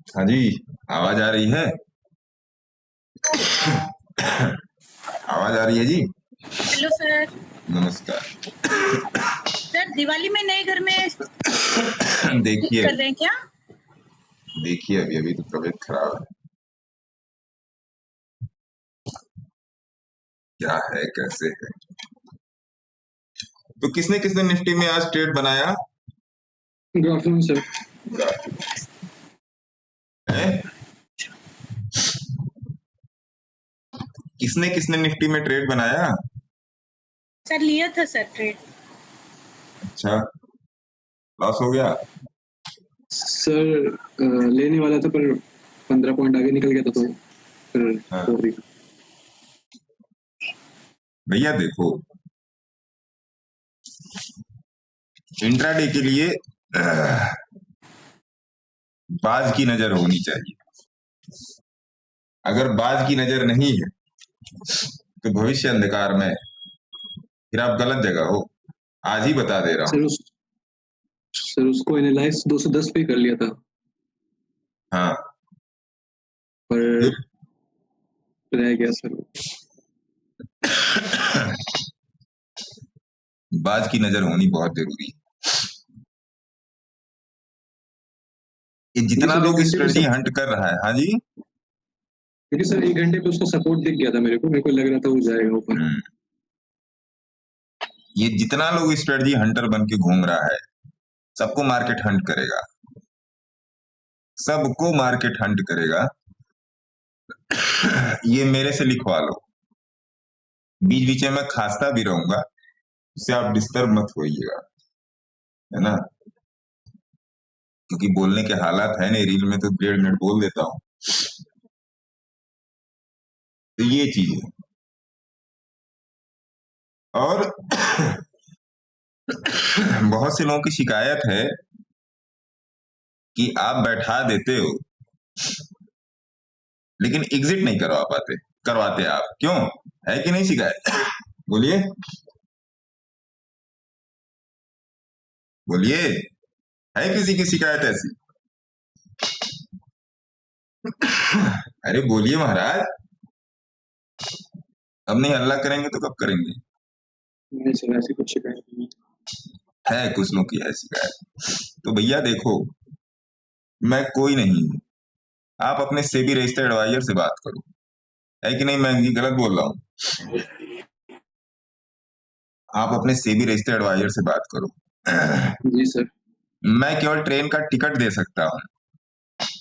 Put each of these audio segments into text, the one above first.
हाँ जी, आवाज आ रही है। आवाज आ रही है जी। Hello sir. नमस्कार। सर दिवाली में नए घर में देखिए कर रहे हैं क्या? देखिए अभी अभी तो तबीयत खराब है। क्या है कैसे है। तो किसने किसने निफ्टी में आज ट्रेड बनाया गुड आफ्टरनून सर। है? किसने किसने निफ्टी में ट्रेड बनाया? सर लिया था सर ट्रेड। अच्छा, लॉस हो गया। सर लेने वाला था पर 15 पॉइंट आगे निकल गया था तो फिर हाँ, छोड़ दी। भैया देखो, इंट्राडे के लिए बाज की नजर होनी चाहिए। अगर बाज की नजर नहीं है तो भविष्य अंधकार में है। फिर आप गलत जगह हो, आज ही बता दे रहा हूं। सर उसको एनालाइज 210 पे कर लिया था हाँ, पर फिर रह गया सर। बाज की नजर होनी बहुत जरूरी है। ये क्योंकि जितना सर एक लोग घंटे पे स्ट्रेटजी हंट कर रहा है, हाँ जी। क्योंकि सर 1 घंटे पे उसका सपोर्ट दिख गया था मेरे को लग रहा था वो जाएगा ऊपर। ये जितना लोग स्ट्रेटजी हंटर बन के घूम रहा है, सबको मार्केट हंट करेगा, सबको मार्केट हंट करेगा। ये मेरे से लिखवा लो, बीच बीच में मैं खांसता भी रहूंगा, उससे आप डिस्टर्ब मत होइएगा, है ना। क्योंकि बोलने के हालात है नहीं, रील में तो 1.5 मिनट बोल देता हूँ। तो ये चीज है। और बहुत से लोगों की शिकायत है कि आप बैठा देते हो लेकिन एग्जिट नहीं करवाते आप, क्यों? है कि नहीं शिकायत? बोलिए बोलिए, है किसी की शिकायत ऐसी? अरे बोलिए महाराज, अब नहीं हल्ला करेंगे तो कब करेंगे? नहीं सर ऐसी कुछ शिकायत नहीं है कुछ लोग की है शिकायत। तो भैया देखो, मैं कोई नहीं हूं, आप अपने सेबी रजिस्टर्ड एडवाइजर से बात करो। है कि नहीं? मैं गलत बोल रहा हूँ? आप अपने सेबी रजिस्टर्ड एडवाइजर से बात करो। जी सर। मैं केवल ट्रेन का टिकट दे सकता हूँ,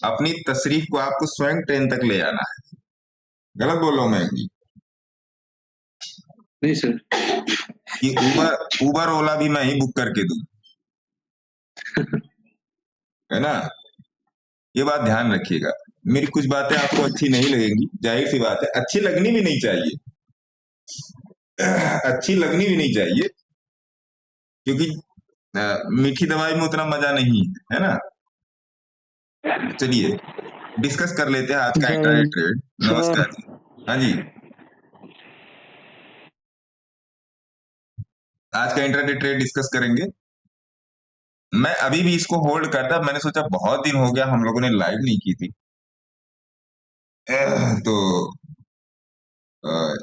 अपनी तशरीफ को आपको स्वयं ट्रेन तक ले आना है। गलत बोल रहा हूँ मैं? नहीं सर। कि उबर ओला भी मैं ही बुक करके दूं, है ना। ये बात ध्यान रखिएगा। मेरी कुछ बातें आपको अच्छी नहीं लगेंगी, जाहिर सी बात है, अच्छी लगनी भी नहीं चाहिए। अच्छी लगनी भी नहीं चाहिए, क्योंकि मीठी दवाई में उतना मजा नहीं है ना। चलिए डिस्कस कर लेते हैं आज का इंट्राडे ट्रेड। नमस्कार जी। हाँ जी, आज का इंट्राडे ट्रेड डिस्कस करेंगे। मैं अभी भी इसको होल्ड करता, मैंने सोचा बहुत दिन हो गया हम लोगों ने लाइव नहीं की थी, तो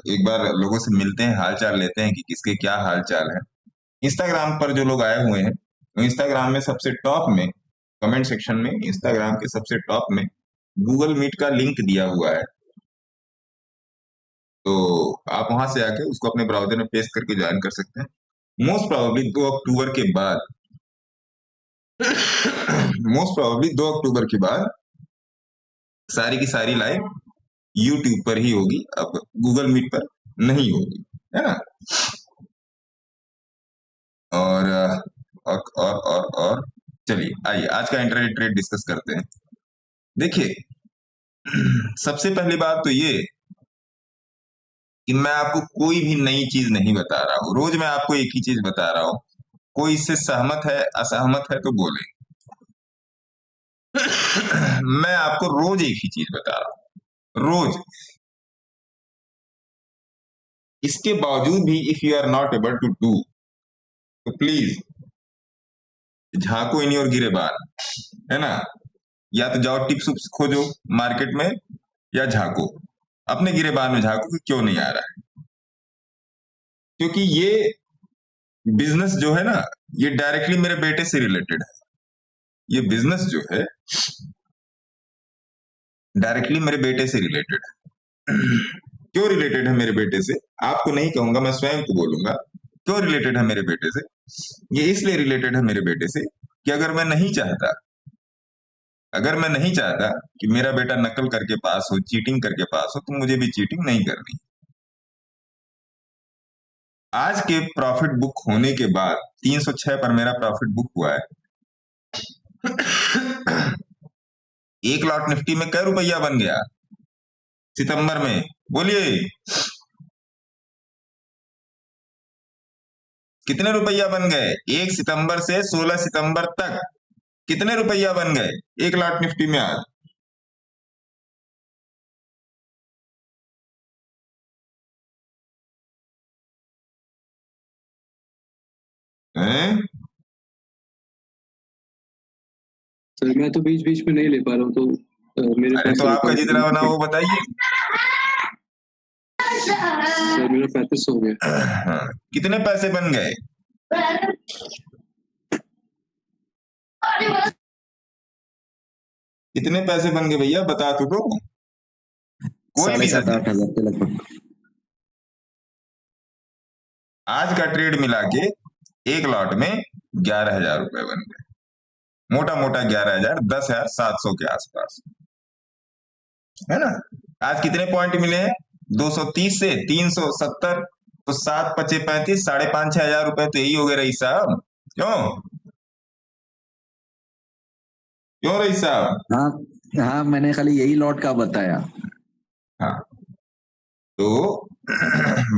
एक बार लोगों से मिलते हैं, हाल चाल लेते हैं कि किसके क्या हाल चाल है। इंस्टाग्राम पर जो लोग आए हुए हैं, तो इंस्टाग्राम में सबसे टॉप में कमेंट सेक्शन में, इंस्टाग्राम के सबसे टॉप में गूगल मीट का लिंक दिया हुआ है, तो आप वहां से आके उसको अपने ब्राउजर में पेस्ट करके ज्वाइन कर सकते हैं। मोस्ट प्रोबेबली 2 अक्टूबर के बाद मोस्ट प्रोबेबली 2 अक्टूबर के बाद सारी की सारी लाइव यूट्यूब पर ही होगी, अब गूगल मीट पर नहीं होगी, है ना। और और चलिए आइए आज का इंटरनेट ट्रेड डिस्कस करते हैं। देखिए, सबसे पहली बात तो ये कि मैं आपको कोई भी नई चीज नहीं बता रहा हूं, रोज मैं आपको एक ही चीज बता रहा हूं। कोई इससे सहमत है असहमत है तो बोले। मैं आपको रोज एक ही चीज बता रहा हूं, रोज। इसके बावजूद भी if you are not able to do, तो प्लीज झांको इन योर गिरेबान, है ना। या तो जाओ टिप्स उप्स खोजो मार्केट में, या झांको अपने गिरेबान में, झांको कि क्यों नहीं आ रहा है। क्योंकि ये बिजनेस जो है ना, ये डायरेक्टली मेरे बेटे से रिलेटेड है। ये बिजनेस जो है डायरेक्टली मेरे बेटे से रिलेटेड है। क्यों रिलेटेड है मेरे बेटे से, आपको नहीं कहूंगा, मैं स्वयं को बोलूंगा। क्यों रिलेटेड है मेरे बेटे से? ये इसलिए रिलेटेड है मेरे बेटे से कि अगर मैं नहीं चाहता कि मेरा बेटा नकल करके पास हो, चीटिंग करके पास हो, तो मुझे भी चीटिंग नहीं करनी। आज के प्रॉफिट बुक होने के बाद 306 पर मेरा प्रॉफिट बुक हुआ है। 1 लॉट निफ्टी में कै रुपया बन गया सितंबर में? बोलिए कितने रुपया बन गए? 1 सितंबर से 16 सितंबर तक कितने रुपया बन गए 1 लॉट निफ्टी में आज? हैं? सर मैं तो बीच बीच में नहीं ले पा रहा हूँ, तो मेरे अरे पैसे तो आपका रिकॉर्ड जितना बना वो बताइए। सर मेरा 3500 हो गया। हाँ, कितने पैसे बन गए? कितने पैसे बन गए भैया, बता तो दो। कोई भी 7,500 के लगभग। आज का ट्रेड मिला के 1 लॉट में 11,000 रुपए बन गए, मोटा मोटा 11,000, 10,700 के आसपास, है ना। आज कितने पॉइंट मिले हैं? 230 से 370, तो 7 पचे 35, 5,500 6,000 रुपए तो यही हो गए रईस साहब। क्यों क्यों रईस साहब? हाँ हाँ, मैंने खाली यही लॉट का बताया। हाँ, तो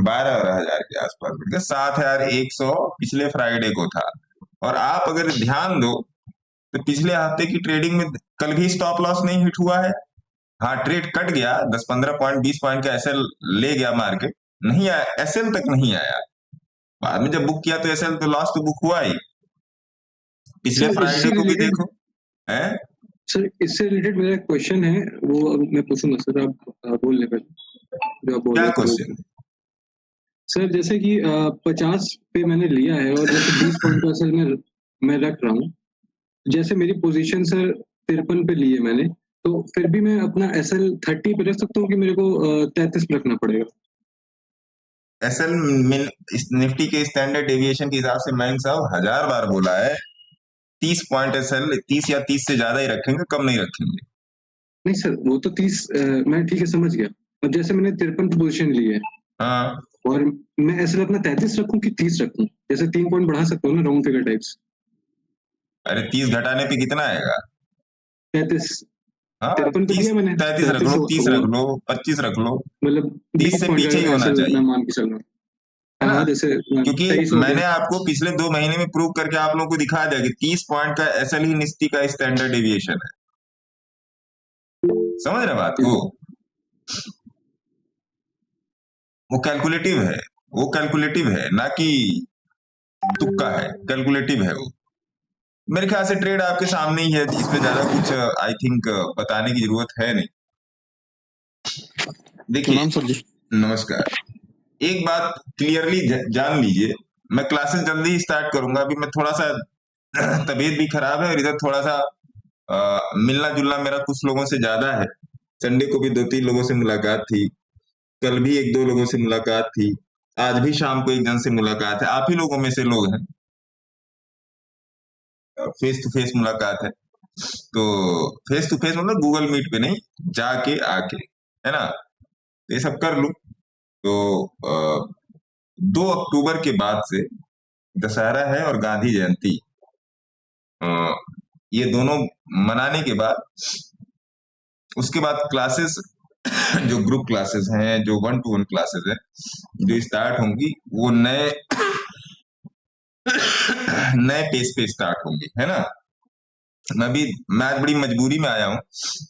12,000 के आसपास बढ़ गया। 7,100 पिछले फ्राइडे को था। और आप अगर ध्यान दो तो पिछले हफ्ते की ट्रेडिंग में कल भी स्टॉप लॉस नहीं हिट हुआ है। हाँ, ट्रेड कट गया, 10-15 पॉइंट 20 पॉइंट का एसएल ले गया मार्केट, नहीं आया, एसएल तक नहीं आया। बाद में जब बुक किया तो एसएल तो लॉस तो बुक हुआ ही। पिछले सर, फ्राइडे इससे को भी related- देखो है। सर इससे रिलेटेड मेरा एक क्वेश्चन है, वो अब मैं पूछूंगा सर, आप बोल ले पहले जो आप बोल क्या रहे थे। क्वेश्चन? सर जैसे कि 50 पे मैंने लिया है और जैसे 20 पॉइंट का सर मैं रख रहा हूँ। जैसे मेरी पोजीशन सर 53 पे ली है मैंने, तो फिर भी मैं अपना एसएल 30 पे रख सकता हूँ कि मेरे को 33 पे रखना पड़ेगा? एसएल निफ्टी के स्टैंडर्ड डेविएशन के हिसाब से मैंने साहब 1000 बार बोला है, 30 पॉइंट एसएल 30 या 30 से ज्यादा ही रखेंगे, कम नहीं रखेंगे। नहीं सर, वो तो 30 मैं ठीक है समझ गया। अब जैसे मैंने 53 पोजीशन ली है, हाँ, और मैं एसएल अपना 33 रखूं कि 30 रखूं? जैसे 3 पॉइंट बढ़ा सकता हूँ ना, राउंड फिगर टाइप्स। अरे 30 घटाने पे कितना आएगा? 33। हाँ, 53 पे 30 दिया मैंने, 33 रख लो, 30 रख लो, 25 रख लो, मतलब 30 20 से पॉइंट पीछे ही का होना SL चाहिए, मैं मान के चल रहा हूँ। है ना। हाँ, जैसे क्योंकि 23 हो मैंने गया। आपको पिछले 2 महीने में प्रूव करके आप लोगों को दिखा दिया कि 30 पॉइंट का एसएल ही निफ्टी का स्टैंडर्ड डेविएशन है। समझ रहे बात को? वो कैलकुलेटिव है, ना कि तुक्का है, कैलकुलेटिव है वो। मेरे ख्याल से ट्रेड आपके सामने ही है, इसमें ज्यादा कुछ आई थिंक बताने की जरूरत है नहीं। देखिए, प्रणाम सर जी। नमस्कार। एक बात क्लियरली जान लीजिए, मैं क्लासेस जल्दी ही स्टार्ट करूंगा। अभी मैं थोड़ा सा तबीयत भी खराब है और इधर थोड़ा सा मिलना जुलना मेरा कुछ लोगों से ज्यादा है। संडे को भी 2-3 लोगों से मुलाकात थी, कल भी 1-2 लोगों से मुलाकात थी, आज भी शाम को एक जन से मुलाकात है। आप ही लोगों में से लोग हैं, फेस टू फेस मुलाकात है। तो फेस टू फेस मतलब गूगल मीट पे नहीं, जाके आके, है ना। तो ये सब कर लूं तो 2 अक्टूबर के बाद से दशहरा है और गांधी जयंती, ये दोनों मनाने के बाद उसके बाद क्लासेस जो ग्रुप क्लासेस हैं, जो 1-to-1 क्लासेस हैं, जो स्टार्ट होंगी, वो नए पेज पे स्टार्ट होंगी, है ना। मैं आज बड़ी मजबूरी में आया हूँ,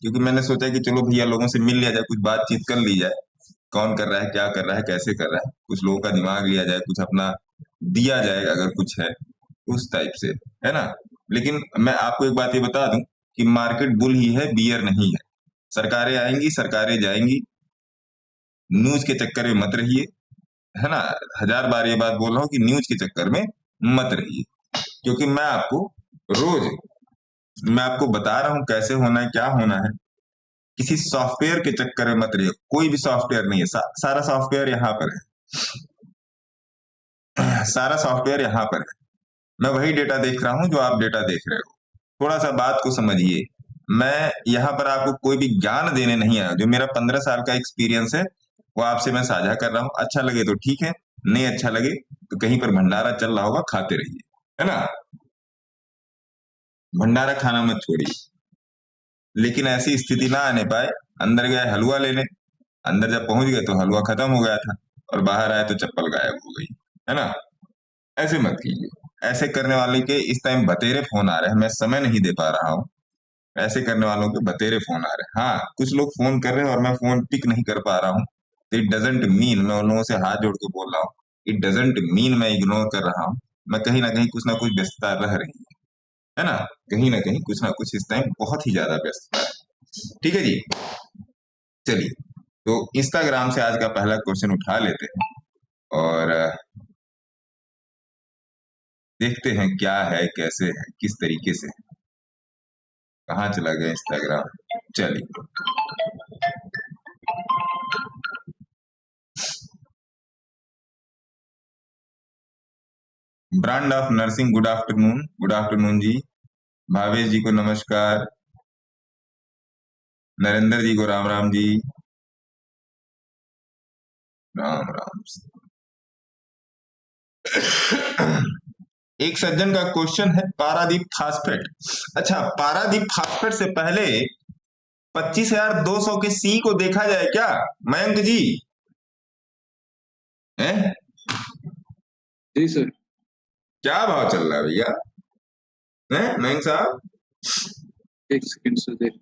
क्योंकि मैंने सोचा कि चलो भैया लोगों से मिल लिया जाए, कुछ बातचीत कर ली जाए, कौन कर रहा है, क्या कर रहा है, कैसे कर रहा है, कुछ लोगों का दिमाग लिया जाए, कुछ अपना दिया जाए अगर कुछ है उस टाइप से, है ना। लेकिन मैं आपको एक बात ये बता दूं कि मार्केट बुल ही है, बियर नहीं है। सरकारें आएंगी, सरकारें जाएंगी, न्यूज के चक्कर में मत रहिए, है ना। 1000 बार ये बात बोल रहा हूं कि न्यूज के चक्कर में मत रहिए, क्योंकि रोज मैं आपको बता रहा हूं कैसे होना है, क्या होना है। किसी सॉफ्टवेयर के चक्कर में मत रहिए, कोई भी सॉफ्टवेयर नहीं है, सारा सॉफ्टवेयर यहाँ पर है, सारा सॉफ्टवेयर यहाँ पर है। मैं वही डेटा देख रहा हूं जो आप डेटा देख रहे हो। थोड़ा सा बात को समझिए। मैं यहाँ पर आपको कोई भी ज्ञान देने नहीं आया, जो मेरा 15 साल का एक्सपीरियंस है वो आपसे मैं साझा कर रहा हूँ। अच्छा लगे तो ठीक है, नहीं अच्छा लगे तो कहीं पर भंडारा चल रहा होगा, खाते रहिए, है ना। भंडारा खाना मत छोड़िए। लेकिन ऐसी स्थिति ना आने पाए, अंदर गए हलवा लेने, अंदर जब पहुंच गए तो हलवा खत्म हो गया था, और बाहर आए तो चप्पल गायब हो गई, है ना। ऐसे मत कीजिए। ऐसे करने वाले के इस टाइम बतेरे फोन आ रहे हैं, मैं समय नहीं दे पा रहा हूँ। ऐसे करने वालों के बतेरे फोन आ रहे हैं। हाँ, कुछ लोग फोन कर रहे हैं और मैं फोन पिक नहीं कर पा रहा हूँ, तो इट डजेंट मीन, मैं उन लोगों से हाथ जोड़ के बोल रहा हूँ, इट डजेंट मीन मैं इग्नोर कर रहा हूँ। मैं कहीं ना कहीं कुछ ना कुछ व्यस्तता रह रही है ना, कहीं ना कहीं कुछ ना कुछ इस टाइम बहुत ही ज्यादा व्यस्तता है। ठीक है जी, चलिए तो इंस्टाग्राम से आज का पहला क्वेश्चन उठा लेते हैं और देखते हैं क्या है, कैसे है, किस तरीके से। कहाँ चला गया इंस्टाग्राम, चलिए। Brand of nursing, good afternoon, good afternoon जी। भावेश जी को नमस्कार, नरेंद्र जी को राम राम जी, राम राम। एक सज्जन का क्वेश्चन है पारादीप फास्फेट। अच्छा, पारादीप फास्फेट से पहले 25,200 के सी को देखा जाए क्या मयंक जी? हैं? जी सर। क्या भाव चल रहा है भैया, हैं मयंक साहब? एक सेकंड सर देख।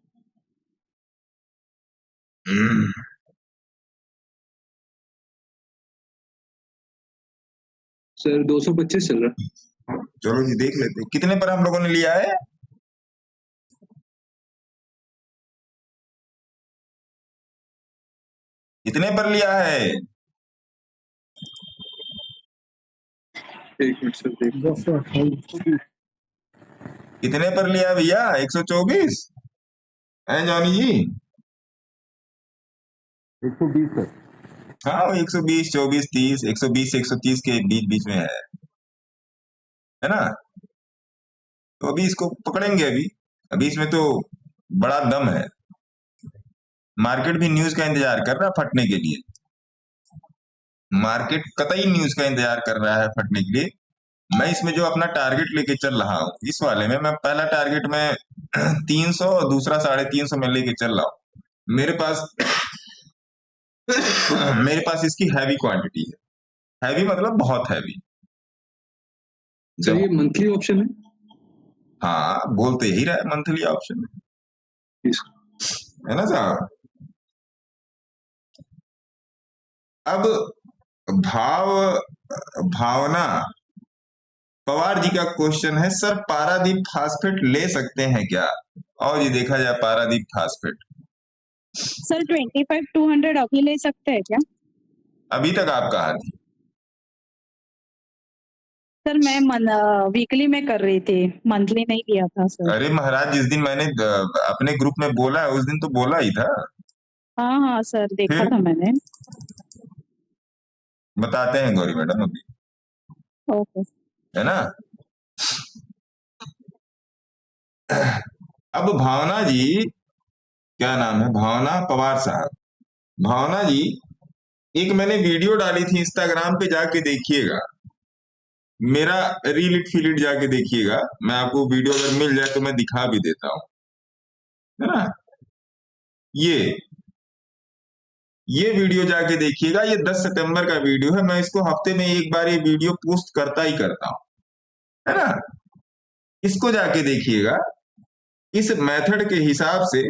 सर 225 चल रहा है। चलो जी देख लेते हैं कितने पर हम लोगों ने लिया है। कितने पर लिया है? एक मिनट सर देख। कितने पर लिया भैया? 124 है जॉनी जी? 120 सर। हाँ, 120, 24, 30, 120 से 130 के बीच बीच में है ना। तो अभी इसको पकड़ेंगे। अभी इसमें तो बड़ा दम है। मार्केट भी न्यूज का इंतजार कर रहा है फटने के लिए, मार्केट कतई न्यूज का इंतजार कर रहा है फटने के लिए। मैं इसमें जो अपना टारगेट लेके चल रहा हूँ, इस वाले में मैं पहला टारगेट में 300 और दूसरा 350 में लेके चल रहा हूँ। मेरे पास इसकी हैवी क्वांटिटी है। हैवी मतलब बहुत हैवी। सर ये मंथली ऑप्शन है? हाँ, बोलते ही रहे मंथली ऑप्शन है ना साहब। अब भावना पवार जी का क्वेश्चन है, सर पारादीप फास्फेट ले सकते हैं क्या? और ये देखा जाए पारादीप फास्फेट। सर 25,200 अभी ले सकते हैं क्या? अभी तक आप कहा थी? सर मैं वीकली में कर रही थी, मंथली नहीं किया था सर। अरे महाराज, जिस दिन मैंने अपने ग्रुप में बोला है उस दिन तो बोला ही था। हाँ सर, देखा था मैंने। बताते हैं गौरी मैडम अभी, ओके है ना। अब भावना जी, क्या नाम है, भावना पवार साहब, भावना जी एक मैंने वीडियो डाली थी इंस्टाग्राम पे, जाके देखिएगा, मेरा रील इट फील इट जाके देखिएगा। मैं आपको वीडियो अगर मिल जाए तो मैं दिखा भी देता हूं, है ना। ये वीडियो जाके देखिएगा, ये 10 सितंबर का वीडियो है। मैं इसको हफ्ते में एक बार ये वीडियो पोस्ट करता ही करता हूं, है ना। इसको जाके देखिएगा। इस मेथड के हिसाब से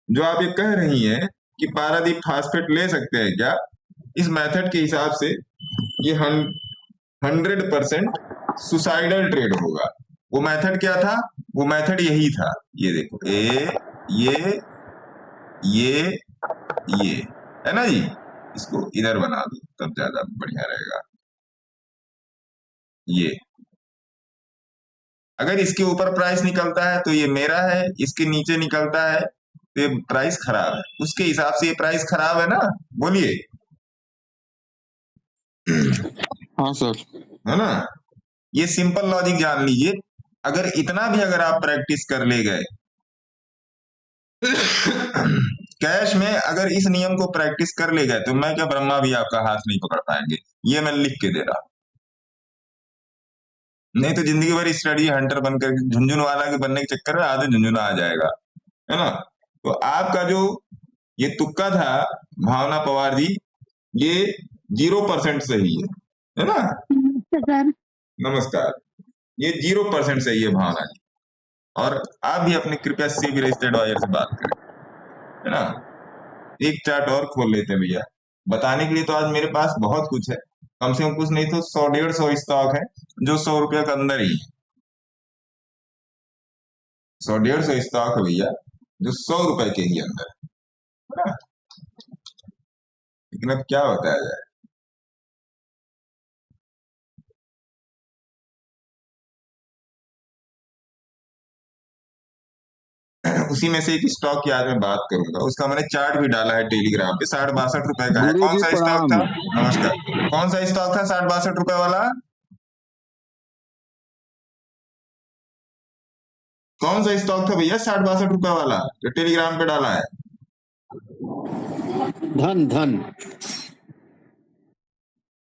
जो आप ये कह रही हैं कि पारादीप फास्फेट ले सकते हैं क्या, इस मेथड के हिसाब से ये 100% सुसाइडल ट्रेड होगा। वो मेथड क्या था? वो मेथड यही था, ये देखो, ये है ना जी। इसको इधर बना दो तब ज्यादा बढ़िया रहेगा। ये अगर इसके ऊपर प्राइस निकलता है तो ये मेरा है, इसके नीचे निकलता है तो ये प्राइस खराब है। उसके हिसाब से ये प्राइस खराब है ना, बोलिए। हाँ सर। है ना? ये सिंपल लॉजिक जान लीजिए। अगर इतना भी अगर आप प्रैक्टिस कर ले गए कैश में, अगर इस नियम को प्रैक्टिस कर ले गए तो मैं क्या ब्रह्मा भी आपका हाथ नहीं पकड़ पाएंगे। ये मैं लिख के दे रहा। नहीं तो जिंदगी भर स्टडी हंटर बनकर झुंझुन वाला के बनने के चक्कर में आधे झुंझुन आ जाएगा, है ना? तो आपका जो ये तुक्का था भावना पवार जी, ये 0% सही है ना? नमस्कार। ये 0% सही है भावना जी। और आप भी अपने कृपया से भी रजिस्टर्ड एडवाइजर से बात करें, है ना? एक चार्ट और खोल लेते हैं भैया। बताने के लिए तो आज मेरे पास बहुत कुछ है, कम से कम कुछ नहीं तो 100-150 स्टॉक है जो 100 रुपये के अंदर ही है। 100-150 स्टॉक है भैया जो 100 रुपए के ही अंदर है ना? लेकिन अब क्या बताया जाए। उसी में से एक स्टॉक की आज मैं बात करूंगा, उसका मैंने चार्ट भी डाला है टेलीग्राम पे। 60-62 रुपए का है। गुरु कौन जी सा स्टॉक था? प्रणाम। नमस्कार। कौन सा स्टॉक था 60-62 रुपए वाला? कौन सा स्टॉक था भैया 60-62 रुपए वाला जो टेलीग्राम पे डाला है? धन धन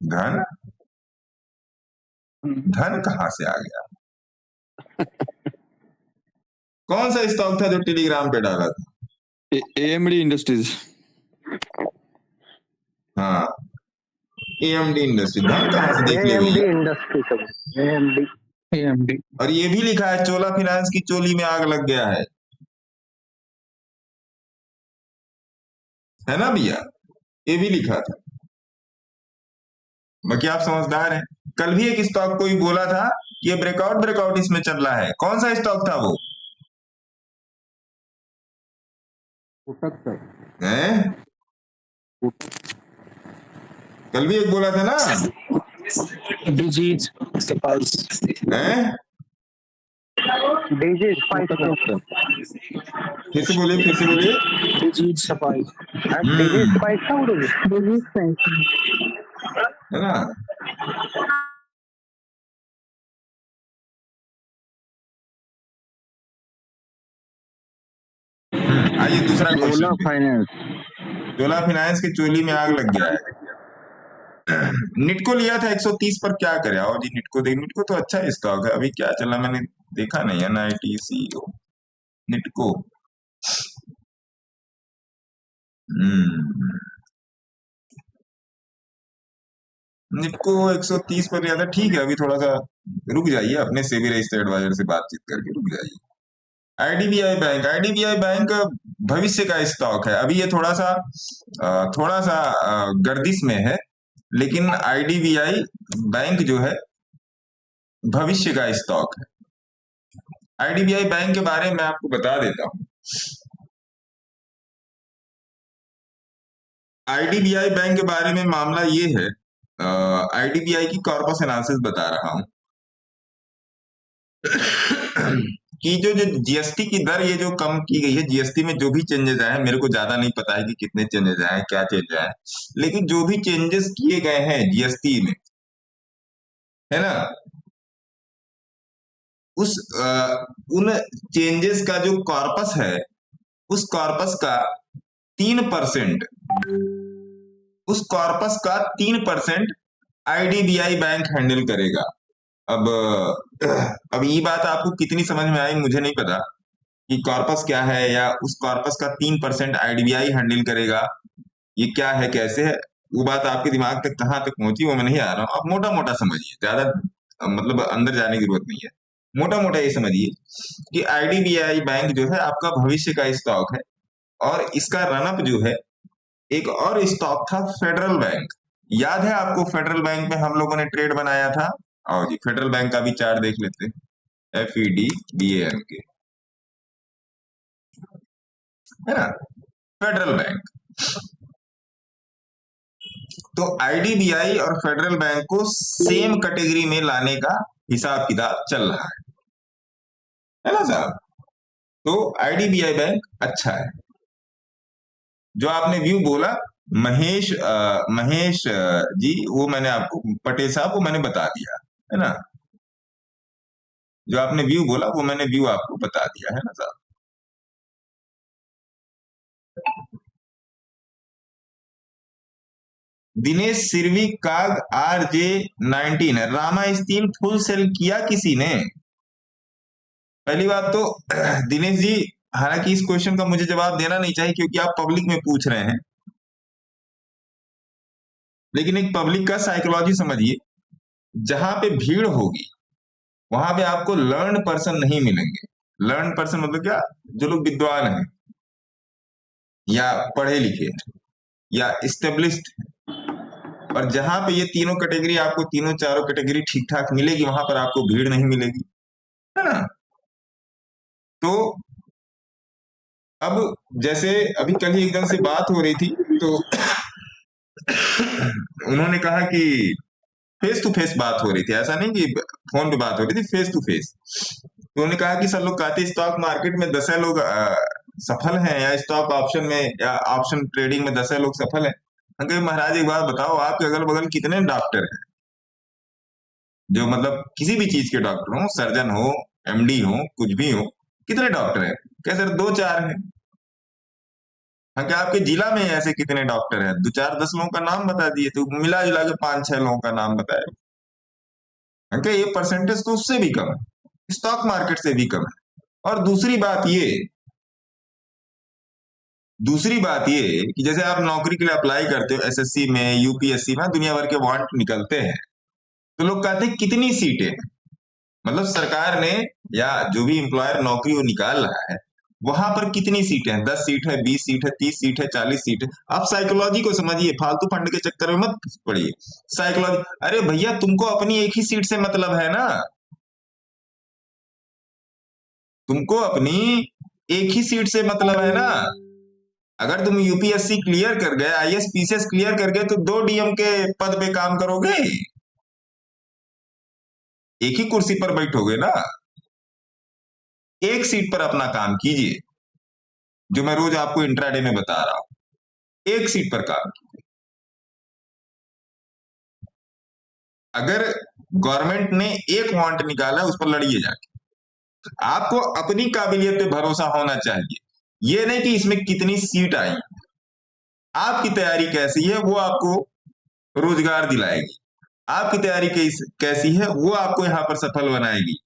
धन? धन कहां से आ गया? कौन सा स्टॉक था जो टेलीग्राम पे डाला था? AMD industries. हाँ, एएमडी इंडस्ट्री। धन कहां से देख ले भैया? एएमडी और ये भी लिखा है चोला फाइनेंस की चोली में आग लग गया है ना भैया? ये भी लिखा था। बाकी आप समझदार हैं। कल भी एक स्टॉक कोई बोला था कि ये ब्रेकआउट इसमें चल रहा है। कौन सा स्टॉक था वो? हैं? कल भी एक बोला था ना? डिजीज हैं? फिर से बोलिए। डिजीज सफाई है ना? आइए दूसरा क्वेश्चन। चोला फाइनेंस की चोली में आग लग गया है। निटको लिया था 130 पर, क्या करे? आओ जी निटको देख। निटको तो अच्छा स्टॉक है। अभी क्या चला मैंने देखा नहीं है। NITCO निटको। निटको 130 पर लिया था, ठीक है। अभी थोड़ा सा रुक जाइए, अपने सेबी रजिस्टर्ड एडवाइजर से बातचीत करके रुक जाइए। आईडीबीआई बैंक भविष्य का स्टॉक है। अभी ये थोड़ा सा गर्दिश में है, लेकिन आईडीबीआई बैंक जो है भविष्य का स्टॉक है। आईडीबीआई बैंक के बारे में आपको बता देता हूं। आईडीबीआई बैंक के बारे में मामला ये है, आईडीबीआई की कॉर्पस एनालिसिस बता रहा हूं कि जो जीएसटी की दर ये जो कम की गई है, जीएसटी में जो भी चेंजेस आए हैं, मेरे को ज्यादा नहीं पता है कि कितने चेंजेस आए हैं, क्या चेंज आए हैं, लेकिन जो भी चेंजेस किए गए हैं जीएसटी में, है ना, उन चेंजेस का जो कॉर्पस है, उस कॉर्पस का 3%, उस कॉर्पस का 3% आईडीबीआई बैंक हैंडल करेगा। अब ये बात आपको कितनी समझ में आई मुझे नहीं पता कि कॉर्पस क्या है, या उस कॉर्पस का 3% आईडीबीआई हैंडल करेगा, ये क्या है, कैसे है, वो बात आपके दिमाग तक कहाँ तक पहुंची वो मैं नहीं आ रहा हूँ। आप मोटा मोटा समझिए, ज्यादा मतलब अंदर जाने की जरूरत नहीं है। मोटा मोटा ये समझिए कि आईडीबीआई बैंक जो है आपका भविष्य का स्टॉक है, और इसका रनअप जो है, एक और स्टॉक था फेडरल बैंक। याद है आपको फेडरल बैंक में हम लोगों ने ट्रेड बनाया था? और जी फेडरल बैंक का भी चार्ट देख लेते हैं। FEDBANK, है ना, फेडरल बैंक। तो IDBI और फेडरल बैंक को सेम कैटेगरी में लाने का हिसाब किताब चल रहा है ना साहब। तो IDBI बैंक अच्छा है। जो आपने व्यू बोला महेश जी, वो मैंने आपको, पटेल साहब, वो मैंने बता दिया है ना। जो आपने व्यू बोला वो मैंने व्यू आपको बता दिया है ना साहब। दिनेश सिरवी काग RJ19 है। रामा स्टील फुल सेल किया किसी ने? पहली बात तो दिनेश जी, हालांकि इस क्वेश्चन का मुझे जवाब देना नहीं चाहिए क्योंकि आप पब्लिक में पूछ रहे हैं, लेकिन एक पब्लिक का साइकोलॉजी समझिए। जहां पे भीड़ होगी वहां पे आपको लर्न पर्सन नहीं मिलेंगे। लर्न पर्सन मतलब क्या? जो लोग विद्वान हैं या पढ़े लिखे हैं या स्टेब्लिश्ड हैं। और जहां पे ये तीनों कैटेगरी, आपको तीनों चारों कैटेगरी ठीक ठाक मिलेगी, वहां पर आपको भीड़ नहीं मिलेगी, है ना। तो अब जैसे अभी कल ही एकदम से बात हो रही थी, तो उन्होंने कहा कि फेस टू फेस बात हो रही थी, ऐसा नहीं कि फोन पे बात हो रही थी, फेस टू फेस। तो उन्होंने कहा कि सब लोग कहते स्टॉक मार्केट में 10 लोग सफल हैं, या स्टॉक ऑप्शन में या ऑप्शन ट्रेडिंग में 10 लोग सफल हैं। अंकल महाराज एक बात बताओ, आपके अगल बगल कितने डॉक्टर हैं जो मतलब किसी भी चीज के डॉक्टर हो, सर्जन हो, MD हो, कुछ भी हो, कितने डॉक्टर हैं? क्या सर 2-4 हैं? हाँ, क्या आपके जिला में ऐसे कितने डॉक्टर हैं? 2-4-10 लोगों का नाम बता दिए तो मिला जुला के 5-6 लोगों का नाम बताए। हाँ, क्या ये परसेंटेज तो उससे भी कम है, स्टॉक मार्केट से भी कम है। और दूसरी बात ये कि जैसे आप नौकरी के लिए अप्लाई करते हो, SSC में, UPSC में, दुनिया भर के वांट निकलते हैं, तो लोग कहते हैं कितनी सीटें हैं। मतलब सरकार ने या जो भी एम्प्लॉयर नौकरी वो निकाल रहा है, वहां पर कितनी सीटें हैं? 10 सीट है, 20 सीट है, 30 सीट है, 40 सीट है। आप साइकोलॉजी को समझिए, फालतू फंड के चक्कर में मत पड़िए। साइकोलॉजी, अरे भैया तुमको अपनी एक ही सीट से मतलब है ना, तुमको अपनी एक ही सीट से मतलब है ना। अगर तुम UPSC क्लियर कर गए, IAS PCS क्लियर कर गए, तो 2 DM के पद पे काम करोगे, एक ही कुर्सी पर बैठोगे ना। एक सीट पर अपना काम कीजिए, जो मैं रोज आपको इंट्राडे में बता रहा हूं, एक सीट पर काम कीजिए। अगर गवर्नमेंट ने एक वांट निकाला, उस पर लड़िए जाके। आपको अपनी काबिलियत पे भरोसा होना चाहिए। ये नहीं कि इसमें कितनी सीट आई, आपकी तैयारी कैसी है वो आपको रोजगार दिलाएगी। आपकी तैयारी कैसी है वो आपको यहां पर सफल बनाएगी।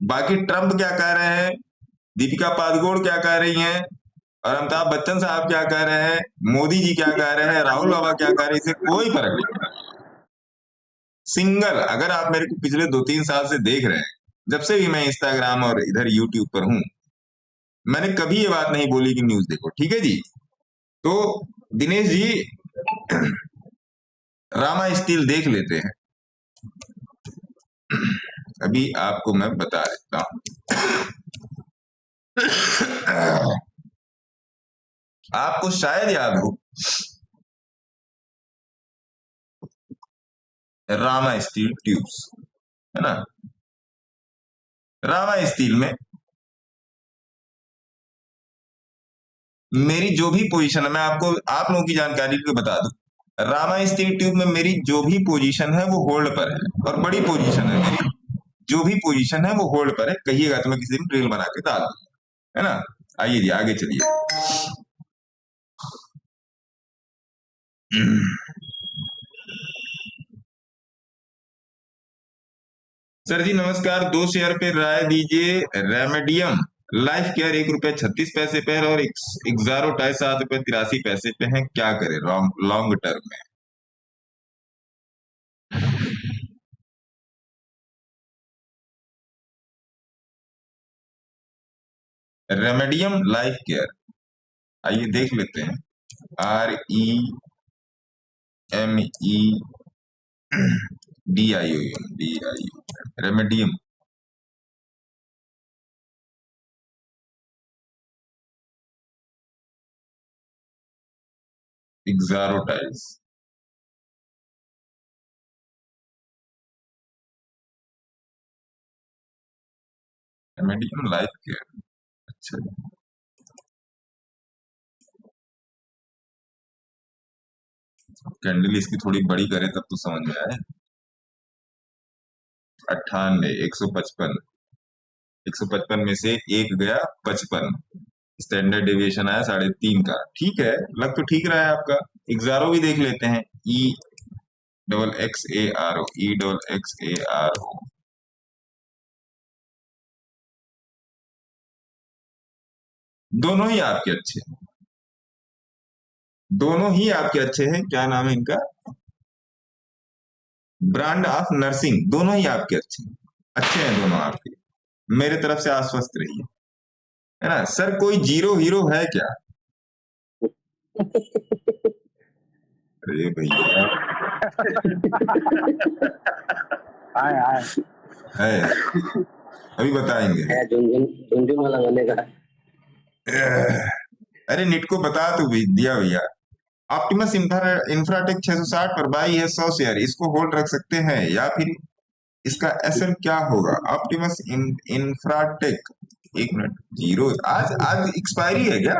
बाकी ट्रंप क्या कह रहे हैं, दीपिका पादुकोण क्या कह रही हैं, और अमिताभ बच्चन साहब क्या कह रहे हैं, मोदी जी क्या कह रहे हैं, राहुल बाबा क्या कह रहे हैं, इससे कोई फर्क नहीं पड़ता। सिंगल, अगर आप मेरे को पिछले 2-3 साल से देख रहे हैं, जब से भी मैं इंस्टाग्राम और इधर यूट्यूब पर हूं, मैंने कभी ये बात नहीं बोली कि न्यूज देखो, ठीक है जी। तो दिनेश जी, रामा स्टील देख लेते हैं, अभी आपको मैं बता देता हूं। आपको शायद याद हो, रामा स्टील ट्यूब्स, है ना। रामा स्टील में मेरी जो भी पोजीशन है, मैं आपको आप लोगों की जानकारी के लिए बता दूं, रामा स्टील ट्यूब में मेरी जो भी पोजीशन है वो होल्ड पर है, और बड़ी पोजीशन है मेरी। जो भी पोजीशन है वो होल्ड पर है, कहिएगा तो मैं किसी दिन ड्रिल बना के डाल दूंगा, है ना। आइए जी आगे चलिए। सर जी नमस्कार, 2 शेयर पे राय दीजिए। रेमेडियम लाइफ केयर ₹1.36 पे है और एक्सारोटाइज ₹7.83 पे है, क्या करें लॉन्ग टर्म में? रेमेडियम लाइफ केयर, आइए देख लेते हैं। REMEDIOM, Remedium. Exaro Tiles। Medical life care, अच्छा कैंडल इसकी थोड़ी बड़ी करे तब तो समझ में आए। 98, 155, 155 में से एक गया 55, स्टैंडर्ड डेविएशन आया 3.5 का। ठीक है, लग तो ठीक रहा है आपका। एक्सारो भी देख लेते हैं, EXXARO, EXXARO। दोनों ही आपके अच्छे हैं, दोनों ही आपके अच्छे हैं। क्या नाम है इनका? ब्रांड ऑफ नर्सिंग, दोनों ही आपके अच्छे हैं, अच्छे हैं दोनों आपके। मेरे तरफ से आश्वस्त रहिए, है ना सर। कोई जीरो हीरो है क्या? अरे भैया है, अभी बताएंगे। झुनझुन वाला गाने का। अरे निट को बता तो भी दिया भैया। ऑप्टिमस इंफ्राटेक 660 पर बाई है 100 शेयर, इसको होल्ड रख सकते हैं या फिर इसका एसएल क्या होगा? ऑप्टिमस इंफ्राटेक, एक मिनट, जीरो आज आज एक्सपायरी है क्या?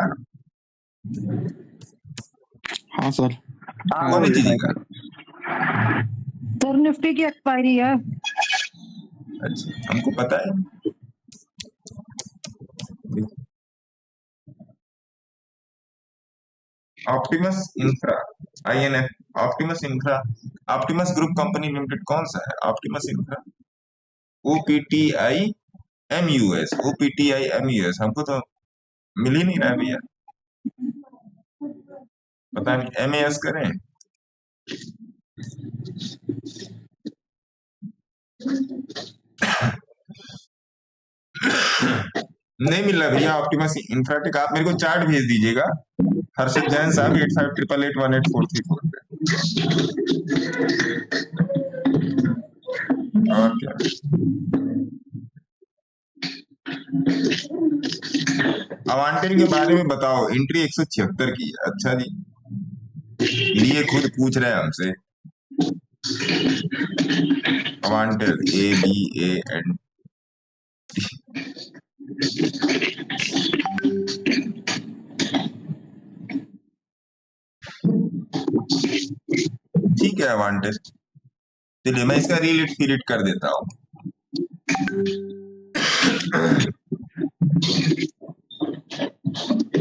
हाँ सर। कौन सी चीज का? सर निफ्टी की एक्सपायरी है। अच्छा, हमको पता है। Optimus infra, INF, Optimus infra, Optimus group company limited कौन सा है? Optimus infra, OPTIMUS, OPTIMUS। हमको तो मिल ही नहीं रहा भैया, पता नहीं MAS करें। नहीं मिल रहा भैया ऑप्टिमस इंफ्राटेक। आप मेरे को चार्ट भेज दीजिएगा, हर्षद जैन साहब, 8588188434 पे। और क्या? अवांटेल के बारे में बताओ, एंट्री 176 की। अच्छा जी, लिए खुद पूछ रहे हैं हमसे। अवांटेल ABAN, ठीक है अवांटेल। चलिए मैं इसका रीलिट फीलिट कर देता हूँ।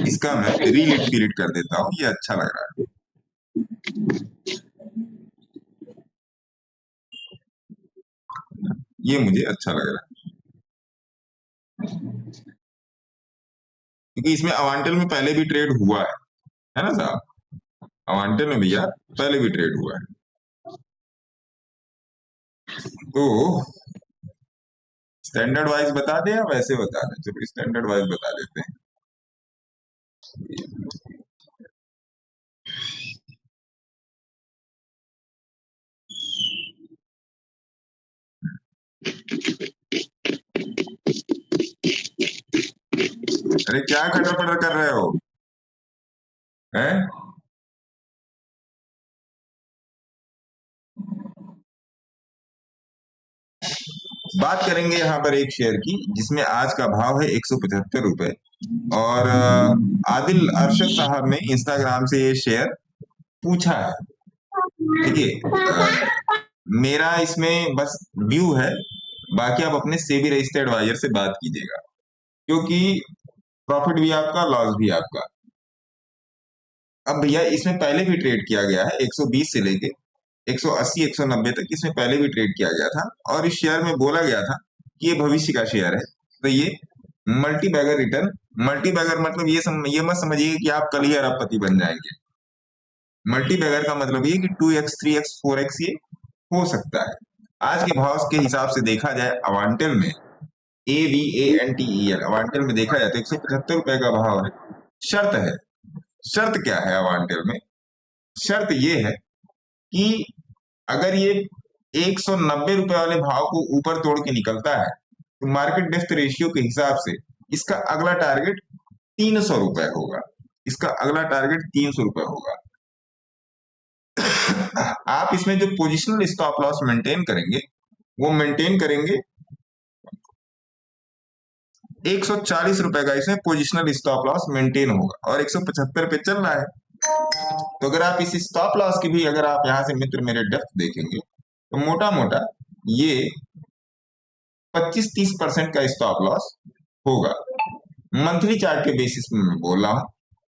इसका मैं रीलिट फीलिट कर देता हूँ, ये अच्छा लग रहा है। ये मुझे अच्छा लग रहा है क्योंकि इसमें अवांटेल में पहले भी ट्रेड हुआ है ना साहब? अवांटेल में भैया पहले भी ट्रेड हुआ है। तो स्टैंडर्ड वाइज बता दें या वैसे बता दें? चलो स्टैंडर्ड वाइज बता देते हैं। अरे क्या खटर पटर कर रहे हो? हैं? बात करेंगे यहाँ पर एक शेयर की जिसमें आज का भाव है 175 रुपए, और आदिल अरशद साहब ने इंस्टाग्राम से ये शेयर पूछा है। देखिए मेरा इसमें बस व्यू है, बाकी आप अपने सेबी रजिस्टर्ड एडवाइजर से बात कीजिएगा, क्योंकि प्रॉफिट भी आपका, लॉस भी आपका। अब भैया इसमें पहले भी ट्रेड किया गया है, 120 से लेके 180 190 तक इसमें पहले भी ट्रेड किया गया था, और इस शेयर में बोला गया था कि ये भविष्य का शेयर है। तो ये multibagger return, multibagger मतलब ये मत समझिए कि आप कल ही अरबपति बन जाएंगे। मल्टी बैगर का मतलब ये कि 2x 3x 4x ये हो सकता है। आज के भाव के हिसाब से देखा जाए अवांटेल में, AVANTEL अवांटेल में देखा जाए तो 175 रुपए का भाव है। शर्त है, शर्त क्या है अवांटेल में? शर्त ये है कि अगर ये 190 रुपए वाले भाव को ऊपर तोड़ के निकलता है तो मार्केट डेप्थ रेशियो के हिसाब से इसका अगला टारगेट 300 रुपए होगा। इसका अगला टारगेट 300 रुपए होगा। आप इसमें जो पोजिशनल स्टॉप लॉस मेंटेन करेंगे वो मेंटेन करेंगे 140 रुपए का इसमें पोजिशनल स्टॉप लॉस मेंटेन होगा और 175 पे चल रहा है। तो अगर आप इस स्टॉप लॉस की भी अगर आप यहां से मित्र मेरे डेप्थ देखेंगे तो मोटा मोटा ये 25-30% का स्टॉप लॉस होगा। मंथली चार्ट के बेसिस में मैं बोल रहा हूं,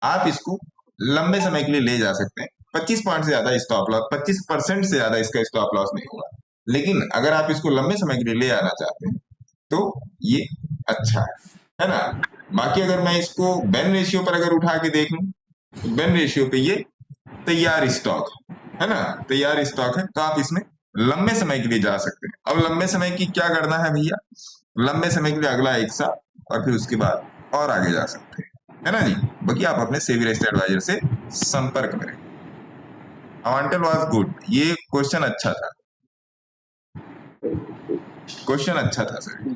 आप इसको लंबे समय के लिए ले जा सकते हैं। 25 पॉइंट से ज्यादा स्टॉप लॉस, 25% से ज्यादा इसका स्टॉप लॉस नहीं होगा। लेकिन अगर आप इसको लंबे समय के लिए ले आना चाहते हैं तो ये अच्छा है ना। बाकी अगर मैं इसको बेन रेशियो पर अगर उठा के देख लूं तो बेन रेशियो पे ये तैयार स्टॉक है ना, तैयार स्टॉक है, तो आप इसमें लंबे समय के लिए जा सकते हैं। अब लंबे समय की क्या करना है भैया, लंबे समय के लिए अगला 1 साल और फिर उसके बाद और आगे जा सकते हैं, है ना जी। बाकी आप अपने सेबी रजिस्टर्ड एडवाइजर से संपर्क करें। अवांटल वाज गुड, ये क्वेश्चन अच्छा था, क्वेश्चन अच्छा था सर।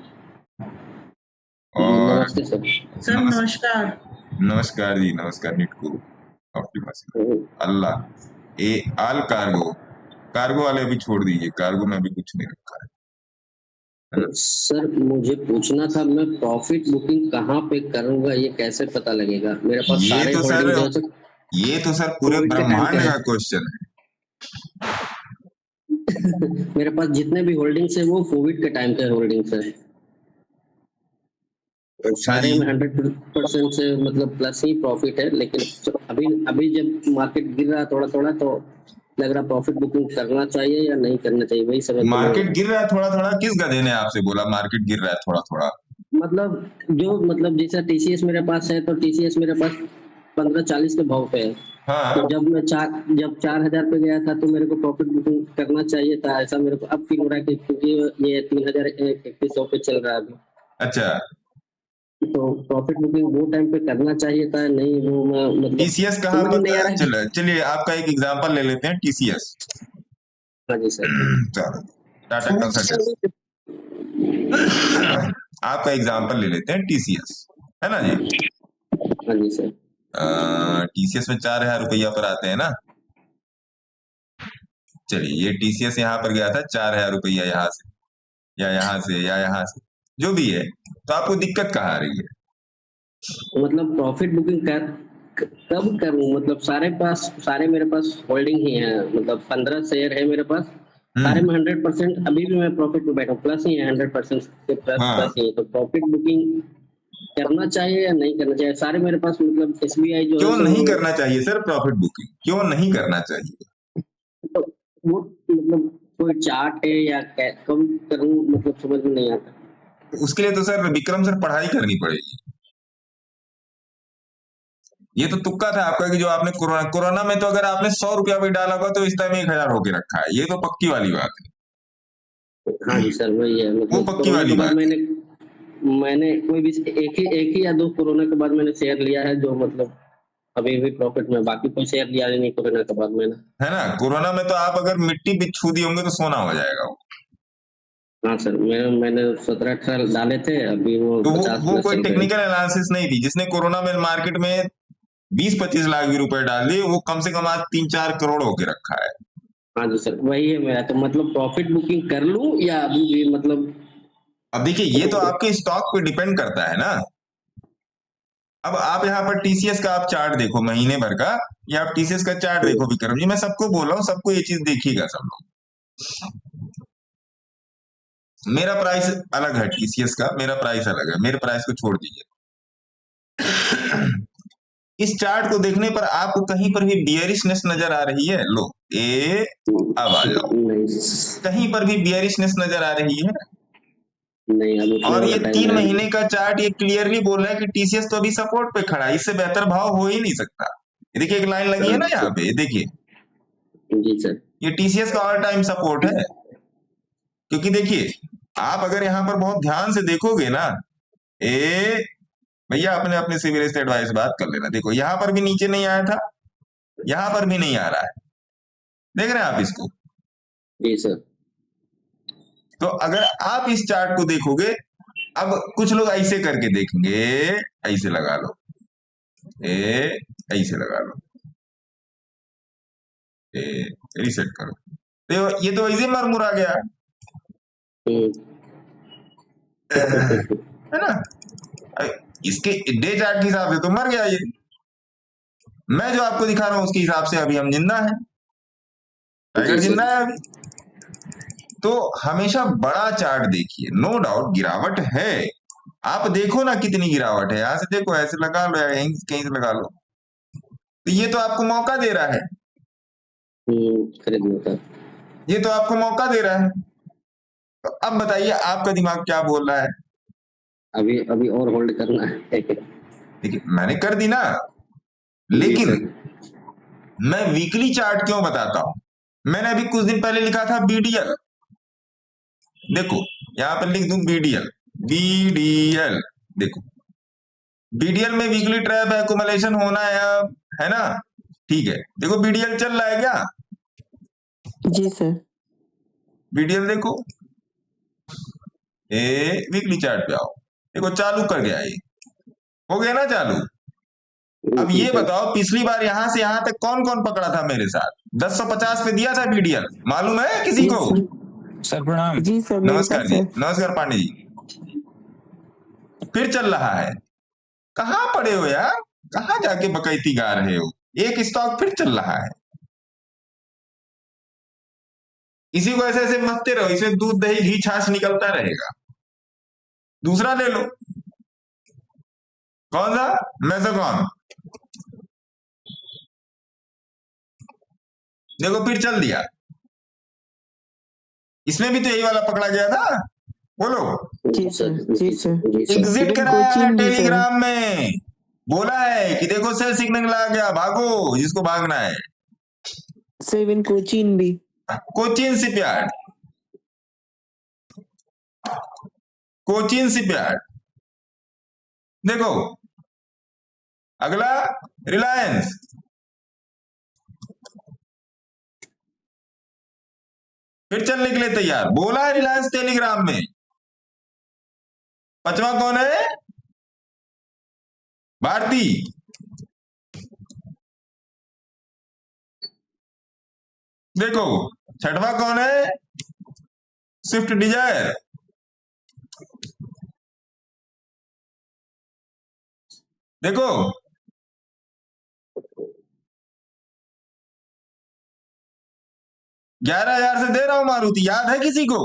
और नमस्ते सर। सर नमस्कार। नमस्कार जी, नमस्कार। निटको ऑप्टिमस अल्लाह ए आल कार्गो, कार्गो वाले भी छोड़ दीजिए, कार्गो में भी कुछ नहीं रखा है। सर मुझे पूछना था, मैं प्रॉफिट बुकिंग कहाँ पे करूंगा, ये कैसे पता लगेगा? मेरे पास ये सारे तो सर होल्डिंग जो ये तो सर पूरे कोविड के टाइम ब्रह्मांड पे का है। क्वेश्चन है। मेरे पास जितने भी होल्डिंग्स है वो कोविड के टाइम के होल्डिंग्स है। और सारे में 100% से मतलब प्लस ही प्रॉफिट है। लेकिन अभी अभी जब मार्केट गिर रहा थोड़ा थोड़ा तो लग रहा प्रॉफिट बुकिंग करना चाहिए या नहीं करना चाहिए, वही समझ में मार्केट गिर रहा है थोड़ा थोड़ा, किस गधे ने आपसे बोला मार्केट गिर रहा है थोड़ा थोड़ा? मतलब जैसा टीसीएस मेरे पास है तो टीसीएस मेरे पास 1540 के भाव पे है। हाँ तो जब 4000 पे गया था तो मेरे को प्रॉफिट बुकिंग करना चाहिए था, ऐसा मेरे को अब फील हो रहा है कि क्योंकि ये 3100 पे चल रहा है अभी, अच्छा। तो प्रॉफिट बुकिंग वो टाइम पे करना चाहिए था नहीं, वो मैं मतलब टीसीएस कहाँ समझ में नहीं आ पर? रहा है। चलिए आपका एक एग्जांपल ले लेते हैं, टीसीएस। हाँ जी सर। चलो टाटा कंसल्टेंसी, आपका एग्जांपल ले लेते हैं टीसीएस, है ना जी। हाँ जी सर। टीसीएस में 4000 रुपया पर आते हैं ना। चलिए ये टीसीएस यहाँ पर गया था 4000 रुपया, यहाँ से या यहाँ से या यहाँ से जो भी है, तो आपको दिक्कत कहाँ आ रही है? मतलब प्रॉफिट बुकिंग कब करूं? मतलब सारे मेरे पास होल्डिंग ही है, मतलब 15 शेयर है मेरे पास, सारे में 100% अभी भी मैं प्रॉफिट में बैठा हूँ, प्लस ही है 100% से प्लस ही है। तो प्रॉफिट बुकिंग करना चाहिए या नहीं करना चाहिए? सारे मेरे पास मतलब एसबीआई जो क्यों है नहीं करना चाहिए सर प्रॉफिट बुकिंग, क्यों नहीं करना चाहिए? तो वो मतलब कोई चार्ट है या कब करूं, मतलब समझ में नहीं आता। उसके लिए तो सर विक्रम सर पढ़ाई करनी पड़ेगी। ये तो तुक्का था आपका कि जो आपने कोरोना में तो अगर आपने 100 रुपया भी डाला होगा तो इस टाइम 1000 होके रखा है, ये तो पक्की वाली बात है। हाँ जी सर वही है, वो मतलब पक्की कोरोना वाली के बाद बात। मैंने कोई भी एक ही या दो कोरोना के बाद मैंने शेयर लिया है जो मतलब अभी भी प्रॉफिट में, बाकी कोई शेयर लिया नहीं कोरोना के बाद मैंने। है ना, कोरोना में तो आप अगर मिट्टी भी छू दी होंगे तो सोना हो जाएगा वो। हाँ सर मैंने 17-18 डाले थे, अभी वो तो 50 वो प्लस कोई चल रहे हैं। टेक्निकल एनालिसिस नहीं थी। जिसने कोरोना में मार्केट में 20-25 लाख भी रुपए डाल दिए वो कम से कम आज 3-4 करोड़ होके रखा है। हाँ जी सर वही है मेरा, तो मतलब प्रॉफिट बुकिंग कर लूं या अभी भी मतलब? अब देखिए ये तो आपके स्टॉक पे डिपेंड करता है ना। अब आप यहाँ पर टीसीएस का आप चार्ट देखो महीने भर का, या आप टीसीएस का चार्ट देखो विक्रम जी, मैं सबको बोल रहा हूँ, सबको ये चीज देखिएगा सब लोग। मेरा प्राइस अलग है टीसीएस का, मेरा प्राइस अलग है, मेरे प्राइस को छोड़ दीजिए। इस चार्ट को देखने पर आपको कहीं पर भी बियरिशनेस नजर आ रही है? लो अब आ जाओ, कहीं पर भी बियरिशनेस नजर आ रही है? नहीं अब और ये 3 है। महीने का चार्ट ये क्लियरली बोल रहा है कि टीसीएस तो अभी सपोर्ट पे खड़ा है, इससे बेहतर भाव हो ही नहीं सकता। ये देखिए एक लाइन लगी है ना यहाँ पे, ये देखिए जी सर। ये टीसीएस का ऑल टाइम सपोर्ट है। क्योंकि देखिए आप अगर यहाँ पर बहुत ध्यान से देखोगे ना, भैया अपने अपने सिविल रजिस्टर्ड एडवाइस बात कर लेना। देखो यहाँ पर भी नीचे नहीं आया था, यहाँ पर भी नहीं आ रहा है, देख रहे हैं आप इसको? जी सर। तो अगर आप इस चार्ट को देखोगे, अब कुछ लोग ऐसे करके देखेंगे, ऐसे लगा लो, ऐसे लगा लो, रीसेट करो, तो ये तो इजी मरमुरा गया है ना। इसके डे चार्ट के हिसाब से तो मर गया ये, मैं जो आपको दिखा रहा हूं उसके हिसाब से अभी हम जिंदा है, टाइगर जिंदा है अभी। तो हमेशा बड़ा चार्ट देखिए, नो डाउट गिरावट है, आप देखो ना कितनी गिरावट है, यहां से देखो, ऐसे लगा लो या कहीं से लगा लो, तो ये तो आपको मौका दे रहा है, खरीदने का ये तो आपको मौका दे रहा है। तो अब बताइए आपका दिमाग क्या बोल रहा है? अभी अभी और होल्ड करना है। देखिए मैंने कर दी ना, लेकिन मैं वीकली चार्ट क्यों बताता हूं, मैंने अभी कुछ दिन पहले लिखा था बीडीएल, देखो यहां पर लिख दूं बीडीएल, बीडीएल देखो, बीडीएल में वीकली ट्रैप है, एक्युमुलेशन होना है अब, है ना, ठीक है। देखो बीडीएल चल रहा है क्या? जी सर। बीडीएल देखो, वीकली चार्ट पे आओ, देखो चालू कर गया, ये हो गया ना चालू। अब ये बताओ पिछली बार यहां से यहां तक कौन कौन पकड़ा था मेरे साथ? 1050 पे दिया था बीडीएल, मालूम है किसी को? सर प्रणाम। जी सर। नमस्कार जी, नमस्कार पांडे जी। फिर चल रहा है, कहां पड़े हो यार, कहां जाके बकैती गा रहे हो? एक स्टॉक फिर चल रहा है, इसी को ऐसे ऐसे मसते रहो, इसमें दूध दही घी छाछ निकलता रहेगा। दूसरा ले लो, कौन सा? मेसोकॉन, देखो फिर चल दिया, इसमें भी तो यही वाला पकड़ा गया था, बोलो। जी सर। जी सर। एग्जिट कराया है टेलीग्राम में, बोला है कि देखो सेल सिग्नल आ गया, भागो जिसको भागना है। सेवन कोचीन भी, कोचीन शिपयार्ड, कोचीन शिपयार्ड देखो। अगला रिलायंस, फिर चलने के लिए तैयार, बोला है रिलायंस टेलीग्राम में। पांचवा कौन है? भारती, देखो। छठवा कौन है? स्विफ्ट डिजायर, देखो। 11,000 से दे रहा हूं मारुति, याद है किसी को?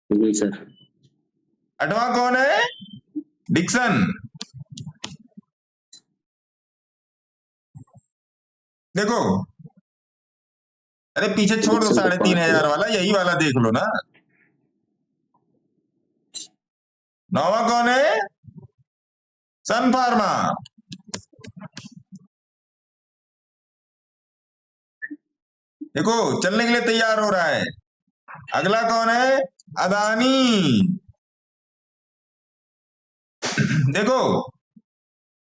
जी सर। 8वां कौन है? डिक्सन, देखो। अरे पीछे छोड़ दो 3,500 वाला, यही वाला देख लो ना। 9वां कौन है? सन फार्मा, देखो चलने के लिए तैयार हो रहा है। अगला कौन है? अदानी, देखो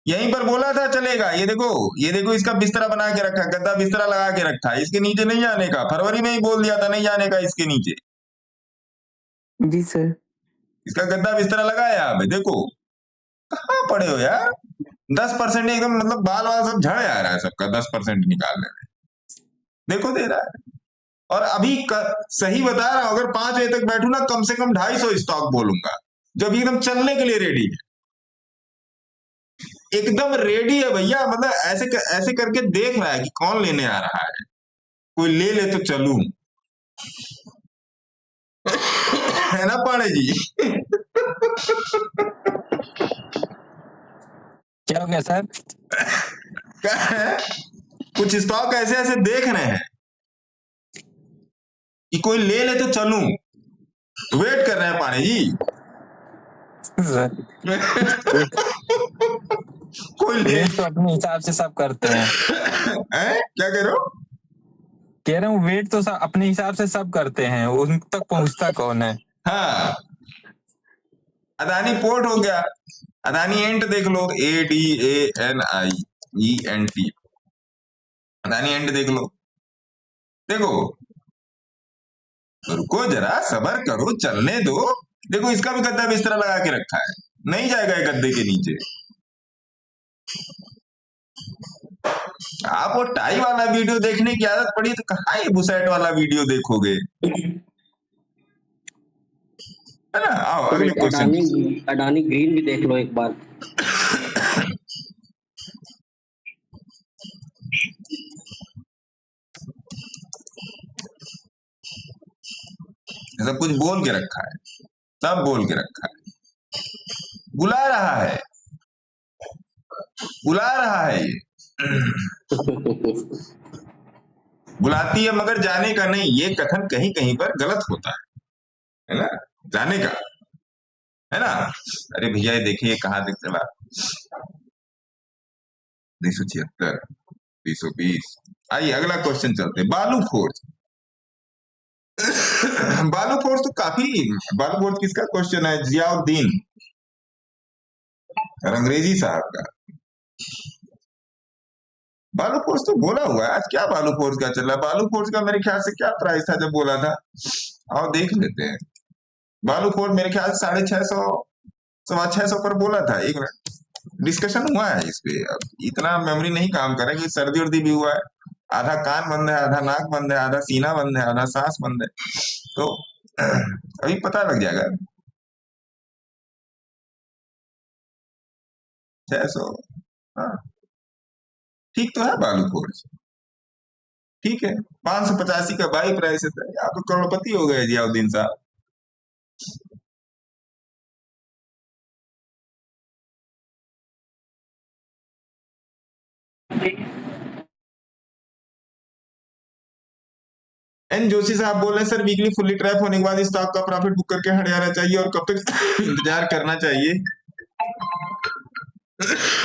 यहीं पर बोला था चलेगा, ये देखो, ये देखो इसका बिस्तरा बना के रखा, गद्दा बिस्तरा लगा के रखा है, इसके नीचे नहीं जाने का, फरवरी में ही बोल दिया था नहीं जाने का इसके नीचे। जी सर। इसका गद्दा बिस्तरा लगाया, अब देखो कहां पड़े हो यार। 10% एकदम, मतलब बाल वाल सब झड़ आ रहा है सबका, 10% निकालने में, देखो दे रहा है। और अभी सही बता रहा हूं, अगर 5 बजे तक बैठू ना, कम से कम 250 स्टॉक बोलूंगा, जो अभी एकदम चलने के लिए रेडी है, एकदम रेडी है भैया। मतलब ऐसे करके देख रहा है कि कौन लेने आ रहा है, कोई ले ले तो चलूं, है ना पांडे जी? क्या हो गया सर? क्या है, कुछ स्टॉक ऐसे ऐसे देख रहे हैं कि कोई ले ले तो चलूं, वेट कर रहे हैं पांडे जी। कोई ले वेट तो अपने हिसाब से सब करते हैं। क्या कह रहे हो? कह रहा हूँ वेट तो अपने हिसाब से सब करते हैं, उन तक पहुंचता कौन है? हाँ, अदानी पोर्ट हो गया, अदानी एंट देख लो, ADANIENT, अदानी एंट देख लो, देखो। रुको जरा, सबर करो, चलने दो। देखो इसका भी गद्दा बिस्तरा लगा के रखा है, नहीं जाएगा ये गद्दे के नीचे। आप वो टाई वाला वीडियो देखने की आदत पड़ी तो कहाँ ये बुसेट वाला वीडियो देखोगे, है ना। आओ सर अगले एक क्वेश्चन। अडानी ग्रीन भी देख लो एक बार। सब कुछ बोल के रखा है, सब बोल के रखा है, बुला रहा है, बुला रहा है ये बुलाती है मगर जाने का नहीं, ये कथन कहीं कहीं पर गलत होता है ना, जाने का, है ना। अरे भैया ये देखिए कहाँ दिख चला, 276, 220। आइए अगला क्वेश्चन चलते हैं। बालू फोर्स बालू फोर्स तो काफी, बालू फोर्स किसका क्वेश्चन है, जियाउद्दीन रंगरेजी साहब का। बालू फोर्स तो बोला हुआ है, आज क्या बालू फोर्स का चल रहा है, बालू फोर्स का मेरे ख्याल से क्या प्राइस था जब बोला था, आओ देख लेते हैं। बालू फोर्स मेरे ख्याल से 650, 650 पर बोला था। एक मिनट, डिस्कशन हुआ है इस पे, अब इतना मेमोरी नहीं काम कर रहा है, सर्दी उर्दी भी हुआ है, आधा कान बंद है, आधा नाक बंद है, आधा सीना बंद है, आधा सांस बंद है, तो अभी पता लग जाएगा। 600, हाँ ठीक तो है बालू फोर्स, ठीक है। 585 का बाई प्राइस है, आप तो करोड़पति हो गए जियाउद्दीन साहब। एन जोशी साहब बोल रहे हैं सर वीकली फुल्ली ट्रैप होने के बाद स्टॉक का प्रॉफिट बुक करके हट जाना चाहिए और कब तक इंतजार करना चाहिए,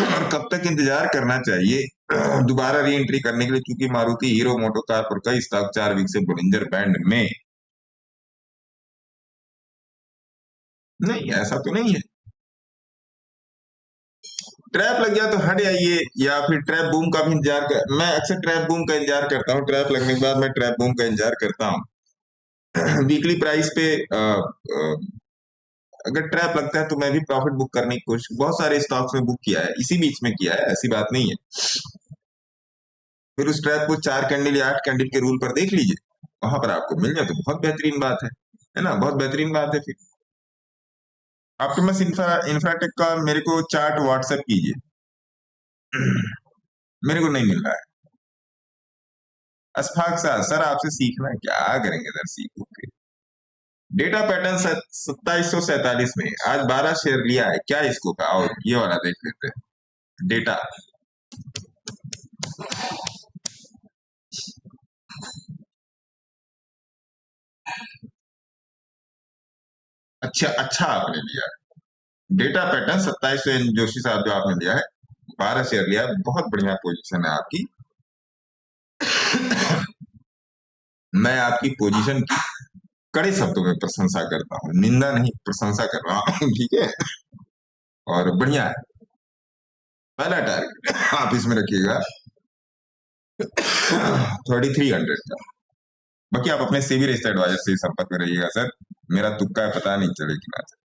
और कब तक इंतजार करना चाहिए दोबारा री एंट्री करने के लिए, क्योंकि मारुति, हीरो मोटोकार पर कई स्टॉक 4 वीक से बोलिंजर बैंड में। नहीं ऐसा तो नहीं है, ट्रैप लग गया तो हट जाइए, या फिर ट्रैप बूम का भी इंतजार कर, मैं अक्सर ट्रैप बूम का इंतजार करता हूँ, ट्रैप लगने के बाद मैं ट्रैप बूम का इंतजार करता हूँ। वीकली प्राइस पे अगर ट्रैप लगता है तो मैं भी प्रॉफिट बुक करने की कोशिश, बहुत सारे स्टॉक्स में बुक किया है, इसी बीच में किया है, ऐसी बात नहीं है। फिर उस ट्रैप को 4 कैंडल या 8 कैंडल के रूल पर देख लीजिए, वहां पर आपको मिल जाए तो बहुत बेहतरीन बात है ना, बहुत बेहतरीन बात है। फिर आपके पास इंफ्राटेक का मेरे को चार्ट व्हाट्सएप कीजिए, मेरे को नहीं मिल रहा है। अशफाक साहब सर आपसे सीखना है, क्या करेंगे सर सीख के। डेटा पैटर्न 2747 में आज 12 शेयर लिया है, क्या इसको का, और ये वाला देख लेते हैं डेटा। अच्छा अच्छा आपने लिया डेटा पैटर्न 2700 जोशी साहब जो आपने लिया है, 12 शेयर लिया है, बहुत बढ़िया पोजीशन है आपकी। मैं आपकी पोजीशन की कड़े शब्दों में प्रशंसा करता हूँ, निंदा नहीं प्रशंसा कर रहा हूँ, ठीक है, और बढ़िया है। पहला टारगेट आप इसमें रखिएगा 3300 का। बाकी आप अपने सेबी रजिस्टर्ड एडवाइजर से संपर्क में रहिएगा सर, मेरा तुक्का है, पता नहीं चले कि ना चले।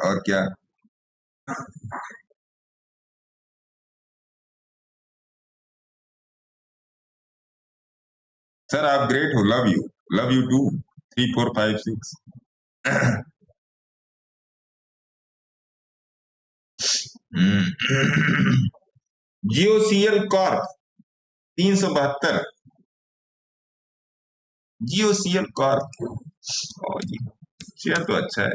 और क्या, सर आप ग्रेट हो, love you too 3 4 5 6। GOCL corp 372, GOCL corp, और जी शेयर तो अच्छा है,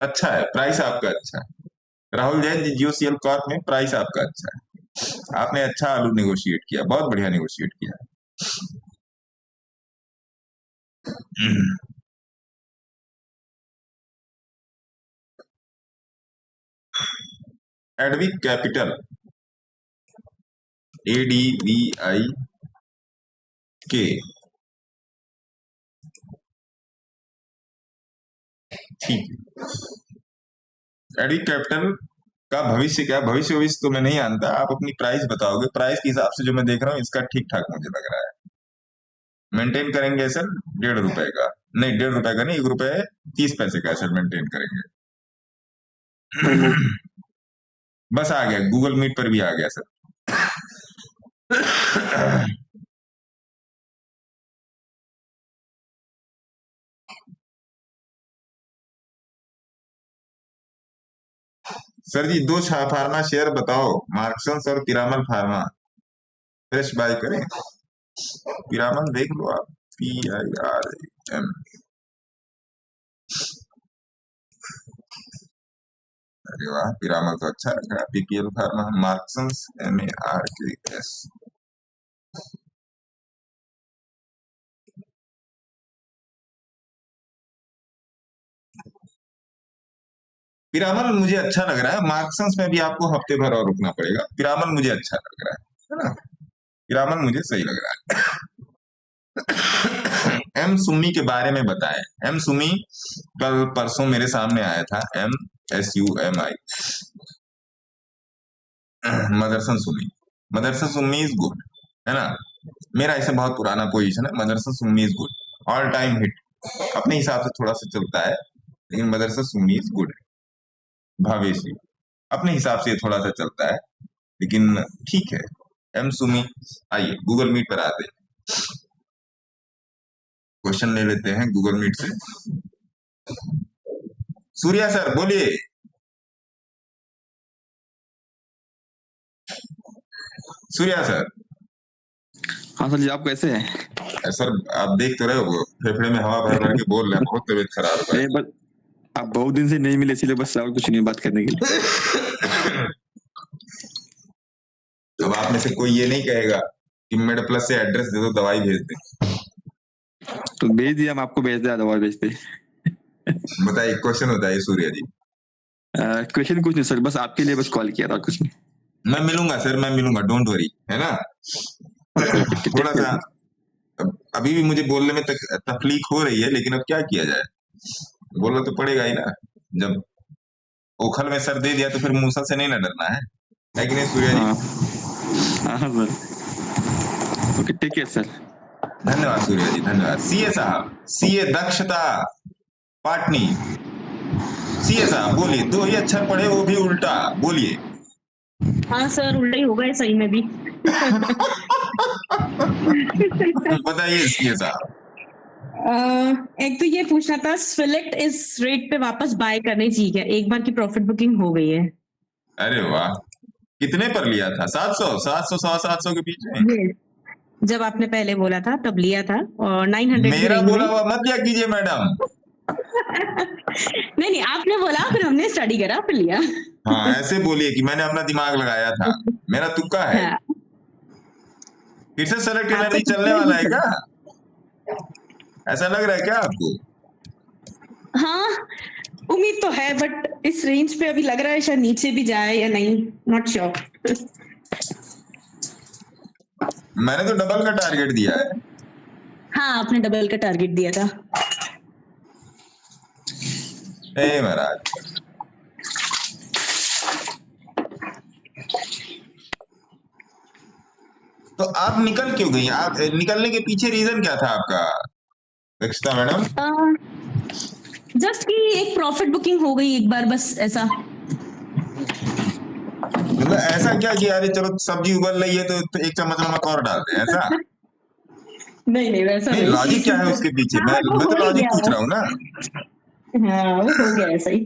अच्छा है, प्राइस आपका अच्छा है राहुल जैन जी, जियोसीएल कॉर्प में प्राइस आपका अच्छा है, आपने अच्छा आलू नेगोशिएट किया, बहुत बढ़िया नेगोशिएट किया। एडविक कैपिटल ADVI के, ठीक है, एडविक कैपिटल का भविष्य क्या है, भविष्य भविष्य तो मैं नहीं जानता, आप अपनी प्राइस बताओगे, प्राइस के हिसाब से जो मैं देख रहा हूँ इसका ठीक ठाक मुझे लग रहा है। मेंटेन करेंगे सर 1.5 रुपए का, नहीं 1.5 रुपए का नहीं, 1 रुपए 30 पैसे का सर मेंटेन करेंगे। बस आ गया, गूगल मीट पर भी आ गया सर। सर जी 2 फार्मा शेयर बताओ, मार्क्सन्स और पिरामल फार्मा, फ्रेश बाय करें। पिरामल देख लो आप, PIRAM, अरे वाह पिरामल तो अच्छा लग रहा है। PPL pharma, Marksans MARKS, Piramal मुझे अच्छा लग रहा है। मार्क्सन्स में भी आपको हफ्ते भर और रुकना पड़ेगा, पिरामल मुझे अच्छा लग रहा है ना, पिरामल मुझे सही लग रहा है। एम सुमी के बारे में बताएं। एम सुमी कल परसों मेरे सामने आया था, MSUMI, Motherson Sumi, Motherson Sumi is good, है ना, मेरा ऐसे बहुत पुराना पोजीशन है, Motherson Sumi is good, all time hit, अपने हिसाब से थोड़ा सा चलता है लेकिन मदरसन सुमी इज गुड। भावेशी अपने हिसाब से थोड़ा सा चलता है लेकिन ठीक है। एम सुमी, आइए गूगल मीट पर आते हैं, क्वेश्चन ले लेते हैं गूगल मीट से। सूर्या सर बोलिए। सूर्या सर। हाँ सर जी, आप कैसे हैं? सर आप देख तो रहे हो, फेफड़े में हवा भर भर के बोल रहे हैं, बहुत तबीयत खराब है। बस आप बहुत दिन से नहीं मिले इसलिए बस, और कुछ नहीं बात करने के लिए। अब आप में से कोई ये नहीं कहेगा कि मेड प्लस से एड्रेस दे दो, दवाई भेज दे। तो भेज दिया, हम आपको भेज दिया, दवा भेजते। बताइए क्वेश्चन बताइए सूर्या जी। क्वेश्चन कुछ नहीं सर, बस आपके लिए बस कॉल किया था, कुछ नहीं। मैं मिलूंगा सर, मैं मिलूंगा, डोंट वरी, है ना। थोड़ा सा अभी भी मुझे बोलने में तकलीफ हो रही है, लेकिन अब क्या किया जाए, बोलना तो पड़ेगा ही ना। जब ओखल में सर दे दिया तो फिर मूसा से नहीं ना डरना है कि नहीं सूर्या जी? हाँ sir, okay take care sir. धन्यवाद सूर्या जी, धन्यवाद। सीए साहब, सीए दक्षता पाटनी, सीए साहब बोलिए। 2 ही अक्षर पढ़े वो भी उल्टा, बोलिए। हाँ सर, उल्टा ही होगा सही में भी। बताइए सीए साहब। एक तो ये पूछना था, सिलेक्ट इस रेट पे वापस बाय करनी चाहिए क्या? एक बार की प्रॉफिट बुकिंग हो गई है। अरे वाह, कितने पर लिया था? 700, 700 के बीच में? जब आपने पहले बोला था तब लिया था, और 900 मेरा बोला हुआ मत लिया कीजिए मैडम। नहीं, आपने बोला, फिर हमने स्टडी करा, फिर लिया। हाँ ऐसे बोलिए कि मैंने अपना दिमाग लगाया था, मेरा तुक्का है। हाँ। फिर से सेलेक्ट एनर्जी चलने वाला है क्या? ऐसा लग रहा है क्या आपको? हाँ उम्मीद तो है, बट इस रेंज पे अभी लग रहा है शायद नीचे भी जाए या नहीं, नॉट श्योर। मैंने तो डबल का टारगेट दिया है। हाँ आपने डबल का टारगेट दिया था। ए महाराज, तो आप निकल क्यों गई? आप निकलने के पीछे रीजन क्या था आपका दक्षता मैडम? जस्ट कि एक प्रॉफिट बुकिंग हो गई एक बार, बस ऐसा। मतलब ऐसा क्या कि अरे चलो सब्जी उबल रही है तो 1 चम्मच नमक और डालते हैं, ऐसा? नहीं वैसा नहीं, लॉजिक क्या है उसके पीछे? मैं तो लॉजिक पूछ रहा हूँ ना। हाँ वो हो गया ऐसा ही।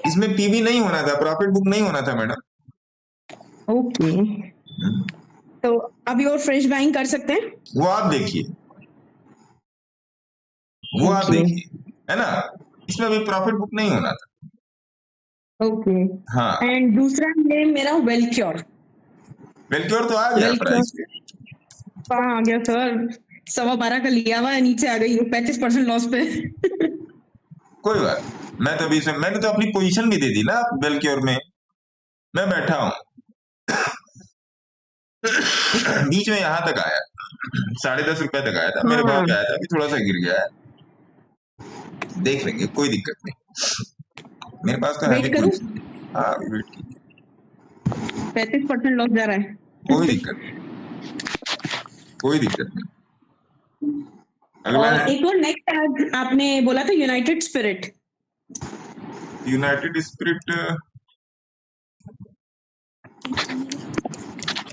इसमें पीवी नहीं होना था, प्रॉफिट बुक नहीं होना था मैडम। ओके, तो अभी और फ्रेश बाइंग कर सकते हैं? वो आप देखिए, वो आप देखिए, है ना, इसमें अभी प्रॉफिट बुक नहीं होना था। ओके हाँ, एंड दूसरा है मेरा वेलक्योर। वेलक्योर तो आ गया प्राइस पे। कहाँ आ गया सर? 12.25 का लिया हुआ है, नीचे आ गई 35% लॉस पे। कोई बात, मैं तो अभी से, मैंने तो अपनी पोजीशन भी दे दी ना वेलक्योर में, मैं बैठा हूँ। बीच में यहाँ तक आया, 10.5 रुपए तक आया था, मेरे भाव पे आया था, अभी थोड़ा सा गिर गया है, देख लेंगे, कोई दिक्कत नहीं, मेरे पास तो है भी। हाँ वेट कीजिए, 35% लॉस जा रहा है। कोई दिक्कत नहीं, कोई दिक्कत नहीं। अगला और है एक और नेक्स्ट आज आपने बोला था यूनाइटेड स्पिरिट। United Spirit.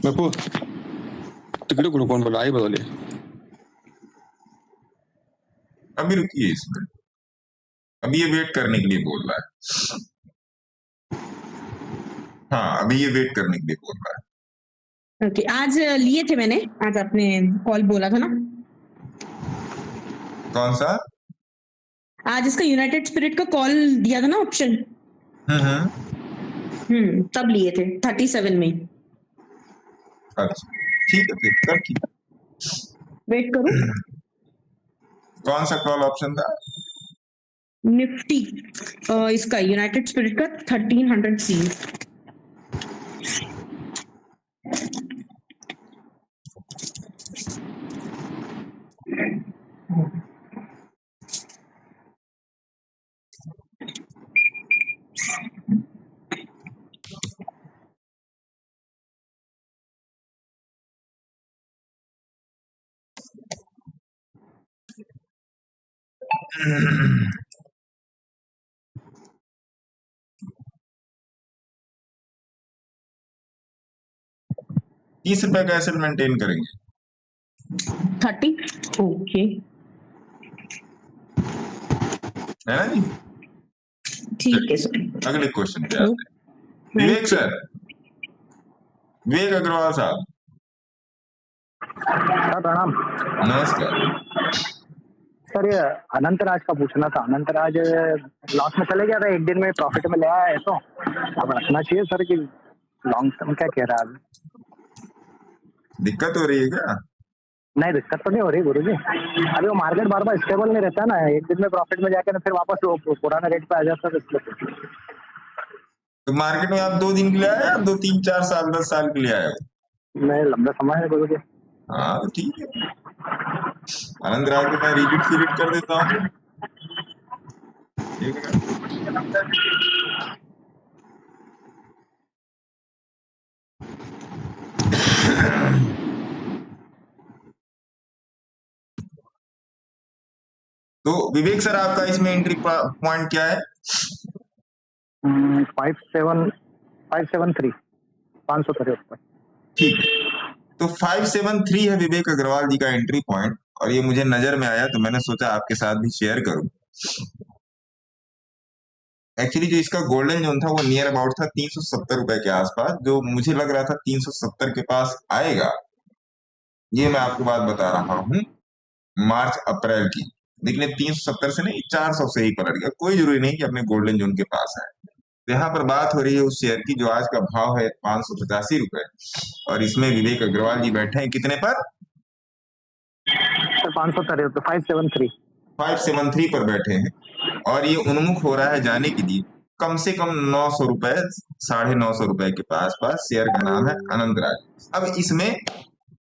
बापू तिकडे कुठं कोण बोला आई बोलवले? अभी रुकिए इसमें, अभी ये वेट करने के लिए बोल रहा है। हाँ, अभी ये वेट करने के लिए बोल रहा है। ओके, आज लिए थे मैंने, आज आपने कॉल बोला था ना? कौन सा? आज इसका यूनाइटेड स्पिरिट का कॉल दिया था ना ऑप्शन। तब लिए थे 37 में। अच्छा ठीक है, फिर कर की वेट करो। कौन सा कॉल ऑप्शन था? निफ्टी इसका यूनाइटेड स्पिरिट का 1300 सी। ₹30 का एसेट मेंटेन करेंगे। 30 ओके, है ना जी? ठीक है सर। अगले क्वेश्चन पे आते हैं। विवेक सर, विवेक अग्रवाल साहब, प्रणाम नमस्कार। सर। ये अनंतराज का पूछना था। अनंतराज लॉस में चले गया था, एक दिन में प्रॉफिट में ले आया है, तो अब रखना चाहिए सर कि लॉन्ग टर्म? क्या कह रहा है? दिक्कत हो रही है क्या? नहीं, दिक्कत तो नहीं हो रही गुरुजी। अभी वो मार्केट बार बार स्टेबल नहीं रहता ना, एक दिन में प्रॉफिट में जाकर फिर वापस वो पुराना रेट पे आ जाता है, इसलिए। तो मार्केट में आप 2 दिन के लिए आए या 2, 3, 4 साल 10 साल के लिए आए हो? नहीं, लंबा समय है गुरुजी। हाँ तो ठीक है, आनंद राय को मैं रिपीट फीड कर देता हूँ। एक मिनट। तो विवेक सर, आपका इसमें एंट्री पॉइंट क्या है? 573 573। ठीक है, तो 573 है विवेक अग्रवाल जी का एंट्री पॉइंट, और ये मुझे नजर में आया तो मैंने सोचा आपके साथ भी शेयर करूं। एक्चुअली जो इसका गोल्डन जोन था वो नियर अबाउट था 370 रुपए के आसपास, जो मुझे लग रहा था 370 के पास आएगा। ये मैं आपको बात बता रहा हूँ मार्च अप्रैल की, लेकिन 370 से नहीं 400 से ही पलट गया। कोई जरूरी नहीं कि अपने गोल्डन जोन के पास आए। तो यहाँ पर बात हो रही है उस शेयर की जो आज का भाव है 585 रुपए, और इसमें विवेक अग्रवाल जी बैठे हैं कितने पर? 573 पर बैठे हैं, और ये उन्मुख हो रहा है जाने के लिए कम से कम 900 रुपए, 950 रुपए के पास पास। शेयर का नाम है अनंत राज। अब इसमें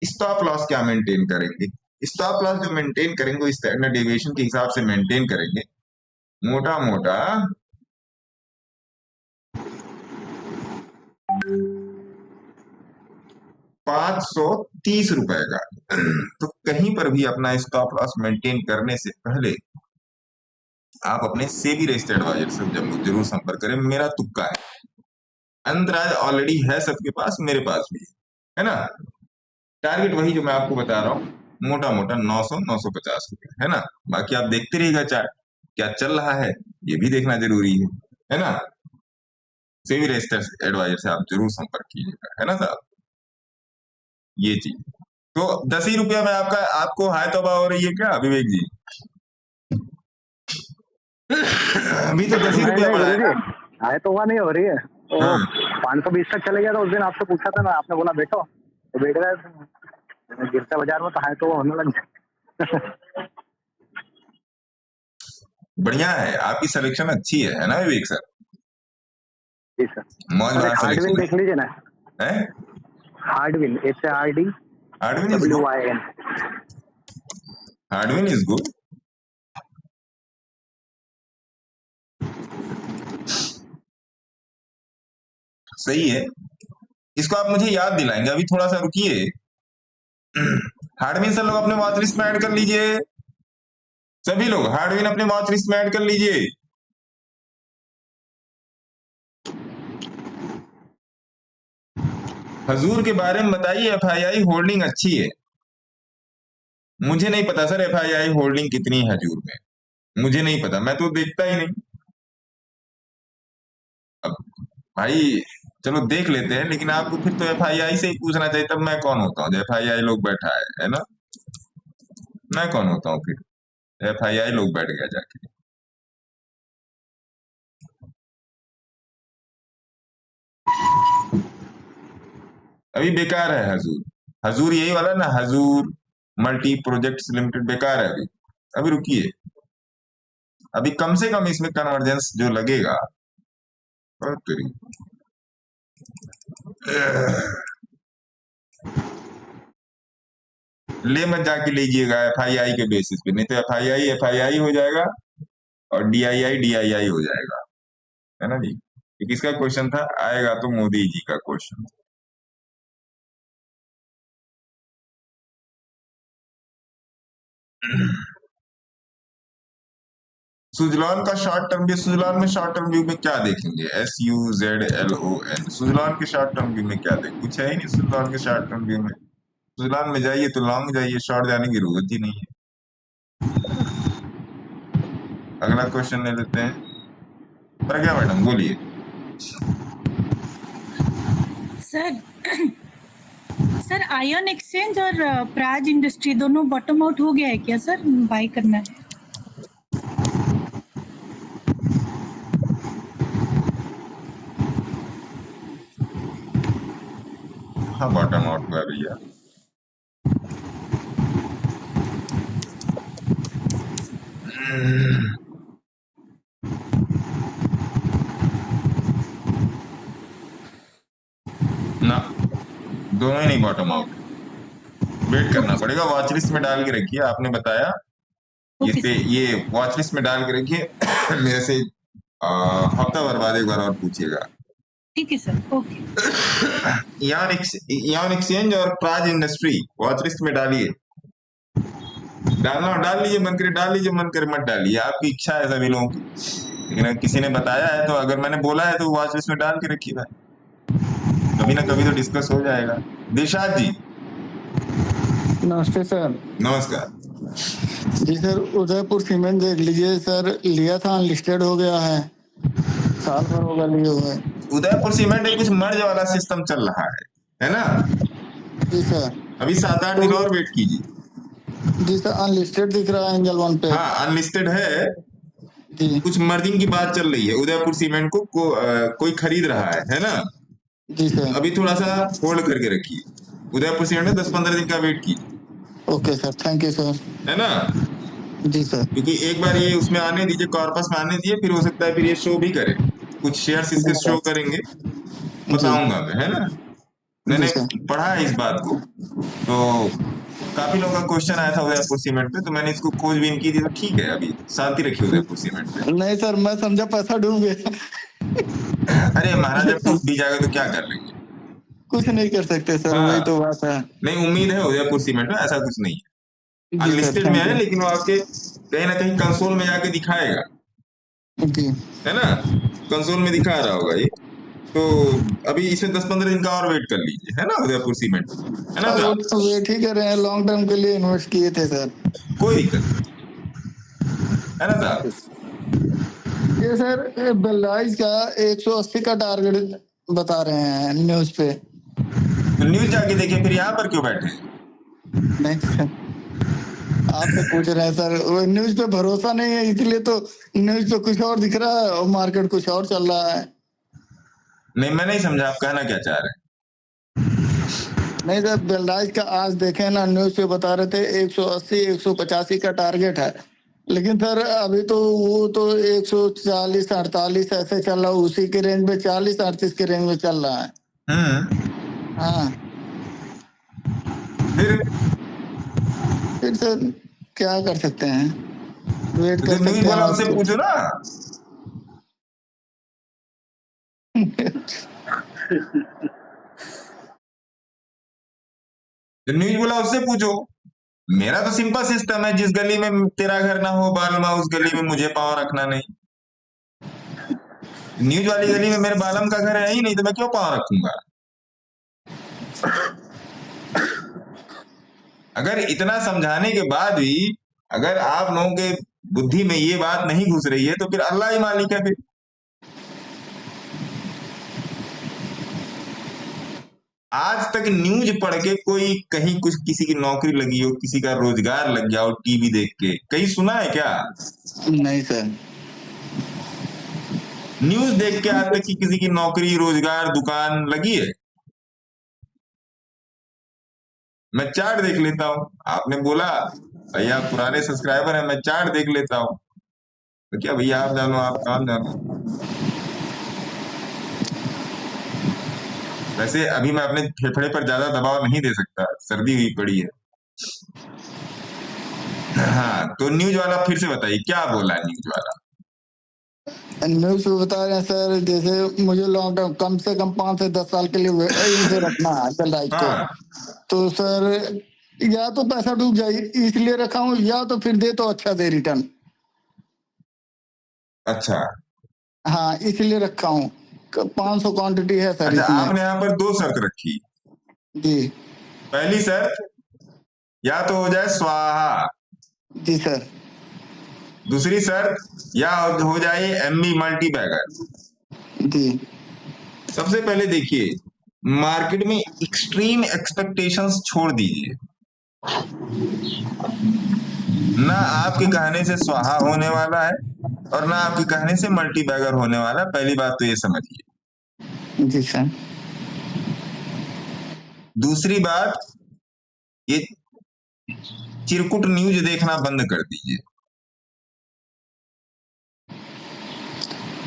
स्टॉप लॉस क्या मेंटेन करेंगे? स्टॉप लॉस जो मेंटेन करेंगे वो स्टैंडर्ड डेविएशन के हिसाब से मेंटेन करेंगे। मोटा मोटा 530 रुपए का। तो कहीं पर भी अपना स्टॉप लॉस मेंटेन करने से पहले आप अपने सेबी रजिस्टर्ड एडवाइजर से जरूर संपर्क करें। मेरा तुक्का है, अंतराज ऑलरेडी है सबके पास, मेरे पास भी है ना। टारगेट वही जो मैं आपको बता रहा हूँ, मोटा मोटा 900-950 रुपए है ना। बाकी आप देखते रहिएगा चार्ट क्या चल रहा है, ये भी देखना जरूरी है ना। सेबी रजिस्टर्ड एडवाइजर से आप जरूर संपर्क कीजिएगा, है ना साहब। ये चीज तो 10 ही रुपया में आपको हाय तौबा हो रही है क्या विवेक जी? अभी तो 10 ही रुपया बढ़ाया। हाय तौबा नहीं हो रही है। 520 तक चले गया था उस दिन, आपसे पूछा था ना, आपने बोला बैठो, तो बैठ गए। गिरता बाजार में तो हाय तौबा होने लग जाए। बढ़िया है, आपकी सिलेक्शन अच्छी है ना विवेक सर? जी सर। मौजदार सिलेक्शन देख लीजिए ना, है। हार्डविन, HARDWIN हार्डविन इज गुड। सही है, इसको आप मुझे याद दिलाएंगे, अभी थोड़ा सा रुकिए। हार्डविन सर लोग अपने वॉच लिस्ट में ऐड कर लीजिए, सभी लोग हार्डविन अपने वॉच लिस्ट में ऐड कर लीजिए। हजूर के बारे में बताइए, एफआईआई होल्डिंग अच्छी है। मुझे नहीं पता सर एफआईआई होल्डिंग कितनी है हजूर में, मुझे नहीं पता, मैं तो देखता ही नहीं। अब भाई चलो देख लेते हैं, लेकिन आपको फिर तो एफआईआई से ही पूछना चाहिए, तब मैं कौन होता हूँ? एफआईआई लोग बैठा है ना, मैं कौन होता हूँ फिर? एफआईआई लोग बैठ गया जाके। अभी बेकार है हजूर, हजूर यही वाला ना, हजूर मल्टी प्रोजेक्ट्स लिमिटेड बेकार है अभी। अभी रुकिए, अभी कम से कम इसमें कन्वर्जेंस जो लगेगा। ले मत जाके लीजिएगा एफआईआई के बेसिस पे, नहीं तो एफआईआई हो जाएगा और डीआईआई हो जाएगा, है ना जी। ये किसका क्वेश्चन था? आएगा तो मोदी जी का क्वेश्चन। सुजलॉन का शॉर्ट टर्म व्यू, सुजलॉन में शॉर्ट टर्म व्यू में क्या देखेंगे? SUZLON, सुजलॉन के शॉर्ट टर्म व्यू में क्या देखें? कुछ है ही नहीं सुजलॉन के शॉर्ट टर्म व्यू में। सुजलॉन में जाइए तो लॉन्ग जाइए, शॉर्ट जाने की जरूरत ही नहीं है। अगला क्वेश्चन ले लेते हैं। प्रज्ञा मैडम बोलिए। सर सर आयन एक्सचेंज और प्राज इंडस्ट्री दोनों बॉटम आउट हो गया है क्या सर? बाय करना है। हाँ बॉटम आउट हुआ भैया। ना, दोनों ही नहीं बॉटम आउट, वेट करना पड़ेगा। वॉच लिस्ट में डाल के रखिए, आपने बताया इस पे, ये वॉच लिस्ट में डाल के रखिए। मेरे से हफ्ता भर बाद एक बार और पूछिएगा। ठीक है सर, ओके। यान एक्सचेंज और प्राज इंडस्ट्री वॉच लिस्ट में डालिए। डालना डाल लीजिए, मन करे डाल लीजिए, मन करे मत डालिए, आपकी इच्छा है सभी लोगों की। लेकिन अगर किसी ने बताया है तो, अगर मैंने बोला है तो वॉच लिस्ट में डाल के रखिए भाई, कभी ना कभी तो डिस्कस हो जाएगा। दिलशाद जी नमस्ते सर। नमस्कार जी सर, उदयपुर सीमेंट देख लीजिए सर, लिया था अनलिस्टेड हो गया है, साल भर होगा लिए हुए। उदयपुर सीमेंट एक कुछ मर्ज वाला सिस्टम चल रहा है ना? जी सर। अभी 7-8 दिन और वेट कीजिए। जी सर, अनलिस्टेड दिख रहा है एंजल वन पे। हाँ अनलिस्टेड है जी। कुछ मर्जिंग की बात चल रही है, उदयपुर सीमेंट को कोई खरीद रहा है ना? जी सर। अभी थोड़ा सा होल्ड करके रखिए, उदयपुर सीमेंट में 10-15 दिन का वेट कीजिए। Okay sir, thank you sir. है ना? जी सर। क्योंकि एक बार ये उसमें आने दीजिए, कॉर्पस में आने दीजिए, फिर हो सकता है फिर ये शो भी करे, कुछ शेयर्स इसके शो करेंगे, बताऊंगा मैं, है ना? मैंने पढ़ा है इस बात को, तो काफी लोगों का क्वेश्चन आया था उदयपुर सीमेंट पे, तो मैंने इसको खोजबीन की थी। तो ठीक है, अभी शांति रखिए उदयपुर सीमेंट पे। नहीं सर, मैं समझा पैसा डूब गया। अरे महाराज जब डूब भी जाएगा तो क्या कर लेंगे? कुछ नहीं कर सकते सर। हाँ। वही तो बात है। नहीं, उम्मीद है उदयपुर सीमेंट में ऐसा कुछ नहीं है, अनलिस्टेड में है, लेकिन वो आपके कहीं ना कहीं कंसोल में जाके दिखाएगा, है ना? कंसोल में दिखा रहा होगा ये, तो अभी इसमें 10-15 दिन का और वेट कर लीजिए, है ना? उदयपुर सीमेंट, है ना? तो वेट ही कर रहे हैं, लॉन्ग टर्म के लिए इन्वेस्ट किए थे सर। कोई दिक्कत नहीं, है ना साहब? ये सर बेलाइज का 180 का टारगेट बता रहे हैं न्यूज पे। तो न्यूज जाके देखिए, फिर यहाँ पर क्यों बैठे? नहीं सर, आपसे पूछ रहे हैं सर, न्यूज पे भरोसा नहीं है इसलिए तो न्यूज पे कुछ और दिख रहा है और मार्केट कुछ और चल रहा है। नहीं, मैं नहीं समझा आप कहना क्या चाह रहे हैं। नहीं सर, बेलाइज का आज देखे ना, न्यूज पे बता रहे थे 180-185 का टारगेट है, लेकिन सर अभी तो वो तो 140-48 ऐसे चल रहा है, उसी के रेंज में 40-38 के रेंज में चल रहा है। हाँ, फिर सर क्या कर सकते हैं, वेट कर सकते हैं। आपसे पूछो ना। जो न्यूज बोला उससे पूछो। मेरा तो सिंपल सिस्टम है, जिस गली में तेरा घर ना हो बालमा, उस गली में मुझे पाँव रखना नहीं। न्यूज वाली गली में मेरे बालम का घर है ही नहीं, तो मैं क्यों पाँव रखूंगा? अगर इतना समझाने के बाद भी अगर आप लोगों के बुद्धि में ये बात नहीं घुस रही है, तो फिर अल्लाह ही मालिक है। फिर आज तक न्यूज पढ़ के कोई कहीं कुछ किसी की नौकरी लगी हो, किसी का रोजगार लग गया हो टीवी देख के, कहीं सुना है क्या? नहीं सर। न्यूज देख के आज तक की किसी की नौकरी रोजगार दुकान लगी है? मैं चार्ट देख लेता हूँ। आपने बोला भैया पुराने सब्सक्राइबर है, मैं चार्ट देख लेता हूँ। तो क्या भैया आप जानो, आप काम जानो। वैसे अभी मैं अपने फेफड़े पर ज्यादा दबाव नहीं दे सकता, सर्दी हुई पड़ी है। हाँ, तो न्यूज वाला फिर से बताइए क्या बोला न्यूज वाला? न्यूज में बता रहे हैं सर, जैसे मुझे लॉन्ग टर्म कम से कम 5 से 10 साल के लिए इसे रखना है बेलराइज को। तो सर या तो पैसा डूब जाए इसलिए रखा हूँ, या तो फिर दे तो अच्छा दे रिटर्न। अच्छा हाँ, इसलिए रखा हूँ। 500 क्वांटिटी है सर। अच्छा, इसमें आपने यहाँ पर 2 शर्त रखी। जी। पहली शर्त या तो हो जाए स्वाहा। जी सर। दूसरी शर्त या हो जाए एमबी मल्टी बैगर। जी। सबसे पहले देखिए, मार्केट में एक्सट्रीम एक्सपेक्टेशंस छोड़ दीजिए। ना आपके कहने से स्वाहा होने वाला है और ना आपके कहने से मल्टी बैगर होने वाला है। पहली बात तो ये समझिए। जी सर। दूसरी बात, ये चिरकुट न्यूज देखना बंद कर दीजिए।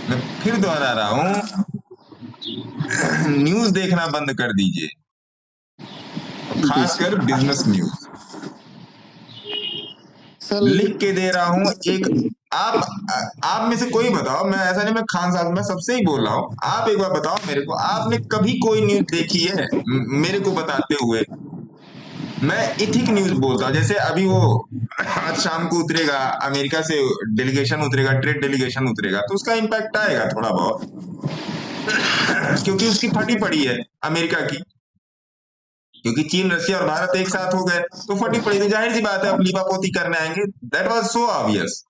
मैं फिर दोहरा रहा हूं, न्यूज देखना बंद कर दीजिए, खासकर बिजनेस न्यूज। लिख के दे रहा हूं एक, आप में से कोई बताओ, मैं ऐसा नहीं मैं खान साहब मैं सबसे ही बोल रहा हूं, आप एक बार बताओ मेरे को, आपने कभी कोई न्यूज देखी है मेरे को बताते हुए? मैं इथिक न्यूज बोलता हूं। जैसे अभी वो आज शाम को उतरेगा, अमेरिका से डेलीगेशन उतरेगा, ट्रेड डेलीगेशन उतरेगा, तो उसका इम्पैक्ट आएगा थोड़ा बहुत, क्योंकि उसकी फटी पड़ी है अमेरिका की, क्योंकि चीन रशिया और भारत एक साथ हो गए तो फटी पड़ी, तो जाहिर सी बात है अब लीपापोती करने आएंगे। That was so obvious.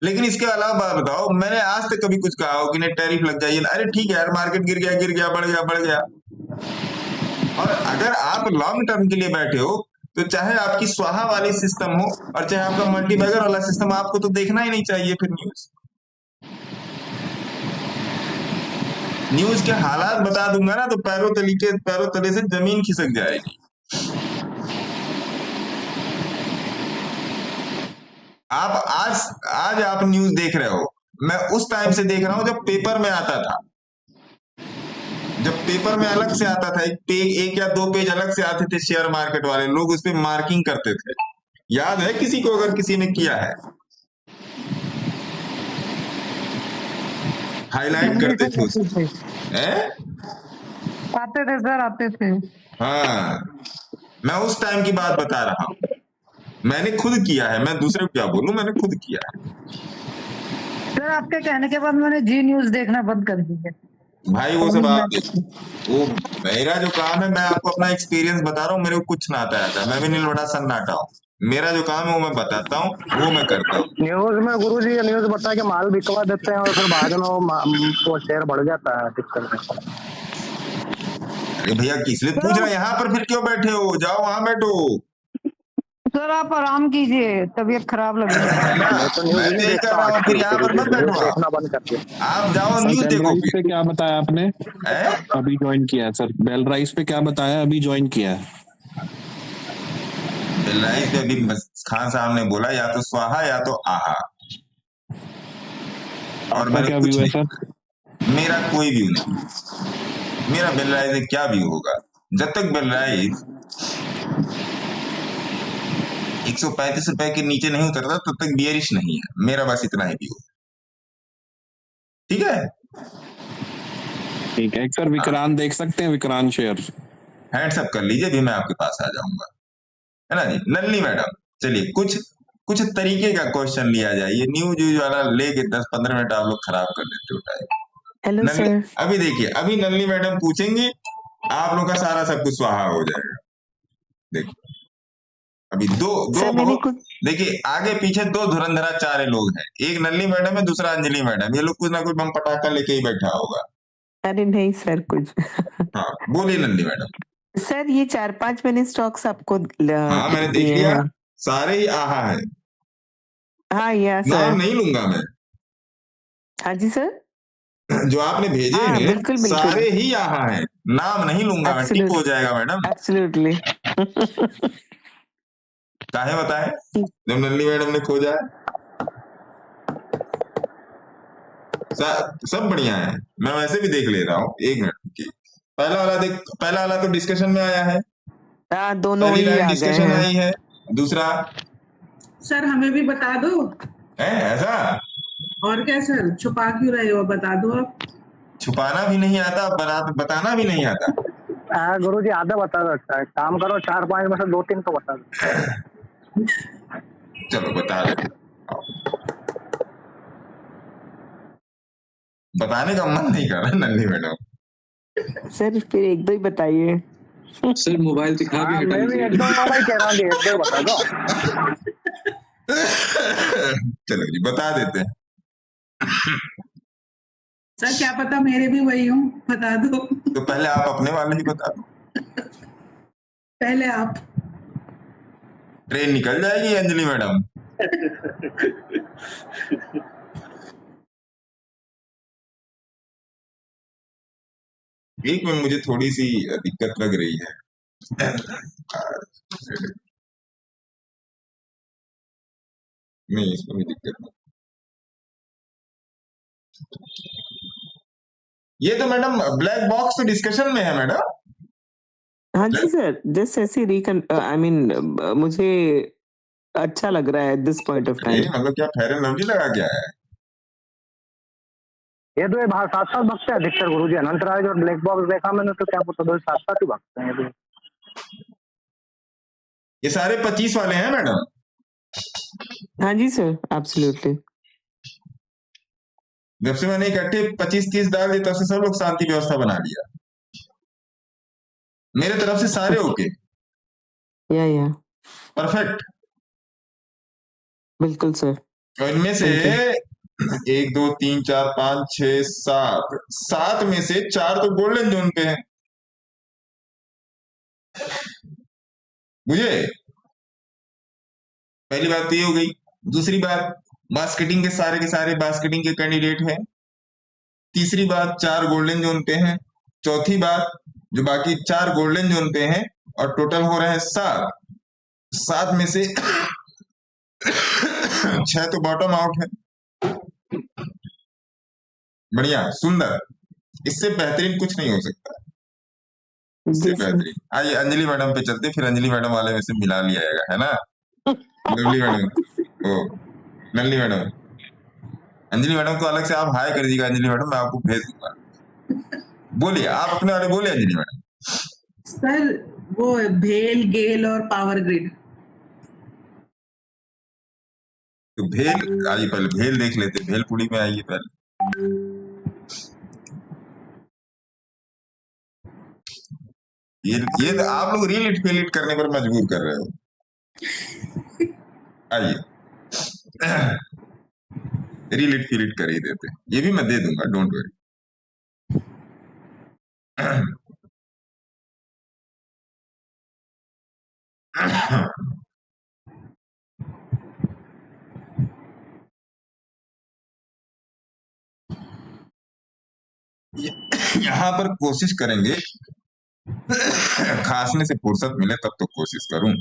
लेकिन इसके अलावा बात बताओ, मैंने आज तक कभी कुछ कहा हो कि नहीं टैरिफ लग जाइए, अरे ठीक है यार मार्केट गिर गया बढ़ गया। और अगर आप लॉन्ग टर्म के लिए बैठे हो तो चाहे आपकी स्वाहा वाली सिस्टम हो और चाहे आपका मल्टी बैगर वाला सिस्टम, आपको तो देखना ही नहीं चाहिए फिर न्यूज के हालात बता दूंगा ना तो पैरों तले से जमीन खिसक जाएगी। आप आज आप न्यूज देख रहे हो, मैं उस टाइम से देख रहा हूं जब पेपर में आता था। जब पेपर में अलग से आता था, एक या 2 पेज अलग से आते थे, शेयर मार्केट वाले लोग उस पर मार्किंग करते थे। याद है किसी को, अगर किसी ने किया है? हाईलाइट करते थे उसको। आते थे सर, आते थे। हाँ, मैं उस टाइम की बात बता रहा हूं। मैंने खुद किया है, मैं दूसरे को क्या बोलूं, मैंने खुद किया है। सर आपके कहने के बाद मैंने जी न्यूज देखना बंद कर दी है भाई। वो सब आप वो मेरा जो काम है, मैं आपको अपना एक्सपीरियंस बता रहा हूँ। मेरे को कुछ ना आता है, मैं भी नील बड़ा सन्नाटा हूँ। मेरा जो काम है वो मैं बताता हूँ, वो मैं करता हूँ। न्यूज में गुरुजी ये न्यूज बताया कि माल बिकवा देते हैं और फिर बाद में वो शेयर बढ़ जाता है, दिक्कत में। अरे भैया किस लिए पूछ रहे हैं? यहाँ पर फिर क्यों बैठे हो? जाओ वहां बैठो। सर आप आराम कीजिए, तबीयत खराब लग रही है। मैं तो यही कर रहा हूँ, फिर यहाँ पर मत बैठो। आप जाओ न्यूज देखो। पे क्या बताया आपने? अभी ज्वाइन किया है सर। बेल राइस पे क्या बताया? अभी ज्वाइन किया है। बेल राइस पे अभी खान साहब ने बोला या तो स्वाहा या तो आहा। और मैंने क्या कुछ व्यू है सर? मेरा कोई व्यू नहीं। मेरा बेल राइस में क्या व्यू होगा? जब तक बेल राइस 135 रुपए के नीचे नहीं उतरता तब तक बियरिश नहीं है। मेरा बस इतना ही व्यू। ठीक है, ठीक है सर। विक्रांत देख सकते हैं? विक्रांत शेयर हैंड्स अप कर लीजिए, भी मैं आपके पास आ जाऊंगा। है ना जी। नलिनी मैडम, चलिए कुछ तरीके का क्वेश्चन लिया जाए, ये न्यूज वाला लेके 10-15 मिनट आप लोग खराब कर देते हो टाइम। Hello sir. अभी देखिए, अभी नलिनी मैडम पूछेंगी, आप लोग का सारा सब कुछ स्वाहा हो जाएगा। देखिए अभी देखिए आगे पीछे 2 धुरंधराचार्य लोग हैं, एक नलिनी मैडम है, दूसरा अंजलि मैडम। ये लोग कुछ ना कुछ बम पटाखा लेके ही बैठा होगा। अरे नहीं सर कुछ। हाँ बोलिए नलिनी मैडम। सर ये 4-5 मैंने स्टॉक्स आपको हाँ मैंने देख लिया, सारे ही आहा है। हाँ या सर, नाम नहीं लूंगा मैं। हाँ जी सर, जो आपने भेजे हैं बिल्कुल, बिल्कुल। सारे ही आहा हैं, नाम नहीं लूंगा मैं। टिक हो जाएगा मैडम। एब्सोल्युटली। काहे बताए जब नलिनी मैडम ने खोजा है। सब बढ़िया है, मैं वैसे भी देख ले रहा हूँ। 1 मिनट, पहला वाला तो डिस्कशन में आया है, दोनों ही आ डिस्कशन गए हैं। आई है। दूसरा सर हमें भी बता दो। है ऐसा? और क्या सर, छुपा क्यों रहे हो, बता दो आप। छुपाना भी नहीं आता, बताना भी नहीं आता। गुरुजी आधा बता सकता है, काम करो 4-5 में से 2-3 तो बता दो। चलो बता दे, बताने का मन नहीं कर रहा नलिनी मैडम। सर फिर 1-2 ही बताइए। सर मोबाइल दिखा के हटा मैं भी लीजिए। 1-2 वाला ही कह रहा हूँ, 1-2 बता दो। चलो जी बता देते हैं। सर क्या पता मेरे भी वही हूँ, बता दो। तो पहले आप अपने वाले ही बता दो। पहले आप। ट्रेन निकल जाएगी अंजलि मैडम। एक में मुझे थोड़ी सी दिक्कत लग रही है। नहीं इसमें भी दिक्कत नहीं। ये तो मैडम ब्लैक बॉक्स तो डिस्कशन में है मैडम। हाँ जी सर, जस्ट ऐसे आई मीन मुझे अच्छा लग रहा है दिस पॉइंट ऑफ टाइम। मतलब क्या फेयर एंड लवली लगा क्या है? ये तो साथ साथ भगते हैं अधिकतर गुरुजी। अनंत राय और ब्लैक बॉक्स देखा मैंने, तो क्या पता दो साथ साथ ही भगते हैं ये। ये सारे 25 वाले हैं मैडम। हाँ जी सर, एब्सोल्युटली। जब से मैंने इकट्ठे 25-30 डाल दिए तब से सब लोग शांति व्यवस्था बना लिया मेरे तरफ से सारे। ओके या परफेक्ट। बिल्कुल सर। तो इनमें से 1 2 3 4 5 6 7 में से 4 तो गोल्डन जोन पे हैं। मुझे पहली बात तो ये हो गई। दूसरी बात, बास्केटिंग के सारे बास्केटिंग के कैंडिडेट हैं। तीसरी बात, 4 गोल्डन जोन पे हैं। चौथी बात, जो बाकी 4 गोल्डन जोन पे हैं और टोटल हो रहे हैं 7 में से 6 तो बॉटम आउट है। बढ़िया, सुंदर, इससे बेहतरीन कुछ नहीं हो सकता। इससे बेहतरीन। आइए अंजलि मैडम पे चलते, फिर अंजलि मैडम वाले में से मिला लिया जाएगा, है ना? लवली मैडम, ओ नलिनी मैडम, अंजलि मैडम को अलग से आप हाय कर दीजिएगा। अंजलि मैडम मैं आपको भेज दूंगा। बोलिए, आप अपने वाले बोलिए अंजलि मैडम। सर वो भेल, गेल और पावर ग्रिड। तो भेल, आइए पहले भेल देख लेते। भेलपुरी में आइए पहले। ये तो आप लोग रील इट फेल इट करने पर मजबूर कर रहे हो। आइए रील इट फेल इट कर ही देते, ये भी मैं दे दूंगा, डोंट वरी। यहाँ पर कोशिश करेंगे, खांसने से फुर्सत मिले तब तो कोशिश करूं।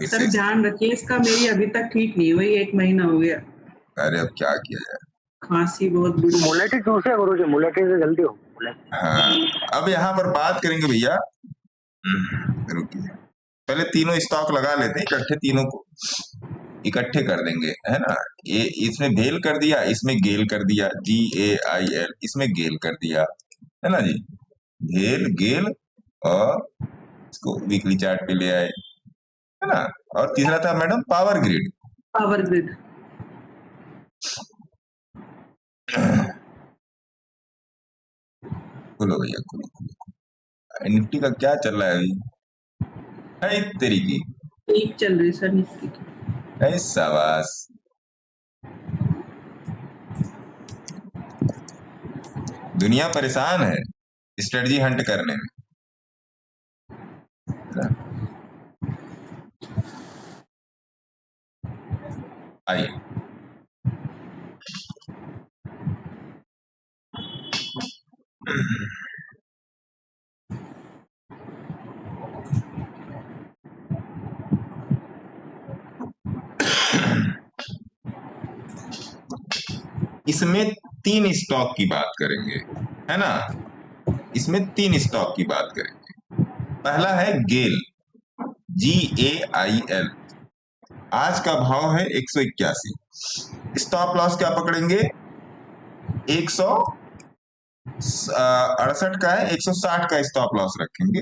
सर ध्यान रखिए इसका, मेरी अभी तक ठीक नहीं हुई, 1 महीना हो गया। अरे अब क्या किया जाए, खांसी बहुत बुरी। मुलेटी चूसे गुरुजी, मुलेटी से जल्दी हो। हाँ अब यहाँ पर बात करेंगे भैया। रुकिए, पहले तीनों स्टॉक लगा लेते हैं इकट्ठे, तीनों को इकट्ठे कर देंगे, है ना? ये इसमें भेल कर दिया, इसमें गेल कर दिया, GAIL, इसमें गेल कर दिया, है ना जी? भेल, गेल और इसको वीकली चार्ट पे ले आए। है ना, और तीसरा था madam power grid. Power grid. खोलो भैया, खोलो खोलो। निफ्टी का क्या चल रहा है अभी? है तेरी की ठीक चल रही सर निफ्टी की। है, शाबाश। दुनिया परेशान है स्ट्रेटजी हंट करने में। आइए, इसमें 3 स्टॉक की बात करेंगे, है ना। इसमें 3 स्टॉक की बात करेंगे। पहला है गेल, GAIL। आज का भाव है 181। स्टॉप लॉस क्या पकड़ेंगे? 168 का है, 160 का स्टॉप लॉस रखेंगे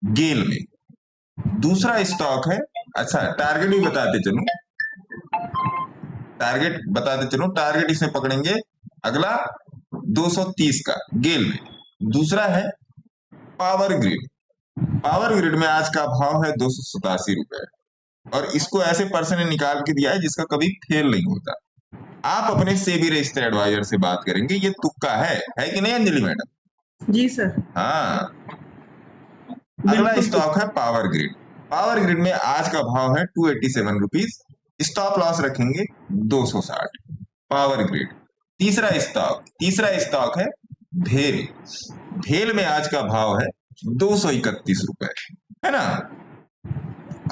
गेल में। दूसरा स्टॉक है, अच्छा टारगेट भी बताते चलूं, टारगेट इसमें पकड़ेंगे अगला 230 का गेल में। दूसरा है पावर ग्रिड। पावर ग्रिड में आज का भाव है 287 रुपए, और इसको ऐसे पर्सन ने निकाल के दिया है जिसका कभी फेल नहीं होता। आप अपने सेबी रजिस्टर्ड एडवाइजर से बात करेंगे, ये तुक्का है कि नहीं अंजलि मैडम? जी सर। हाँ। अगला स्टॉक है पावर ग्रिड। पावर ग्रिड में आज का भाव है 287 रुपीज, स्टॉप लॉस रखेंगे 260। Power grid. तीसरा स्टॉक है भेल। भेल में आज का भाव है 231 रुपए, है ना,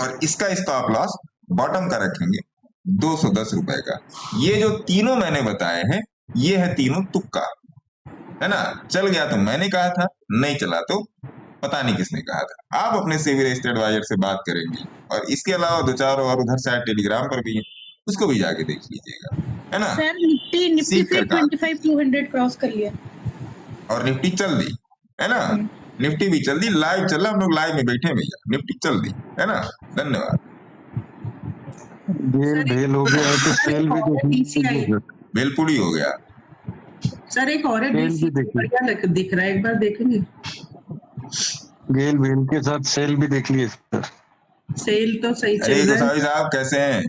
और इसका स्टॉप लॉस बॉटम का रखेंगे 210 रुपए का। ये जो तीनों मैंने बताए हैं, ये है तीनों तुक्का, है ना। चल गया तो मैंने कहा था, नहीं चला तो पता नहीं किसने कहा था। आप अपने सिविल रजिस्टर्ड एडवाइजर से बात करेंगे, और इसके अलावा 2-4 और उधर शायद टेलीग्राम पर भी है, उसको भी जाके देख लीजिएगा, है ना। सर निफ्टी फिर 25,200 क्रॉस कर लिया, और निफ्टी चल दी, है ना। निफ्टी भी चल दी, लाइव चल रहा, हम लोग लाइव में बैठे भैया, निफ्टी चल दी, है ना। धन्यवाद। भेल हो गया है तो सेल भी देखिए, भेलपुरी हो गया सर। एक और है बढ़िया दिख रहा है, एक बार देखेंगे। गेल भेल के साथ सेल भी देख लिए सर। सेल तो सही चल अरे रहा है। गोसावी साहब कैसे हैं?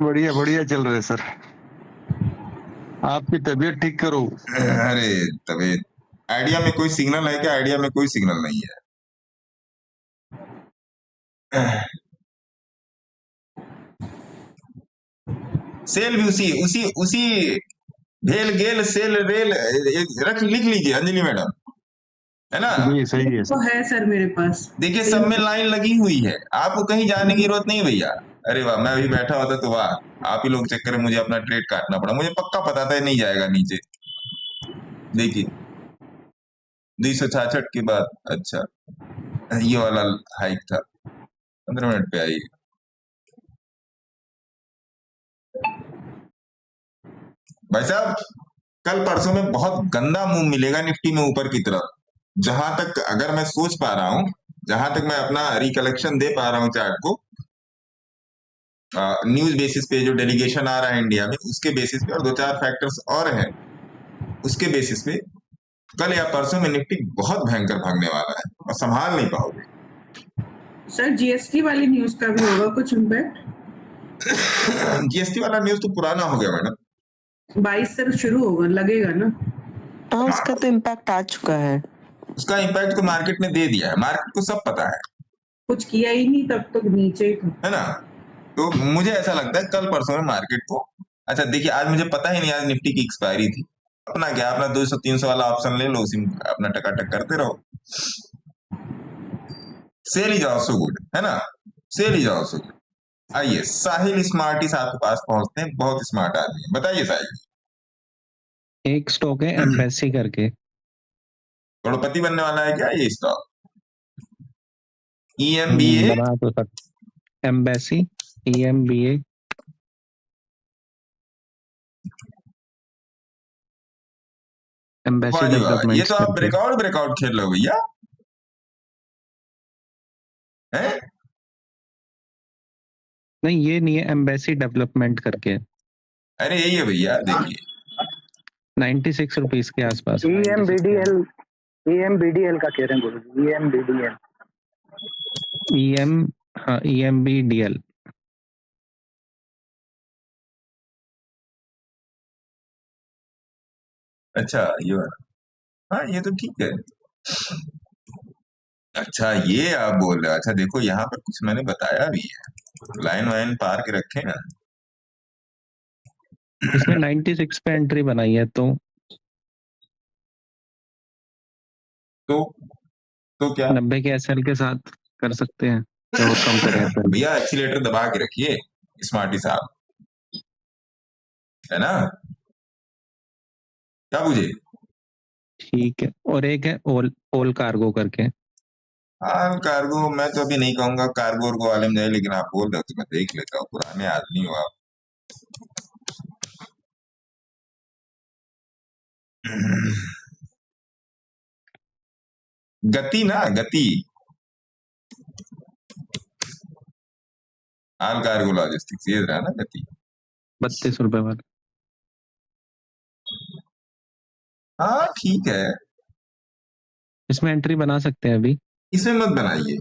बढ़िया बढ़िया चल रहे सर। आपकी तबीयत ठीक करो। अरे तबीयत, आइडिया में कोई सिग्नल है क्या? आइडिया में कोई सिग्नल नहीं है। सेल भी उसी भेल गेल सेल रेल लिख लीजिए अंजलि मैडम, है ना। जी सही है तो है सर मेरे पास। देखिए सब में लाइन लगी हुई है, आपको कहीं जाने की जरूरत नहीं भैया। अरे वाह, मैं अभी बैठा होता तो वाह, आप ही लोग चक्कर में मुझे अपना ट्रेड काटना पड़ा। मुझे पक्का पता था नहीं जाएगा नीचे। देखिए 266 के बाद, अच्छा ये वाला हाइक था। 15 मिनट पे आइए। भाई साहब कल परसों में बहुत गंदा मूव मिलेगा निफ्टी में ऊपर की तरफ। जहां तक अगर मैं सोच पा रहा हूं, जहां तक मैं अपना रिकलेक्शन दे पा रहा हूं चार्ट को, न्यूज बेसिस पे जो डेलीगेशन आ रहा है इंडिया में, उसके बेसिस पे, और 2-4 फैक्टर्स और हैं उसके बेसिस पे, कल या परसों में निफ्टी बहुत भयंकर भागने वाला है और संभाल नहीं पाओगे। सर जीएसटी वाली न्यूज का भी होगा कुछ इम्पैक्ट? जीएसटी वाला न्यूज तो पुराना हो गया मैडम, 22 से शुरू होगा, लगेगा ना। हाँ उसका तो इम्पैक्ट आ चुका है। उसका इम्पैक्ट तो मार्केट ने दे दिया है, मार्केट को सब पता है, कुछ किया ही नहीं तब तक नीचे ही था, है ना। तो मुझे ऐसा लगता है कल परसों में मार्केट को, अच्छा देखिए आज मुझे पता ही नहीं, आज निफ्टी की एक्सपायरी थी, अपना क्या, अपना 200-300 वाला ऑप्शन ले लो, उसी में अपना टकाटक करते रहो, सेल ही जाओ सो गुड, है ना, सेल ही जाओ सो गुड। आइए साहिल स्मार्टिस आपके पास पहुंचते हैं, बहुत स्मार्ट आदमी है, बताइए साहिल। एक स्टॉक है एम्बेसी करके, करोड़पति बनने वाला है क्या ये स्टॉक? EMBA बना तो सकते, एम्बेसी EMBA एम्बेसी ये डेवलपमेंट तो आप ब्रेकआउट खेल रहे हो भैया। है? नहीं ये नहीं है, एम्बेसी डेवलपमेंट करके है। अरे यही है भैया, देखिए 96 रुपीस के आसपास। EMBDL का कह रहे हैं गुरुजी, EMBDL। हाँ EMBDL। अच्छा ये वाला, हाँ ये तो ठीक है। अच्छा ये आप बोल रहे हो, अच्छा देखो यहाँ पर कुछ मैंने बताया भी है, लाइन वाइन पार के रखे हैं। इसमें 96 पे एंट्री बनाई है तो क्या 90 के SL के साथ कर सकते हैं तो और कम करें SL। भैया एक्सीलेटर दबा के रखिए स्मार्टी साहब, है ना? क्या बुझे? ठीक है। और एक है ओल कार्गो करके। हाँ कार्गो मैं तो अभी नहीं कहूंगा कार्गो वर्गो वाले में जाए, लेकिन आप बोल रहे हो तो मैं देख लेता हूँ, पुराने आदमी हो आप। गति ना, गति आल कार्गो लॉजिस्टिक्स, ये रहा ना गति। 32 रुपए वाला। हाँ ठीक है, इसमें एंट्री बना सकते हैं अभी। इसमें मत बनाइए,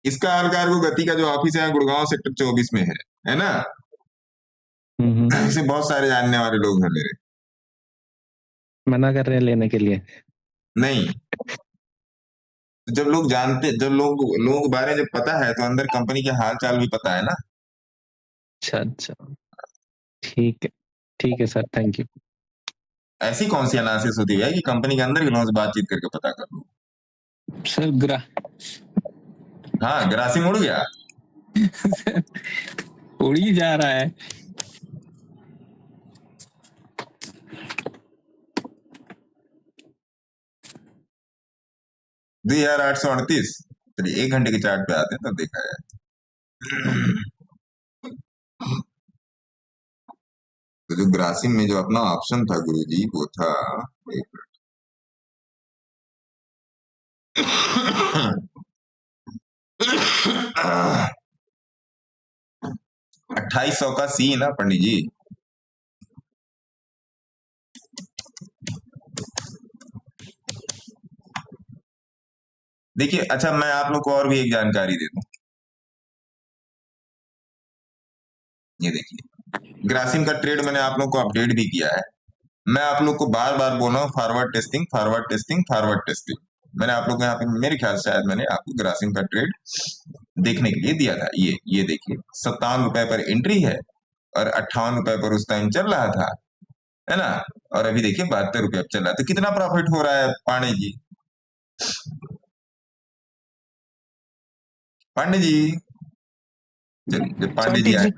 इसका आल कार्गो गति का जो ऑफिस है गुड़गांव सेक्टर 24 में है ना? इसे बहुत सारे जानने वाले लोग हैं मेरे। मना कर रहे हैं लेने के लिए। नहीं, जब लोग जानते, जब लोगों के बारे में जब पता है तो अंदर कंपनी के हाल चाल भी पता है ना। अच्छा ठीक है सर, थैंक यू। ऐसी कौन सी एनालिसिस होती है कि कंपनी के अंदर के लोगों से बातचीत करके पता कर लो? सर हाँ ग्रासिम उड़ गया। उड़ ही जा रहा है। दो 2838। चलिए 1 घंटे के चार्ट पे आते हैं तब देखा जाए। तो जो ग्रासिम में जो अपना ऑप्शन था गुरुजी वो था, एक मिनट 2800 का सी ना पंडित जी। देखिए अच्छा मैं आप लोग को और भी एक जानकारी दे दूं, ये देखिए ग्रासिम का ट्रेड मैंने आप लोग को अपडेट भी किया है। मैं आप लोग को बार बार बोल रहा हूँ forward testing forward testing forward testing. मैंने आप लोग को यहाँ पे मेरे ख्याल से शायद मैंने आपको ग्रासिम का ट्रेड देखने के लिए दिया था। ये देखिए 57 रुपए पर एंट्री है और 58 रुपए पर उस टाइम चल रहा था, है ना? और अभी देखिए 72 रुपए अब चल रहा है, तो कितना प्रॉफिट हो रहा है पांडे जी? पांडे जी, चलिए जब पांडे जी आए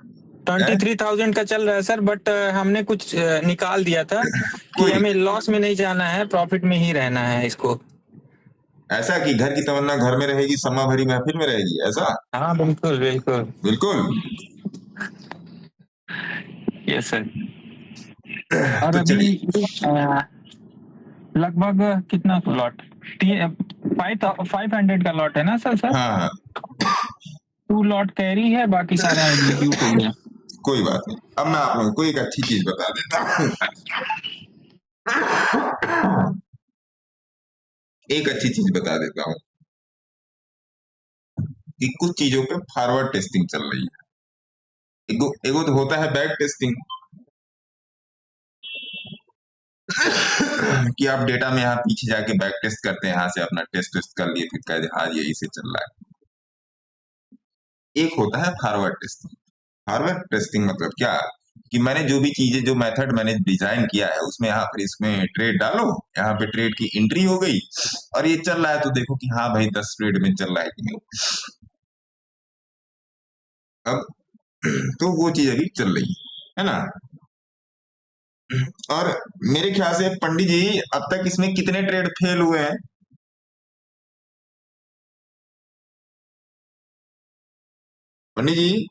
23,000 का चल रहा है सर, बट हमने कुछ निकाल दिया था कि हमें लॉस में नहीं जाना है, प्रॉफिट में ही रहना है इसको। ऐसा कि घर की तमन्ना घर में रहेगी, समा भरी महफिल में रहेगी, ऐसा? हाँ बिल्कुल बिल्कुल बिल्कुल। Yes sir. और तो अभी लगभग कितना लॉट 500 का लॉट है ना सर? हाँ 2 लॉट कैरी है, बाकी सारा एग्जीक्यूट हो गया। कोई बात नहीं। अब मैं आप लोगों को एक अच्छी चीज बता देता हूँ। एक अच्छी चीज बता देता हूँ कि कुछ चीजों पे फॉरवर्ड टेस्टिंग चल रही है। एगो तो होता है बैक टेस्टिंग कि आप डेटा में यहाँ पीछे जाके बैक टेस्ट करते हैं, यहाँ से अपना टेस्ट कर लिए, फिर कहते हाँ यही से चल रहा है। एक होता है फॉरवर्ड टेस्टिंग। फॉरवर्ड टेस्टिंग मतलब क्या कि मैंने जो भी चीजें, जो मेथड मैंने डिजाइन किया है उसमें यहाँ पर इसमें ट्रेड डालो, यहाँ पे ट्रेड की एंट्री हो गई और ये चल रहा है तो देखो कि हाँ भाई 10 ट्रेड में चल रहा है कि नहीं। अब तो वो चीज अभी चल रही है ना? और मेरे ख्याल से पंडित जी अब तक इसमें कितने ट्रेड फेल हुए हैं? पंडित जी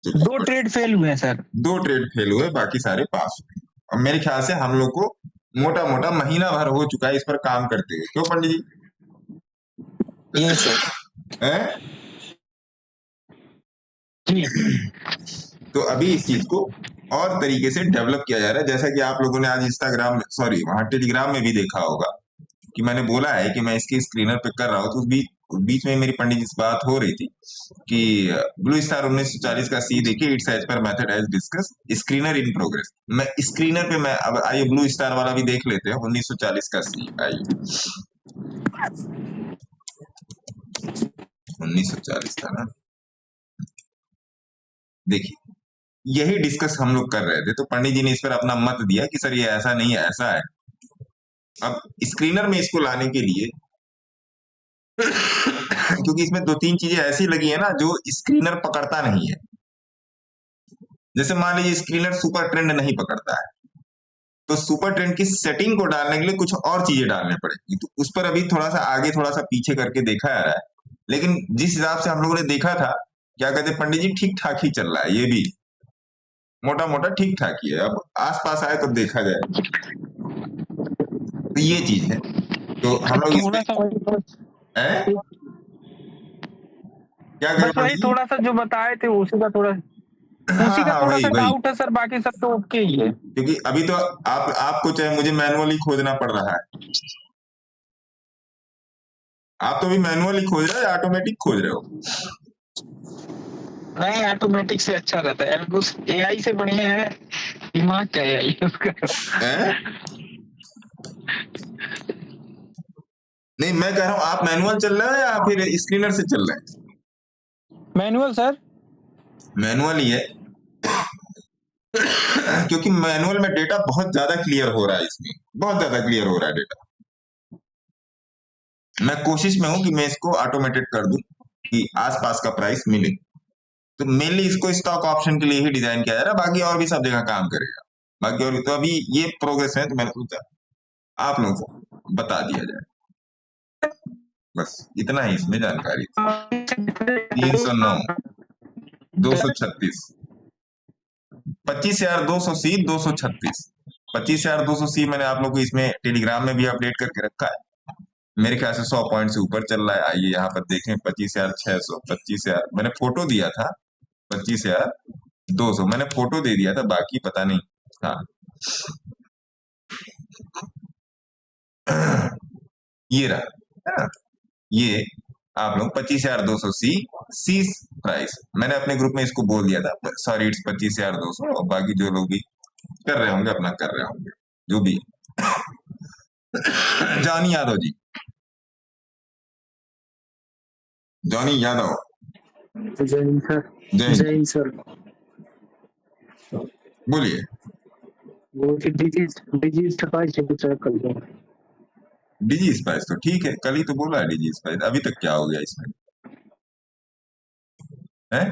2 ट्रेड फेल हुए हैं सर। 2 ट्रेड फेल हुए, बाकी सारे पास हुए। और मेरे ख्याल से हम लोग को मोटा मोटा महीना भर हो चुका है इस पर काम करते हुए, क्यों पंडित जी? Yes sir. हैं? तो अभी इस चीज को और तरीके से डेवलप किया जा रहा है, जैसा कि आप लोगों ने आज इंस्टाग्राम में, सॉरी वहां टेलीग्राम में भी देखा होगा कि मैंने बोला है कि मैं इसकी स्क्रीनर पे कर रहा हूँ। तो उस बीच में मेरी पंडित जी से बात हो रही थी कि ब्लू स्टार 1940 का सी देखिए, it's as per method as discuss, screener in progress. मैं स्क्रीनर पे मैं अब आइए ब्लू स्टार वाला भी देख लेते हैं 1940 का सी। आइए 1940 था ना, देखिए यही डिस्कस हम लोग कर रहे थे। तो पंडित जी ने इस पर अपना मत दिया कि सर ये ऐसा नहीं है, ऐसा है। अब स्क्रीनर में इसको लाने के लिए क्योंकि इसमें 2-3 चीजें ऐसी लगी है ना जो स्क्रीनर पकड़ता नहीं है। जैसे मान लीजिए स्क्रीनर सुपर ट्रेंड नहीं पकड़ता है, तो सुपर ट्रेंड की सेटिंग को डालने के लिए कुछ और चीजें डालने पड़ेगी। तो उस पर अभी थोड़ा सा आगे थोड़ा सा पीछे करके देखा जा रहा है, लेकिन जिस हिसाब से हम लोगों ने देखा था, क्या कहते हैं पंडित जी, ठीक ठाक ही चल रहा है। ये भी मोटा मोटा ठीक ठाक ही है। अब आसपास आए तो देखा जाए। तो ये चीज है। तो हम लोग इस पे क्या बस वही थोड़ा सा जो बताए थे उसी का थोड़ा थोड़ा सा डाउट है सर, बाकी सब तो ओके ही है। क्योंकि अभी तो आपको चाहे मुझे मैनुअली खोजना पड़ रहा है। आप तो अभी मैनुअली खोज रहे हो या ऑटोमेटिक खोज रहे हो? नहीं, ऑटोमेटिक से अच्छा रहता है। एआई से बढ़िया है दिमाग का एआई उसका। नहीं, मैं कह रहा हूँ आप मैनुअल चल रहे हो या फिर स्क्रीनर से चल रहे हैं? मैनुअल सर, मैनुअल ही है। क्योंकि मैनुअल में डेटा बहुत ज्यादा क्लियर हो रहा है, इसमें बहुत ज्यादा क्लियर हो रहा है डेटा। मैं कोशिश में हूं कि मैं इसको ऑटोमेटेड कर दूं कि आसपास का प्राइस मिले। तो मेनली इसको स्टॉक ऑप्शन के लिए ही डिजाइन किया जा रहा है, बाकी और भी सब जगह काम करेगा। बाकी और भी तो अभी ये प्रोग्रेस है, तो मैंने सोचा आप लोगों को बता दिया जाए। बस इतना ही इसमें जानकारी थी। 309 236 25,200 सी 236 25,200 सी मैंने आप लोग को इसमें टेलीग्राम में भी अपडेट करके रखा है। मेरे ख्याल से 100 पॉइंट से ऊपर चल रहा है। आइए यहाँ पर देखें, 25,600 25,000 मैंने फोटो दिया था, 25,200 मैंने फोटो दे दिया था, बाकी पता नहीं। हाँ ये रहा है ना, ये आप लोग 25,200 सी प्राइस मैंने अपने ग्रुप में इसको बोल दिया था। सॉरी इट्स 25,200, और बाकी जो लोग भी कर रहे होंगे अपना कर रहे होंगे जो भी। जॉनी यादव जी, जॉनी यादव, जय हिंद सर। जय हिंद सर। बोलिए। वो डिजी स्पाइस को चेक कर लो। डिजी स्पाइस तो ठीक है, कल ही तो बोला है डिजी स्पाइस। अभी तक क्या हो गया इसमें है?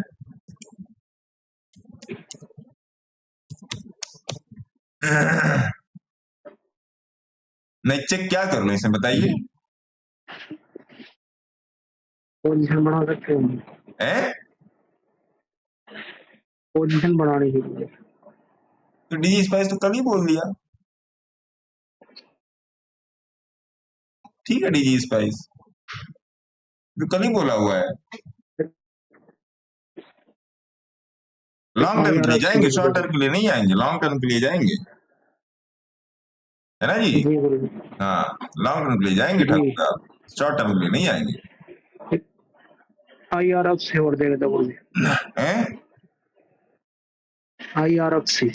नहीं चेक क्या कर लो इसमें बताइए। पोजीशन बना सकते हैं, पोजीशन बढ़ाने के लिए। तो डिजी स्पाइस तो कल ही बोल दिया। ठीक है, डिजी स्पाइस तो कल ही बोला हुआ है। लॉन्ग टर्म के लिए जाएंगे, शॉर्ट टर्म के लिए नहीं आएंगे, लॉन्ग टर्म के लिए जाएंगे, है ना जी? हाँ लॉन्ग टर्म के लिए जाएंगे ठाकुर साहब, शॉर्ट टर्म के लिए नहीं आएंगे। IRF से और देगा तो बोलिए। IRF से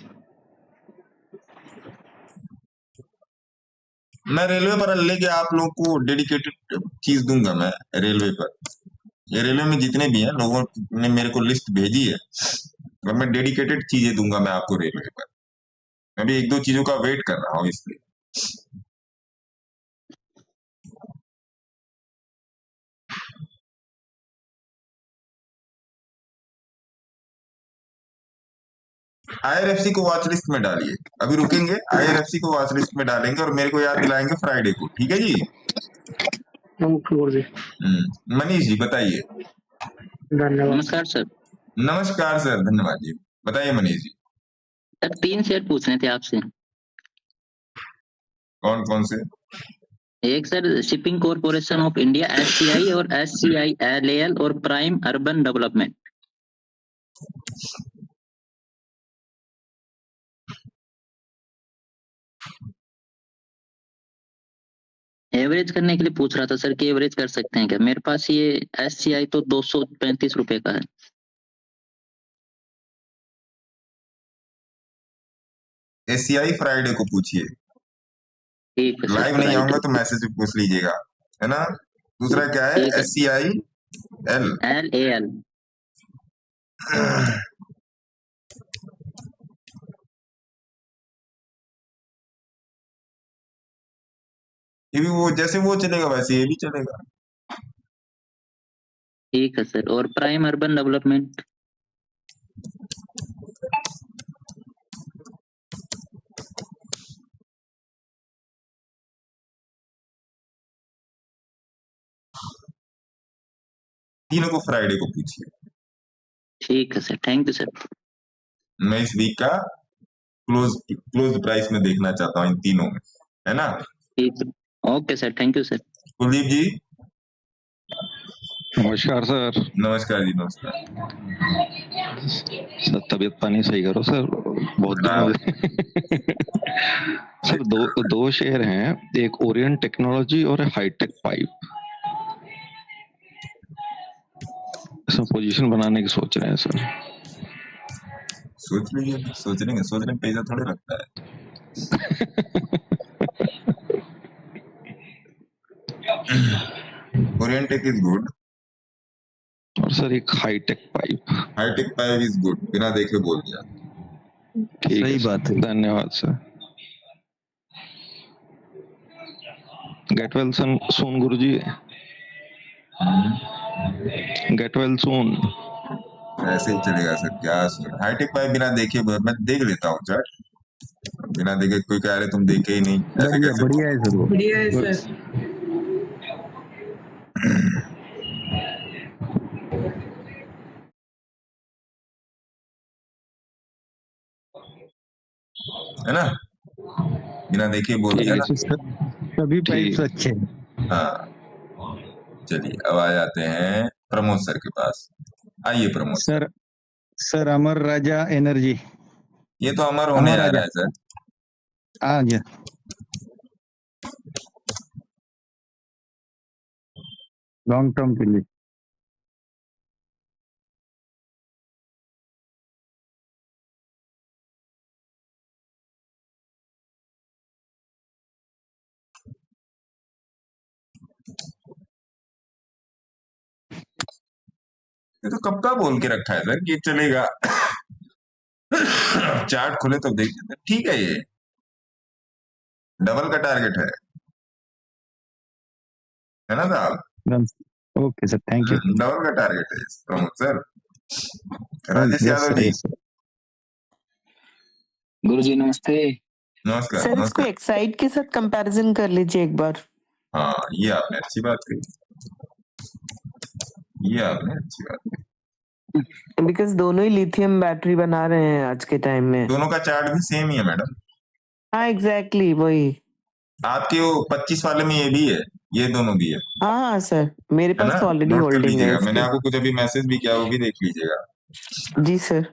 मैं रेलवे पर लेके आप लोग को डेडिकेटेड चीज दूंगा। मैं रेलवे पर, ये रेलवे में जितने भी हैं लोगों ने मेरे को लिस्ट भेजी है, और मैं डेडिकेटेड चीजें दूंगा मैं आपको रेलवे पर। मैं भी 1-2 चीजों का वेट कर रहा हूँ इसलिए। IRFC को वॉच लिस्ट में डालिए, अभी रुकेंगे, IRFC को वॉच लिस्ट में डालेंगे और मेरे को याद दिलाएंगे फ्राइडे को, ठीक है जी? मनीष जी बताइए। नमस्कार सर। नमस्कार सर, धन्यवाद जी। बताइए मनीष जी। सर 3 शेयर पूछने थे आपसे। कौन कौन से? एक sir shipping corporation of India SCI और SCILAL और प्राइम अर्बन डेवलपमेंट। एवरेज करने के लिए पूछ रहा था सर कि एवरेज कर सकते हैं क्या? मेरे पास ये SCI तो 235 रुपए का है। SCI फ्राइडे को पूछिए, ठीक है सर, लाइव नहीं Friday आऊंगा तो मैसेज पे पूछ लीजिएगा, है ना। दूसरा क्या है? ठीक है। SCIL LAL ये भी वो जैसे वो चलेगा वैसे ये भी चलेगा। ठीक है सर। और प्राइम अर्बन डेवलपमेंट तीनों को फ्राइडे को पूछिए। ठीक है सर, थैंक यू सर। मैं इस वीक का क्लोज प्राइस में देखना चाहता हूँ इन तीनों में, है ना। ठीक है, okay sir, thank you sir. Kuldeep ji नमस्कार सर। नमस्कार जी, नमस्कार सर, तबीयत पानी सही करो सर, बहुत दिन हो गए। सर दो शेयर हैं, एक ओरिएंट टेक्नोलॉजी और हाईटेक पाइप। इसमें पोजीशन बनाने की सोच रहे हैं सर। सोच लीजिए, सोचने में पैसा थोड़े लगता है। ओरिएंटेक इज गुड और सर एक हाईटेक पाइप इज गुड, बिना देखे बोल दिया। ठीक है, बात है, धन्यवाद सर। गेट वेल सून गुरुजी, गेट वेल सून। ऐसे ही चलेगा सर, क्या हाईटेक पाइप बिना देखे मैं देख लेता हूँ चार्ट, बिना देखे कोई कह रहे तुम देखे ही नहीं, ऐसे कैसे? बढ़िया है सर, बढ़िया है सर। है ना, बिना देखे बोल दिया ना। सभी पाइप्स अच्छे हैं। हाँ, चलिए अब आ जाते हैं प्रमोद सर के पास। आइए प्रमोद सर अमर राजा एनर्जी, ये तो अमर होने जा रहा है सर। हाँ जी, लॉन्ग टर्म के लिए। ये तो कब का बोल के रखा है सर कि चलेगा। चार्ट खुले तो देखिए, ठीक है, ये डबल का टारगेट है ना साहब। Okay sir, thank you. Double का टारगेट है प्रमोद सर। राजेश यादव जी, गुरुजी नमस्ते। नमस्कार। सर इसको एक्साइड के साथ कंपैरिजन कर लीजिए एक बार। हाँ, ये आपने अच्छी बात कही, बिकॉज दोनों ही लिथियम बैटरी बना रहे हैं आज के टाइम में। दोनों का चार्ट भी सेम ही है मैडम। हाँ एग्जैक्टली वही। आपके वो 25 वाले में ये भी है, ये दोनों भी है। हाँ सर, मेरे पास तो ऑलरेडी होल्डिंग है। मैंने आपको कुछ अभी मैसेज भी किया, वो भी देख लीजिएगा। जी सर।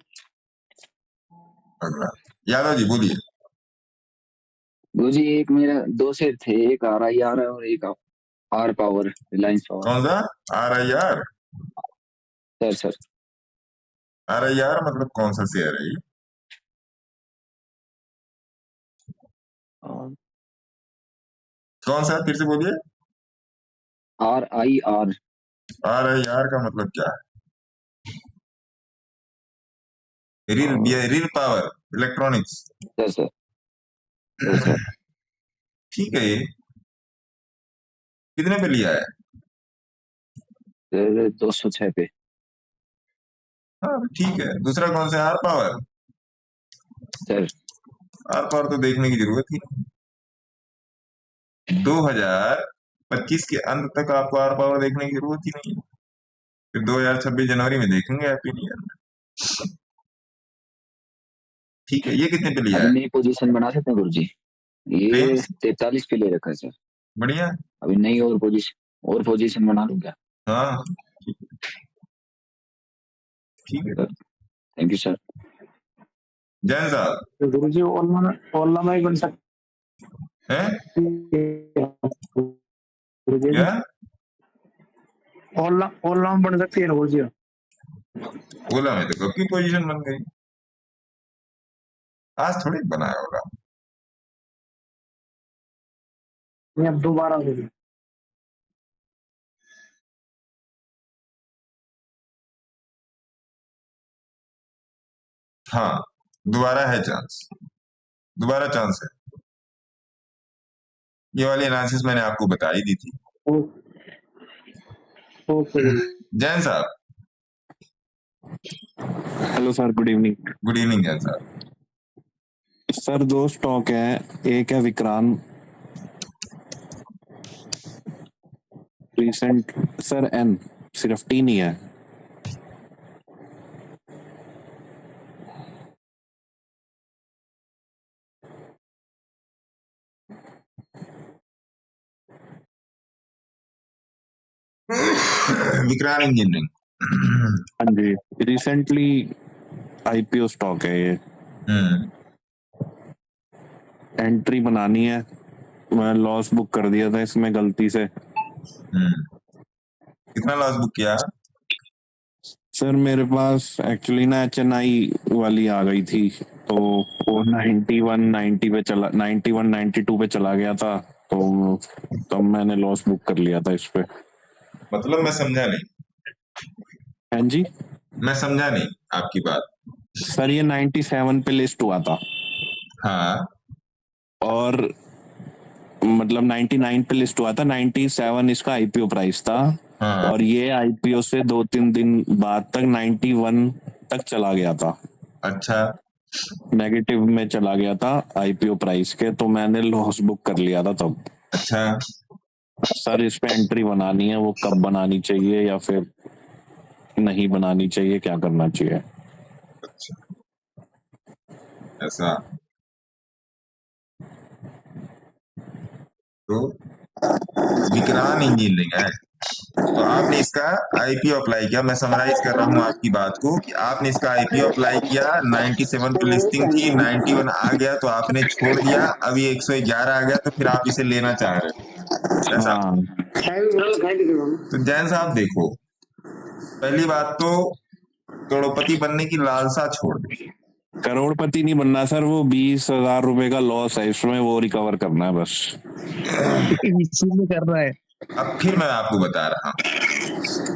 यादव जी बोलिए। गुरुजी एक मेरा 2 शेयर थे, एक RIR है और एक आर पावर, रिलायंस पावर। कौन सा? RIR? सर RIR मतलब कौन सा शेयर है ये? कौन सा, फिर से बोलिए। RIR। RIR का मतलब क्या है? रिल पावर इलेक्ट्रॉनिक्स। सर ठीक है, ये कितने पे लिया है? 206 पे। हाँ ठीक है। दूसरा कौन सा? R power. Sir R power तो देखने की जरूरत ही नहीं। 2025 के अंत तक आपको आर पावर देखने की जरूरत ही नहीं है, फिर 2026 जनवरी में देखेंगे हैप्पी न्यू ईयर में। ठीक है, ये कितने पे लिया है? नई पोजीशन बना सकते हैं गुरुजी? ये 43 पे ले रखा है सर। बढ़िया। अभी नई और पोजीशन बना लूं क्या? हाँ ठीक है। Thank you sir. जैन साहब गुरुजी ऑनलाइन में बन सकते हैं गुरुजी, क्या? ऑनलाइन बन सकती है ना गुरुजी? ओला में तो कब की पोजीशन बन गई, आज थोड़ी बनाया होगा। नहीं, अब दोबारा होगी। हाँ दोबारा है चांस, दोबारा चांस है। ये वाली एनालिसिस मैंने आपको बता ही दी थी। जैन साहब hello sir, good evening. Good evening Jain साहब। सर दो स्टॉक है, एक है विक्रांत रिसेंट सर, एन सिर्फ टी नहीं है। विक्रांत इंजीनियरिंग, हाँ जी, रिसेंटली आईपीओ स्टॉक है ये। एंट्री बनानी है, मैं लॉस बुक कर दिया था इसमें गलती से। कितना लॉस बुक किया? सर मेरे पास एक्चुअली ना HNI वाली आ गई थी, तो वो 91 90 पे चला, 91 92 पे चला गया था, तो तब मैंने लॉस बुक कर लिया था इस पे। मतलब मैं समझा नहीं। हाँ जी, मैं समझा नहीं आपकी बात। सर ये 97 पे लिस्ट हुआ था। हाँ, और मतलब 99 पे लिस्ट हुआ था, 97 इसका आईपीओ प्राइस था। हाँ। और ये आईपीओ से 2-3 दिन बाद तक 91 तक चला गया था। अच्छा, नेगेटिव में चला गया था आईपीओ प्राइस के, तो मैंने लॉस बुक कर लिया था तब। अच्छा सर इस पे एंट्री बनानी है, वो कब बनानी चाहिए या फिर नहीं बनानी चाहिए, क्या करना चाहिए? ऐसा तो विक्रांत इंजीनियरिंग है, तो आपने इसका आईपीओ अप्लाई किया। मैं समराइज कर रहा हूँ आपकी बात को कि आपने इसका आईपीओ अप्लाई किया, 97 पे लिस्टिंग थी, 91 आ गया तो आपने छोड़ दिया, अभी 111 आ गया तो फिर आप इसे लेना चाह रहे हो, ऐसा? तो जैन साहब देखो, पहली बात तो करोड़पति बनने की लालसा छोड़ दो। करोड़पति नहीं बनना सर, वो 20,000 रुपए का लॉस है इसमें, वो रिकवर करना है बस। कर रहा है। अब फिर मैं आपको बता रहा हूँ,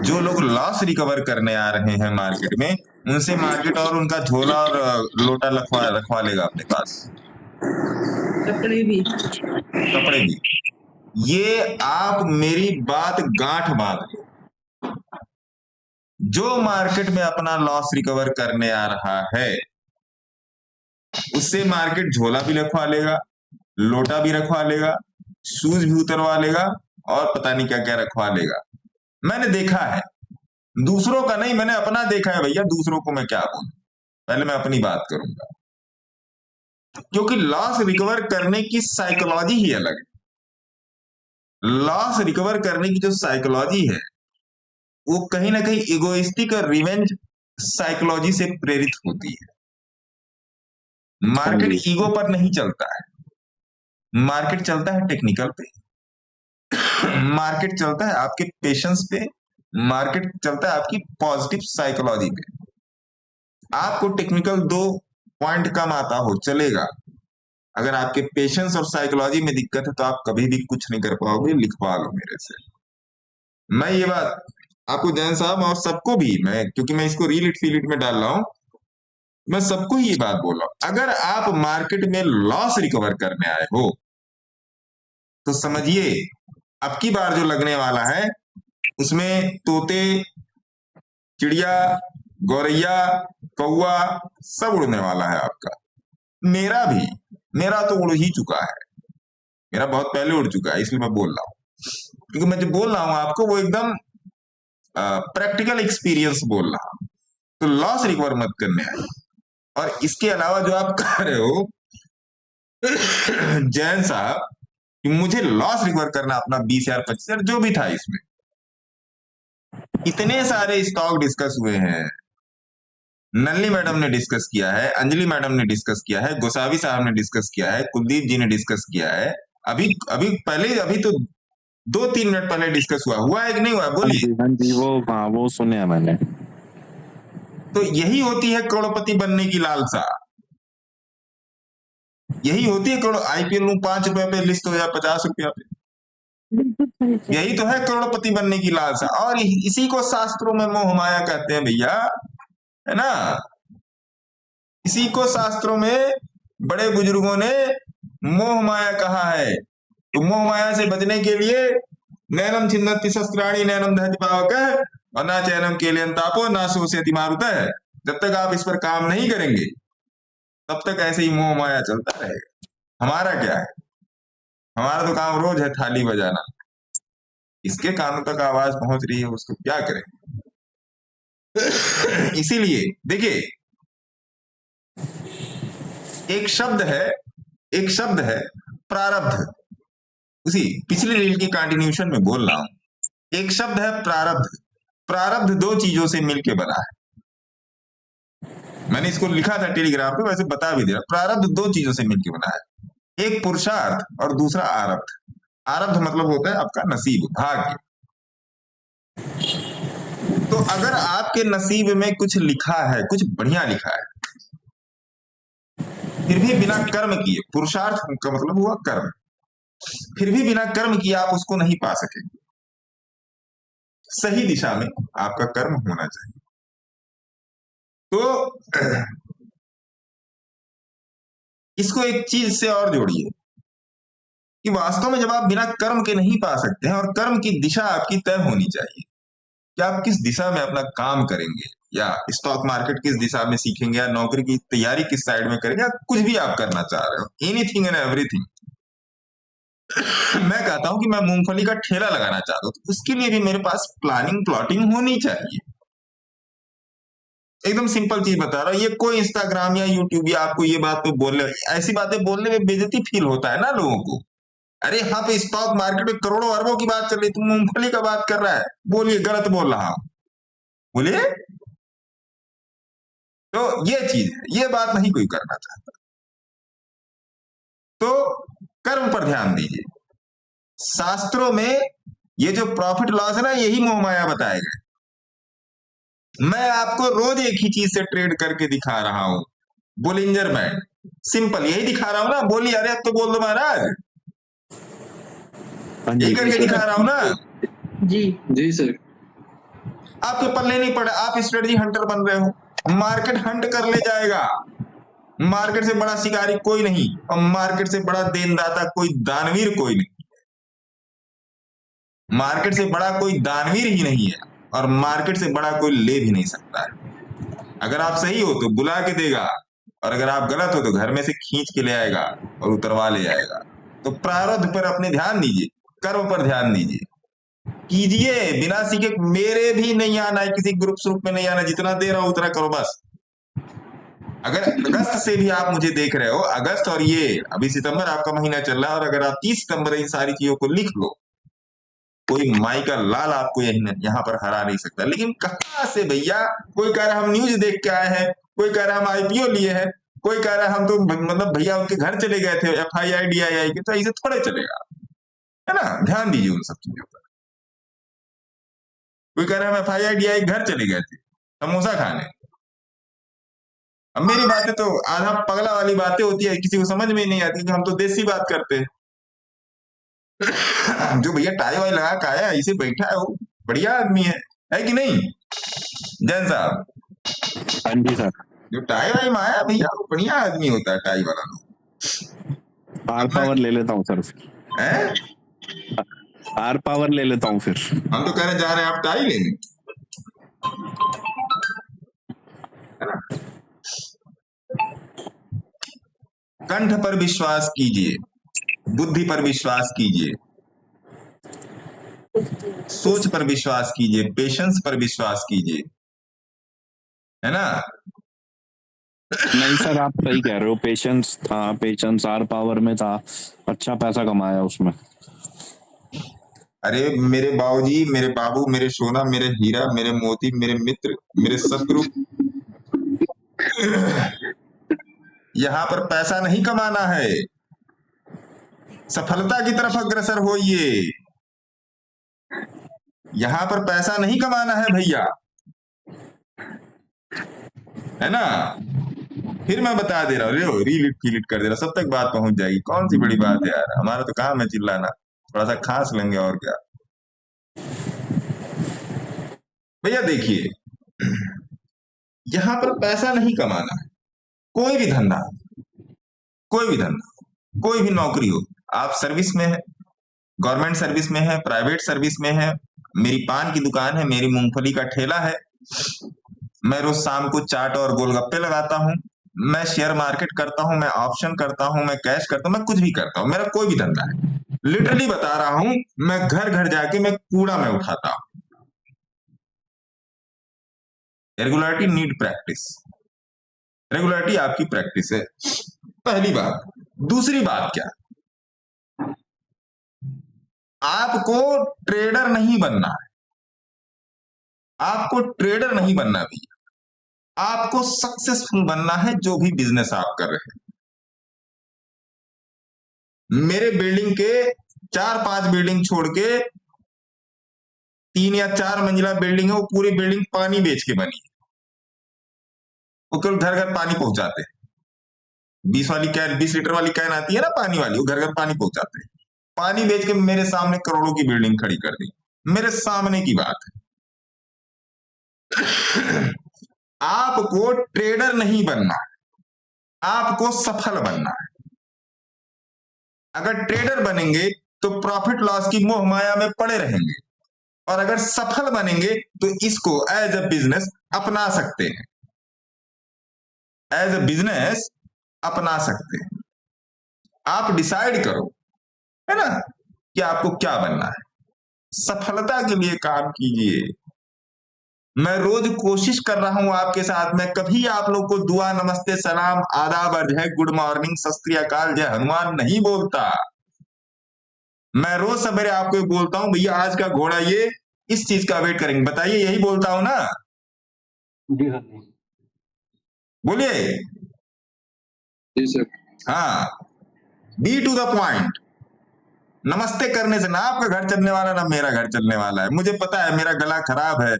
जो लोग लॉस रिकवर करने आ रहे हैं मार्केट में, उनसे मार्केट और उनका झोला और लोटा रखवा लेगा अपने पास, कपड़े भी। ये आप मेरी बात गांठ बांध लो। जो मार्केट में अपना लॉस रिकवर करने आ रहा है, उससे मार्केट झोला भी रखवा लेगा, लोटा भी रखवा लेगा, शूज भी उतरवा लेगा और पता नहीं क्या क्या रखवा लेगा। मैंने देखा है, दूसरों का नहीं, मैंने अपना देखा है भैया। दूसरों को मैं क्या बोलूं, पहले मैं अपनी बात करूंगा, क्योंकि लॉस रिकवर करने की साइकोलॉजी ही अलग है। लॉस रिकवर करने की जो साइकोलॉजी है, वो कहीं ना कहीं इगोइस्टिक और रिवेंज साइकोलॉजी से प्रेरित होती है। मार्केट ईगो पर नहीं चलता है, मार्केट चलता है टेक्निकल पे, मार्केट चलता है आपके पेशेंस पे, मार्केट चलता है आपकी पॉजिटिव साइकोलॉजी पे। आपको टेक्निकल 2 पॉइंट कम आता हो चलेगा, अगर आपके पेशेंस और साइकोलॉजी में दिक्कत है तो आप कभी भी कुछ नहीं कर पाओगे। लिखवा लो मेरे से। मैं ये बात आपको जैन साहब और सबको भी, मैं क्योंकि मैं इसको रीलिट फीलिट में डाल रहा हूं, मैं सबको ही ये बात बोल रहा हूं, अगर आप मार्केट में लॉस रिकवर करने आए हो तो समझिए अब की बार जो लगने वाला है उसमें तोते, चिड़िया, गौरैया, कौआ सब उड़ने वाला है आपका। मेरा तो उड़ ही चुका है, मेरा बहुत पहले उड़ चुका है, इसलिए मैं बोल रहा हूं, क्योंकि मैं जो बोल रहा हूं आपको वो एकदम प्रैक्टिकल एक्सपीरियंस बोल रहा हूं। तो लॉस रिकवर मत करने आए। और इसके अलावा जो आप कह रहे हो जैन साहब कि मुझे लॉस रिकवर करना अपना 20,000 25,000 जो भी था इसमें। इतने सारे स्टॉक डिस्कस हुए हैं, नल्ली मैडम ने डिस्कस किया है, अंजलि मैडम ने डिस्कस किया है, गोसावी साहब ने डिस्कस किया है, कुलदीप जी ने डिस्कस किया है। अभी अभी तो 2-3 मिनट पहले डिस्कस हुआ है कि नहीं हुआ? बोलिए। हाँ जी, वो सुने हैं मैंने। तो यही होती है करोड़पति बनने की लालसा, यही होती है करोड़। आईपीएल में 5 रुपए पे लिस्ट हो जाए 50 रुपया पे, यही तो है करोड़पति बनने की लालसा। और इसी को शास्त्रों में मोह माया कहते हैं भैया, है ना। इसी को शास्त्रों में बड़े बुजुर्गों ने मोह माया कहा है। तो मोह माया से बचने के लिए नैनम छिन्दन्ति शस्त्राणि नैनम दहति पावकः और ना चैनम केलयन्तापो ना शोषयति मारुतः। जब तक आप इस पर काम नहीं करेंगे तब तक ऐसे ही मोह माया चलता रहेगा। हमारा क्या है? हमारा तो काम रोज है थाली बजाना। इसके कानों तक आवाज पहुंच रही है, उसको क्या करें। इसीलिए देखिए, एक शब्द है प्रारब्ध। उसी पिछली रील की कंटिन्यूशन में बोल रहा हूं। एक शब्द है प्रारब्ध। प्रारब्ध 2 चीजों से मिलके बना है। मैंने इसको लिखा था टेलीग्राम पे, वैसे बता भी दिया। प्रारब्ध 2 चीजों से मिलके बना है, एक पुरुषार्थ और दूसरा आरब्ध। आरब्ध मतलब होता है आपका नसीब, भाग्य। तो अगर आपके नसीब में कुछ लिखा है, कुछ बढ़िया लिखा है, फिर भी बिना कर्म किए, पुरुषार्थ का मतलब हुआ कर्म, फिर भी बिना कर्म किए आप उसको नहीं पा सकेंगे। सही दिशा में आपका कर्म होना चाहिए। तो इसको एक चीज से और जोड़िए कि वास्तव में जब आप बिना कर्म के नहीं पा सकते हैं, और कर्म की दिशा आपकी तय होनी चाहिए कि आप किस दिशा में अपना काम करेंगे, या स्टॉक मार्केट किस दिशा में सीखेंगे, या नौकरी की तैयारी किस साइड में करेंगे, या कुछ भी आप करना चाह रहे हो, एनीथिंग एंड एवरीथिंग। मैं कहता हूं कि मैं मूंगफली का ठेला लगाना चाहता हूं, तो उसके लिए भी मेरे पास प्लानिंग प्लॉटिंग होनी चाहिए। एकदम सिंपल चीज बता रहा हूं। ये कोई इंस्टाग्राम या यूट्यूब या आपको ये बात तो बोलने, ऐसी बातें बोलने में बेइज्जती फील होता है ना लोगों को। अरे यहाँ पे स्टॉक मार्केट में करोड़ों अरबों की बात चल रही, तुम मूंगफली का बात कर रहा है। बोलिए, गलत बोल रहा हूं, बोलिए। तो ये चीज है, ये बात नहीं कोई करना चाहता। तो कर्म पर ध्यान दीजिए। शास्त्रों में ये जो प्रॉफिट लॉस है ना, यही मोह माया बताए गए। मैं आपको रोज एक ही चीज से ट्रेड करके दिखा रहा हूं, बोलिंजर बैंड, सिंपल यही दिखा रहा हूं ना। बोलिए, अरे अब तो बोल दो महाराज, यही करके दिखा रहा हूं ना। जी सर। आपके पल्ले नहीं पड़ा, आप स्ट्रेटजी हंटर बन रहे हो। मार्केट हंट कर ले जाएगा। मार्केट से बड़ा शिकारी कोई नहीं, और मार्केट से बड़ा देनदाता कोई दानवीर कोई नहीं। मार्केट से बड़ा कोई दानवीर ही नहीं है, और मार्केट से बड़ा कोई ले भी नहीं सकता है। अगर आप सही हो तो बुला के देगा, और अगर आप गलत हो तो घर में से खींच के ले आएगा और उतरवा ले जाएगा। तो प्रारब्ध पर अपने ध्यान दीजिए, कर्म पर ध्यान दीजिए, कीजिए बिना सीखे। मेरे भी नहीं आना है, किसी ग्रुप श्रुप में नहीं आना, जितना दे रहा हूं उतना करो बस। अगर अगस्त से भी आप मुझे देख रहे हो, अगस्त और ये अभी सितंबर आपका महीना चल रहा है, और अगर आप 30 सितंबर इन सारी चीजों को लिख लो, कोई माई का लाल आपको यहाँ पर हरा नहीं सकता। लेकिन कहां से भैया? कोई कह रहा हम न्यूज देख के आए हैं, कोई कह रहा हम आईपीओ लिए हैं, कोई कह रहा हम तो मतलब भैया उनके घर चले गए थे FII DII के। तो ऐसे थोड़े चलेगा, है ना। ध्यान दीजिए उन सब चीजों पर। कोई कह रहा है हम FII DII घर चले गए थे समोसा खाने। अब मेरी बातें तो आधा पगला वाली बातें होती है, किसी को समझ में नहीं आती, कि हम तो देसी बात करते हैं। जो भैया टाई वाई लगा के आया इसे बैठा है, वो बढ़िया आदमी है कि नहीं जैन साहब? हाँ जी सर। जो टाई वाई में आया भैया, वो बढ़िया आदमी होता है टाई वाला। आर पावर ले लेता हूँ सर। आर पावर ले लेता हूँ फिर। हम तो कह रहे जा रहे हैं आप टाई लेने, है ना। कंठ पर विश्वास कीजिए, बुद्धि पर विश्वास कीजिए, सोच पर विश्वास कीजिए, पेशेंस पर विश्वास कीजिए, है ना। नहीं सर, आप सही कह रहे हो, पेशेंस था, पेशेंस आर पावर में था, अच्छा पैसा कमाया उसमें। अरे मेरे बाबूजी, मेरे बाबू, मेरे सोना, मेरे हीरा, मेरे मोती, मेरे मित्र, मेरे शत्रु, यहाँ पर पैसा नहीं कमाना है, सफलता की तरफ अग्रसर होइए। यहाँ पर पैसा नहीं कमाना है भैया, है ना। फिर मैं बता दे रहा हूँ, रीलिट फीलिट कर दे रहा, सब तक बात पहुंच जाएगी। कौन सी बड़ी बात है यार, हमारा तो काम है चिल्लाना, थोड़ा सा खास लेंगे और क्या। भैया देखिए, यहाँ पर पैसा नहीं कमाना है, कोई भी धंधा, कोई भी धंधा, कोई भी नौकरी हो, आप सर्विस में है, गवर्नमेंट सर्विस में है, प्राइवेट सर्विस में है, मेरी पान की दुकान है, मेरी मूंगफली का ठेला है, मैं रोज शाम को चाट और गोलगप्पे लगाता हूँ, मैं शेयर मार्केट करता हूँ, मैं ऑप्शन करता हूँ, मैं कैश करता हूँ, मैं कुछ भी करता हूँ, मेरा कोई भी धंधा है। लिटरली बता रहा हूं, मैं घर घर जाके मैं कूड़ा में उठाता हूं। रेगुलरिटी नीड प्रैक्टिस, रेगुलरिटी आपकी प्रैक्टिस है, पहली बात। दूसरी बात क्या, आपको ट्रेडर नहीं बनना है, आपको ट्रेडर नहीं बनना भैया, आपको सक्सेसफुल बनना है जो भी बिजनेस आप कर रहे हैं। मेरे बिल्डिंग के 4-5 बिल्डिंग छोड़ के 3 या 4 मंजिला बिल्डिंग है, वो पूरी बिल्डिंग पानी बेच के बनी है, वो केवल घर घर पानी पहुंचाते हैं। 20 वाली कैन, 20 लीटर वाली कैन आती है ना पानी वाली, वो घर घर पानी पहुंचाते हैं। पानी बेच के मेरे सामने करोड़ों की बिल्डिंग खड़ी कर दी, मेरे सामने की बात है। आपको ट्रेडर नहीं बनना, आपको सफल बनना है। अगर ट्रेडर बनेंगे तो प्रॉफिट लॉस की मोह माया में पड़े रहेंगे, और अगर सफल बनेंगे तो इसको एज अ बिजनेस अपना सकते हैं, एज अ बिजनेस अपना सकते हैं। आप डिसाइड करो, है ना, कि आपको क्या बनना है, सफलता के लिए काम कीजिए। मैं रोज कोशिश कर रहा हूं आपके साथ, मैं कभी आप लोग को दुआ, नमस्ते, सलाम, आदाब, अर्ज है, गुड मॉर्निंग, सत श्री अकाल, जय हनुमान नहीं बोलता। मैं रोज सवेरे आपको बोलता हूं भैया आज का घोड़ा ये इस चीज का वेट करेंगे, बताइए, यही बोलता हूं ना? जी सर। बोलिए। जी सर। हाँ, बी टू द पॉइंट। नमस्ते करने से ना आपका घर चलने वाला ना मेरा घर चलने वाला है। मुझे पता है मेरा गला खराब है,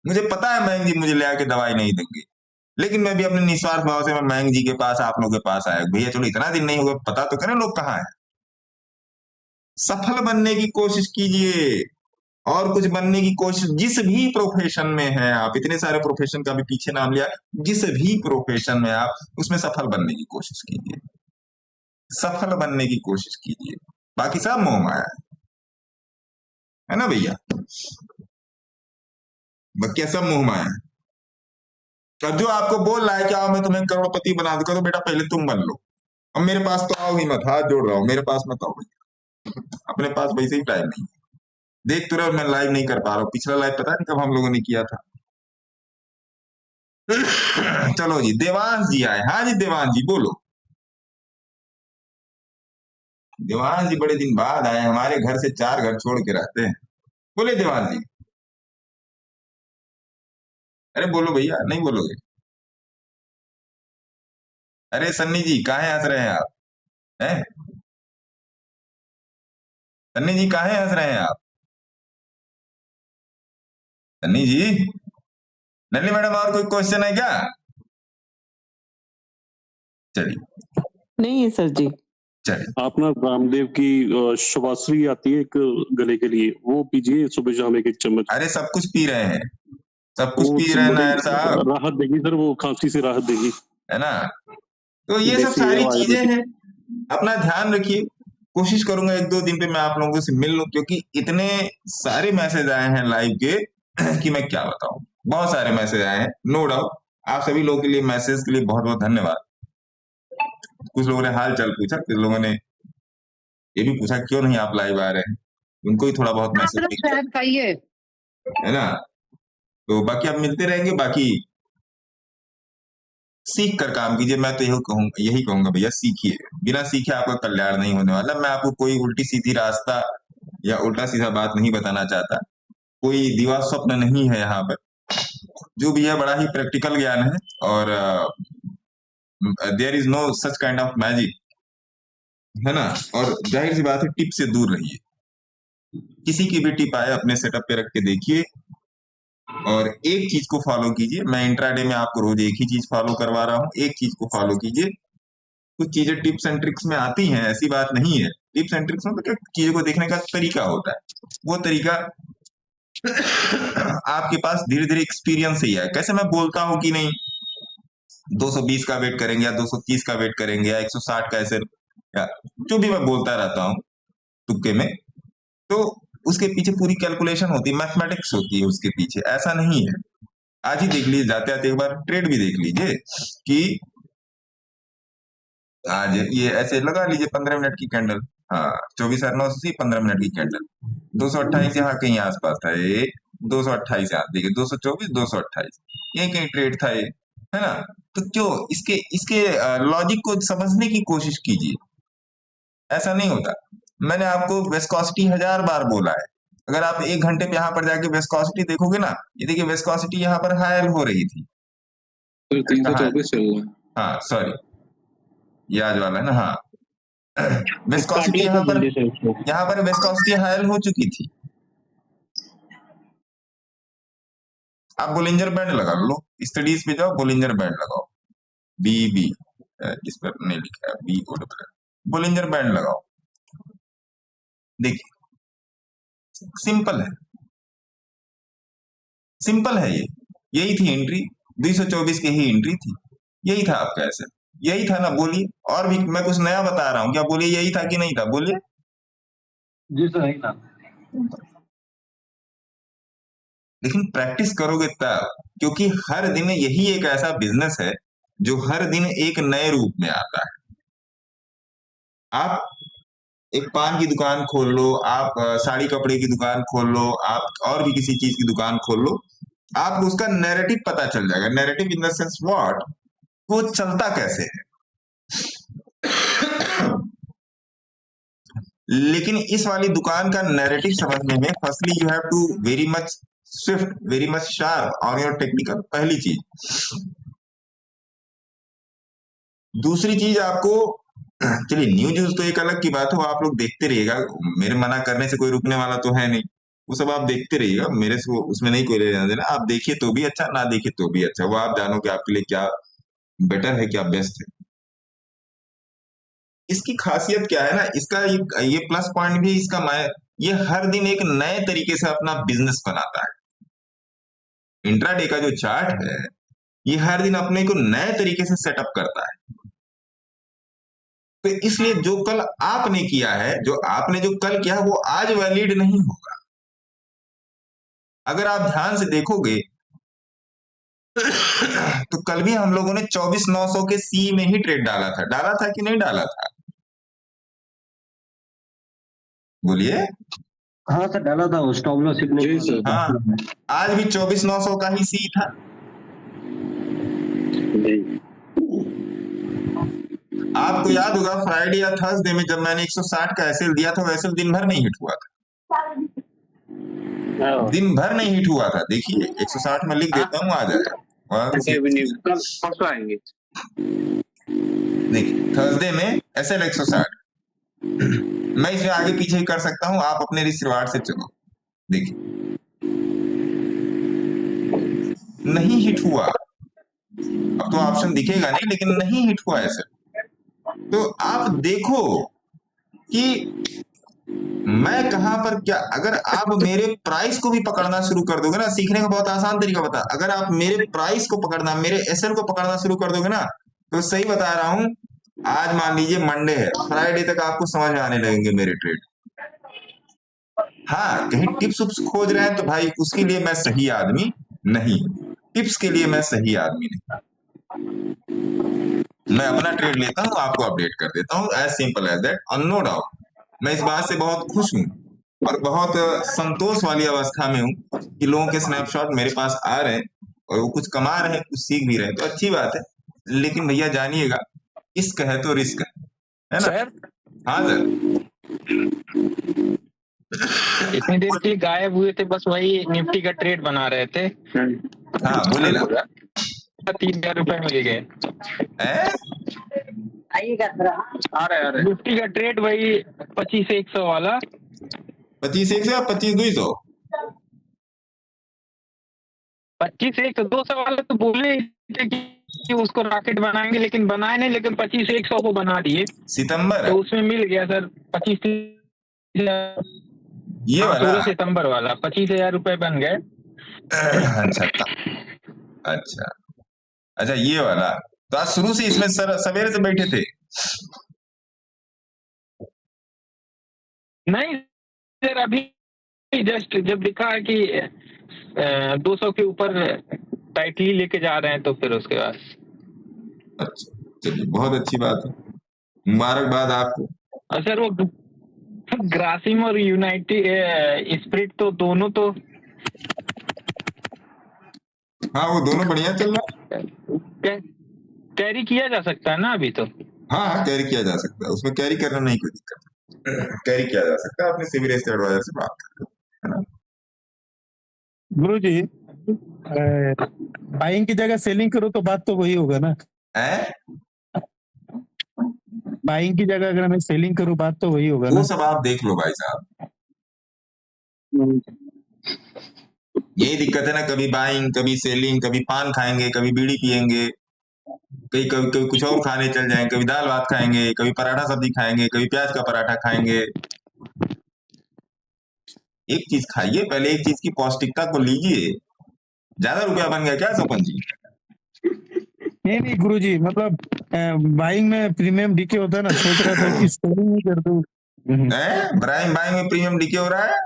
मुझे पता है मयंक जी मुझे ले आके दवाई नहीं देंगे, लेकिन मैं भी अपने निस्वार्थ भाव से मैं मयंक जी के पास, आप लोगों के पास आया, भैया चलो इतना दिन नहीं हुआ, पता तो करें लोग कहाँ है। सफल बनने की कोशिश कीजिए, और कुछ बनने की कोशिश, जिस भी प्रोफेशन में है आप, इतने सारे प्रोफेशन का भी पीछे नाम लिया, जिस भी प्रोफेशन में आप, उसमें सफल बनने की कोशिश कीजिए, सफल बनने की कोशिश कीजिए। बाकी सब मोह माया है ना भैया, बाकी सब मोह माया है। और जो आपको बोल रहा है कि आओ मैं तुम्हें करोड़पति बना दूंगा, तो बेटा पहले तुम बन लो, अब मेरे पास तो आओ ही मत, हाथ जोड़ रहा हूं, मेरे पास मत आओ भैया, अपने पास वैसे ही टाइम नहीं। देख तो रहे मैं लाइव नहीं कर पा रहा हूँ, पिछला लाइव पता नहीं कब हम लोगों ने किया था। चलो जी, देवांश जी आए। हाँ जी देवांश जी बोलो। देवांश जी बड़े दिन बाद आए, हमारे घर से 4 घर छोड़ के रहते हैं। बोले देवांश जी। अरे बोलो भैया, नहीं बोलोगे? अरे सन्नी जी काहे हंस रहे हैं आप, हैं? सन्नी जी काहे हंस रहे हैं आप? सन्नी जी, नल्ली मैडम और कोई क्वेश्चन है क्या? चलिए। नहीं है सर जी। चलिए। आप ना रामदेव की शुभाश्री आती है एक गले के लिए, वो पीजिए सुबह शाम एक चम्मच। अरे सब कुछ पी रहे हैं, सब कुछ पी रहे हैं नायर साहब, राहत देगी सर, वो खांसी से राहत देगी, है ना। तो ये सब सारी चीजें हैं, अपना ध्यान रखिए। कोशिश करूंगा 1-2 दिन पे मैं आप लोगों से मिल लूं, क्योंकि इतने सारे मैसेज आए हैं लाइव के कि मैं क्या बताऊं, बहुत सारे मैसेज आए हैं। नो डाउट आप सभी लोगों के लिए मैसेज के लिए बहुत बहुत धन्यवाद। कुछ लोगों ने हाल चाल पूछा, कुछ लोगों ने ये भी पूछा क्यों नहीं आप लाइव आ रहे हैं, उनको ही थोड़ा बहुत मैसेज खाइए, है ना। तो बाकी आप मिलते रहेंगे, बाकी सीख कर काम कीजिए। मैं तो यही कहूंगा भैया, सीखिए। बिना सीखे आपका कल्याण नहीं होने वाला। मैं आपको कोई उल्टी सीधी रास्ता या उल्टा सीधा बात नहीं बताना चाहता, कोई दिवा स्वप्न नहीं है यहाँ पर। जो भी है बड़ा ही प्रैक्टिकल ज्ञान है, और there is no such kind of magic, है ना। और जाहिर सी बात है, टिप से दूर रहिए। किसी की भी टिप आए अपने सेटअप पे रख के देखिए, और एक चीज को फॉलो कीजिए। मैं इंट्राडे में आपको रोज एक ही चीज फॉलो करवा रहा हूँ, एक चीज को फॉलो कीजिए। कुछ चीजें टिप्स एंड ट्रिक्स में आती हैं, ऐसी बात नहीं है। टिप्स एंड ट्रिक्स में तो चीजों को देखने का तरीका होता है, वो तरीका आपके पास धीरे धीरे एक्सपीरियंस ही है। कैसे मैं बोलता हूँ कि नहीं 220 का वेट करेंगे, या 230 का वेट करेंगे, या 160 का, ऐसे या जो भी मैं बोलता रहता हूँ तुक्के में, तो उसके पीछे पूरी कैलकुलेशन होती है, मैथमेटिक्स होती है उसके पीछे। ऐसा नहीं है। आज ही देख लीजिए, जाते आते एक बार ट्रेड भी देख लीजिए कि आज ये ऐसे लगा लीजिए 15 मिनट की कैंडल, हाँ 24,980, 15 मिनट की कैंडल, 228 यहाँ कहीं आसपास था, ये 228 यहाँ देखिए, 224, 228, यही कहीं ट्रेड था ये, है ना। तो क्यों इसके लॉजिक को समझने की कोशिश कीजिए। ऐसा नहीं होता। मैंने आपको वेस्कोसिटी 1000 बार बोला है। अगर आप 1 घंटे पे यहाँ पर जाके वेस्कोसिटी देखोगे ना, ये देखिए वेस्कोसिटी यहाँ पर हायर हो रही थी, 324 चल रहा है। हाँ सॉरी, ये आज वाला है ना, हाँ वेस्कोसिटी यहाँ पर वेस्कोसिटी हायर हो चुकी थी। आप बोलिंजर बैंड लगा लो, स्टडीज पे जाओ, बोलिंजर बैंड लगाओ, बी इस पर नहीं लिखा है, BO, बोलिंजर बैंड लगाओ, देखिए सिंपल है, सिंपल है। यही थी एंट्री, 224 की ही एंट्री थी, यही था आपका ऐसे, यही था ना। बोलिए, और भी मैं कुछ नया बता रहा हूँ क्या? बोलिए, यही था कि नहीं था? बोलिए। जी सर, यही था। लेकिन प्रैक्टिस करोगे तब, क्योंकि हर दिन यही एक ऐसा बिजनेस है जो हर दिन एक नए रूप में आता है। आप एक पान की दुकान खोल लो, आप साड़ी कपड़े की दुकान खोल लो, आप और भी किसी चीज की दुकान खोल लो, आपको उसका नैरेटिव पता चल जाएगा। Narrative in the sense what, वो चलता कैसे है। लेकिन इस वाली दुकान का नैरेटिव समझने में firstly you have to very much swift, very much sharp on your technical, पहली चीज। दूसरी चीज आपको, चलिए न्यूज तो एक अलग की बात है, वो आप लोग देखते रहिएगा, मेरे मना करने से कोई रुकने वाला तो है नहीं, वो सब आप देखते रहिएगा, मेरे से उसमें नहीं कोई लेना देना। आप देखिए तो भी अच्छा, ना देखिए तो भी अच्छा, वो आप जानो कि आपके लिए क्या बेटर है, क्या बेस्ट है। इसकी खासियत क्या है ना, इसका ये प्लस पॉइंट भी इसका, ये हर दिन एक नए तरीके से अपना बिजनेस बनाता है। इंट्राडे का जो चार्ट है, ये हर दिन अपने को नए तरीके से सेटअप करता है। तो इसलिए जो कल आपने किया है, जो कल किया है, वो आज वैलिड नहीं होगा। अगर आप ध्यान से देखोगे तो कल भी हम लोगों ने 24,900 के सी में ही ट्रेड डाला था कि नहीं डाला था? बोलिए। हाँ सर, डाला था, स्टॉप लॉस सर। हाँ, आज भी 24,900 का ही सी था। आपको याद होगा फ्राइडे या थर्सडे में जब मैंने 160 का एसएल दिया था, वैसे दिन भर नहीं हिट हुआ था, दिन भर नहीं हिट हुआ था। देखिए 160 में लिख देता हूँ, आ जाएगा। देखिए थर्सडे में एसएल 160, मैं इसमें आगे पीछे भी कर सकता हूँ, आप अपने रिस्क रिवार्ड से चलो। देखिए नहीं हिट हुआ, अब तो ऑप्शन दिखेगा नहीं, लेकिन नहीं हिट हुआ ऐसे। तो आप देखो कि मैं कहां पर क्या, अगर आप मेरे प्राइस को भी पकड़ना शुरू कर दोगे ना, सीखने का बहुत आसान तरीका बता, अगर आप मेरे प्राइस को पकड़ना, मेरे एसएल को पकड़ना शुरू कर दोगे ना, तो सही बता रहा हूं, आज मान लीजिए मंडे है, फ्राइडे तक आपको समझ में आने लगेंगे मेरे ट्रेड। हाँ, कहीं टिप्स उप्स खोज रहे हैं तो भाई उसके लिए मैं सही आदमी नहीं, टिप्स के लिए मैं सही आदमी नहीं। मैं अपना ट्रेड लेता हूँ, आपको अपडेट कर देता हूँ, एज सिंपल एज दैट। और नो डाउट मैं इस बात से बहुत खुश हूँ और बहुत संतोष वाली अवस्था में हूँ कि लोगों के स्नैपशॉट मेरे पास आ रहे हैं और वो कुछ कमा रहे हैं, कुछ सीख भी रहे हैं, तो अच्छी बात है। लेकिन भैया जानिएगा, इश्क है तो रिस्क है ना। सर हाँ सर, इतनी देर के लिए गायब हुए थे, बस वही निफ्टी का ट्रेड बना रहे थे। हाँ बोले ना। 30,000 रुपए मिल गए। आ रहे निफ्टी का ट्रेड वही 25,100 वाला। 25,100 या 25,200? 25,100 200 वाला तो बोले थे कि उसको रॉकेट बनाएंगे, लेकिन बनाए नहीं, लेकिन 25,100 को बना दिए सितंबर, तो उसमें मिल गया सर 25,000। ये वाला 16 सितंबर वाला 25,000 रुपए बन गए। अच्छा अच्छा अच्छा, ये वाला तो आज शुरू से इसमें सर सवेरे से बैठे थे? नहीं सर, अभी जस्ट जब दिखा है कि 200 के ऊपर टाइटली लेके जा रहे हैं तो फिर उसके बाद। अच्छा चलिए, बहुत अच्छी बात है, मुबारकबाद आपको। और सर वो ग्रासिम और यूनाइटेड स्पिरिट तो दोनों तो, हाँ वो दोनों बढ़िया चल रहा है। कैरी किया जा सकता है ना अभी तो? हाँ हाँ कैरी किया जा सकता है, उसमें कैरी करना नहीं कोई दिक्कत, कैरी किया जा सकता है, अपने सिविल एडवाइजर से बात कर, है ना। गुरु जी, बाइंग की जगह सेलिंग करो तो बात तो वही होगा ना। बाइंग की जगह अगर मैं सेलिंग करूँ बात तो वही होगा वो ना। सब आप देख लो भाई साहब, यही दिक्कत है ना, कभी बाइंग कभी सेलिंग, कभी पान खाएंगे, कभी बीड़ी पियेंगे, कभी कुछ और खाने चल जाएंगे, कभी दाल भात खाएंगे, कभी पराठा सब्जी खाएंगे, कभी प्याज का पराठा खाएंगे। एक चीज खाइए पहले, एक चीज की पौष्टिकता को लीजिए। ज्यादा रुपया बन गया क्या सपन जी? नहीं गुरु जी, मतलब बाइंग में प्रीमियम डीके होता है ना, सोच रहा था कि सेलिंग ही कर दूं। बाइंग में प्रीमियम डीके हो रहा है?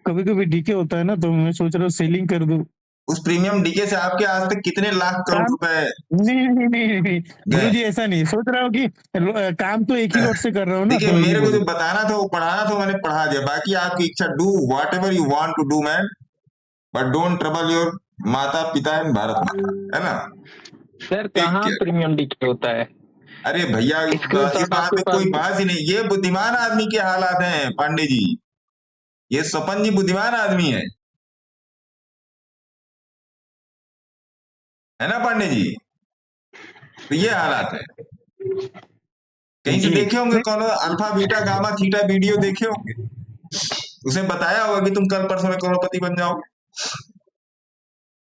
कभी कभी डीके होता है ना, तो मैं सोच रहा हूँ सेलिंग कर दूं। उस प्रीमियम डीके से आपके आज तक कितने लाख करोड़ रुपए? नहीं गुरु जी, ऐसा नहीं सोच रहा हूँ कि काम तो एक ही लोट से कर रहा हूँ ना। देखिए तो मेरे को जो बताना था वो पढ़ाना था, मैंने पढ़ा दिया, बाकी आपकी इच्छा, do whatever you want to do man, but don't trouble your माता पिता एंड भारत माता, है ना। सर कहाँ प्रीमियम डीके होता है? अरे भैया इस बात में कोई बात ही नहीं, ये बुद्धिमान आदमी के हालात हैं पांडे जी, ये सपन जी बुद्धिमान आदमी है ना पांडे जी, तो ये हालात है। कहीं से देखे होंगे, कौन alpha beta gamma theta video देखे होंगे, उसे बताया होगा कि तुम कल परसों में करोड़पति बन जाओगे।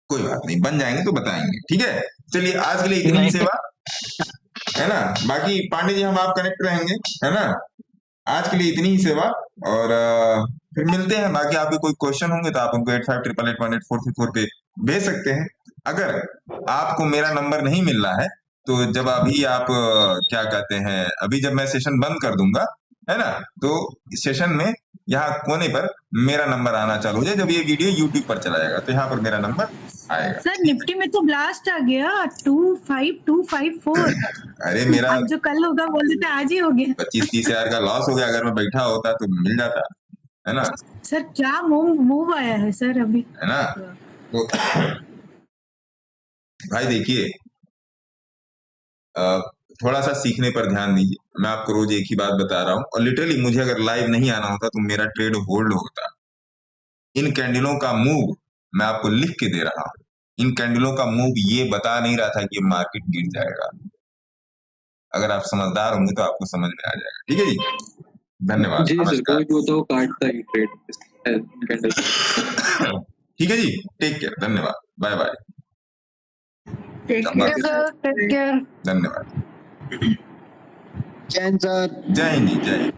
कोई बात नहीं, बन जाएंगे तो बताएंगे, ठीक है। चलिए आज के लिए इतनी ही सेवा, है ना। बाकी पांडे जी हम आप कनेक्ट रहेंगे, है ना। आज के लिए इतनी ही सेवा, और फिर मिलते हैं। बाकी आपके कोई क्वेश्चन होंगे तो आप उनको 8588188434 पे भेज सकते हैं। अगर आपको मेरा नंबर नहीं मिल रहा है तो जब अभी आप क्या कहते हैं, अभी जब मैं सेशन बंद कर दूंगा, है ना, तो सेशन में यहाँ कोने पर मेरा नंबर आना चालू हो जाए। जब ये वीडियो यूट्यूब पर चला जाएगा तो यहाँ पर मेरा नंबर आएगा। सर निफ्टी में तो ब्लास्ट आ गया 25,254। अरे मेरा आज जो कल होगा बोल देते आज ही हो गया। 25-30 हजार का लॉस हो गया, अगर मैं बैठा होता तो मिल जाता, है ना। सर क्या मूव आया है सर अभी, है ना। तो भाई देखिए, थोड़ा सा सीखने पर ध्यान दीजिए। मैं आपको रोज एक ही बात बता रहा हूँ, और लिटरली मुझे अगर लाइव नहीं आना होता तो मेरा ट्रेड होल्ड होता। इन कैंडलों का मूव मैं आपको लिख के दे रहा हूँ, इन कैंडलों का मूव ये बता नहीं रहा था कि मार्केट गिर जाएगा। अगर आप समझदार होंगे तो आपको समझ में आ जाएगा, ठीक है जी। धन्यवाद, जी सर, नमस्कार। कोई तो काटता ही ट्रेड। ठीक है जी, टेक केयर, धन्यवाद, बाय बाय, टेक केयर। धन्यवाद। जय हिंद सर। जय हिंद जी, जय हिंद।